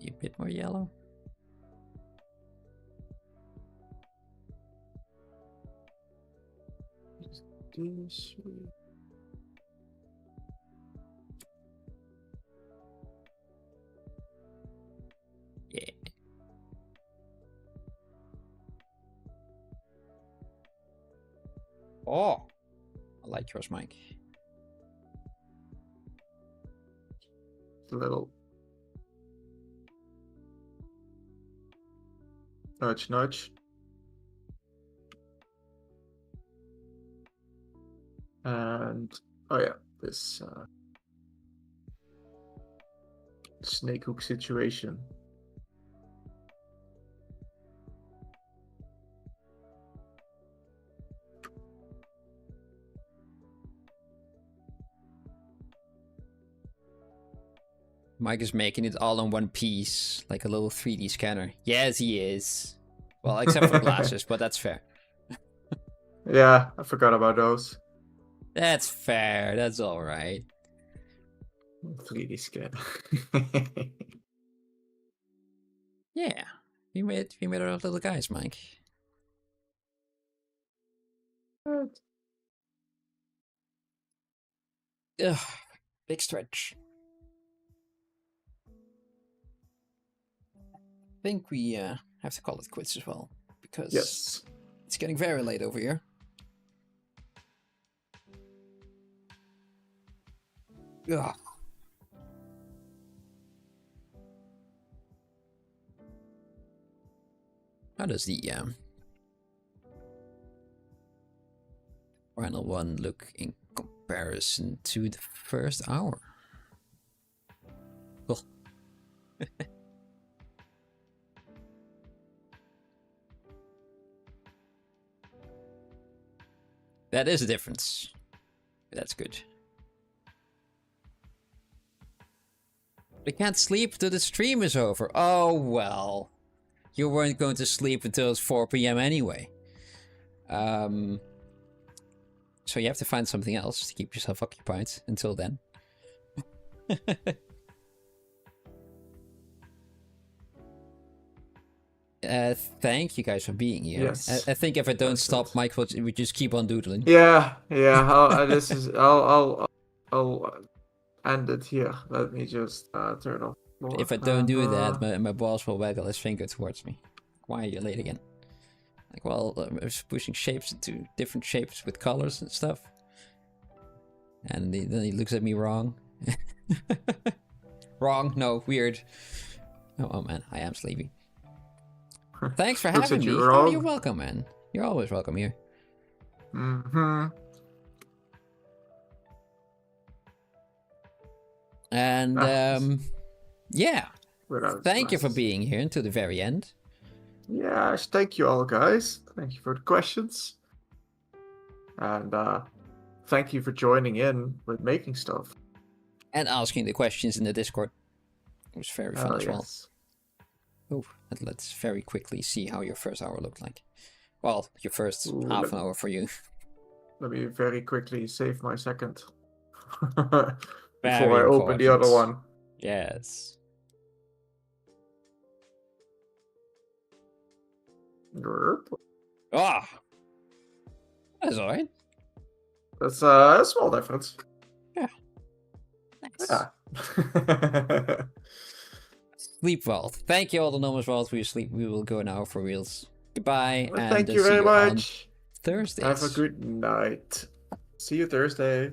A bit more yellow. This way. Yeah. Oh, I like yours, Mike. A little nudge, nudge. And oh yeah, this snake hook situation. Mike is making it all in one piece, like a little 3D scanner. Yes, he is. Well, except for glasses, but that's fair. Yeah, I forgot about those. That's fair. That's all right. 3D scan. Yeah, we made our little guys, Mike. Ugh, big stretch. I think we have to call it quits as well, because yes, it's getting very late over here. Ugh. How does the final one look in comparison to the first hour? That is a difference. That's good. We can't sleep till the stream is over. Oh, well. You weren't going to sleep until it's 4 p.m. anyway. So you have to find something else to keep yourself occupied until then. Thank you guys for being here. Yes. I think if I don't stop, Mike would just keep on doodling. Yeah. I'll end it here. Let me just turn off. If I don't do that, my boss will waggle his finger towards me. Why are you late again? Like, well, I was pushing shapes into different shapes with colors and stuff. And then he looks at me wrong. Wrong? No, weird. Oh man, I am sleepy. Thanks for having me. Oh, you're welcome, man. You're always welcome here. And yeah. Thank you for being here until the very end. Yes, thank you all, guys. Thank you for the questions. And thank you for joining in with making stuff. And asking the questions in the Discord. It was very fun as well. Oh, let's very quickly see how your first hour looked like. Well, your first half an hour for you. Let me very quickly save my second. Before I open the other one. Yes. Ah, that's alright. That's a small difference. Yeah. Nice. Yeah. Sleep well. Thank you all the numbers well for your sleep. We will go now for reals. Goodbye. Well, thank you very much. Thursday. Have a good night. See you Thursday.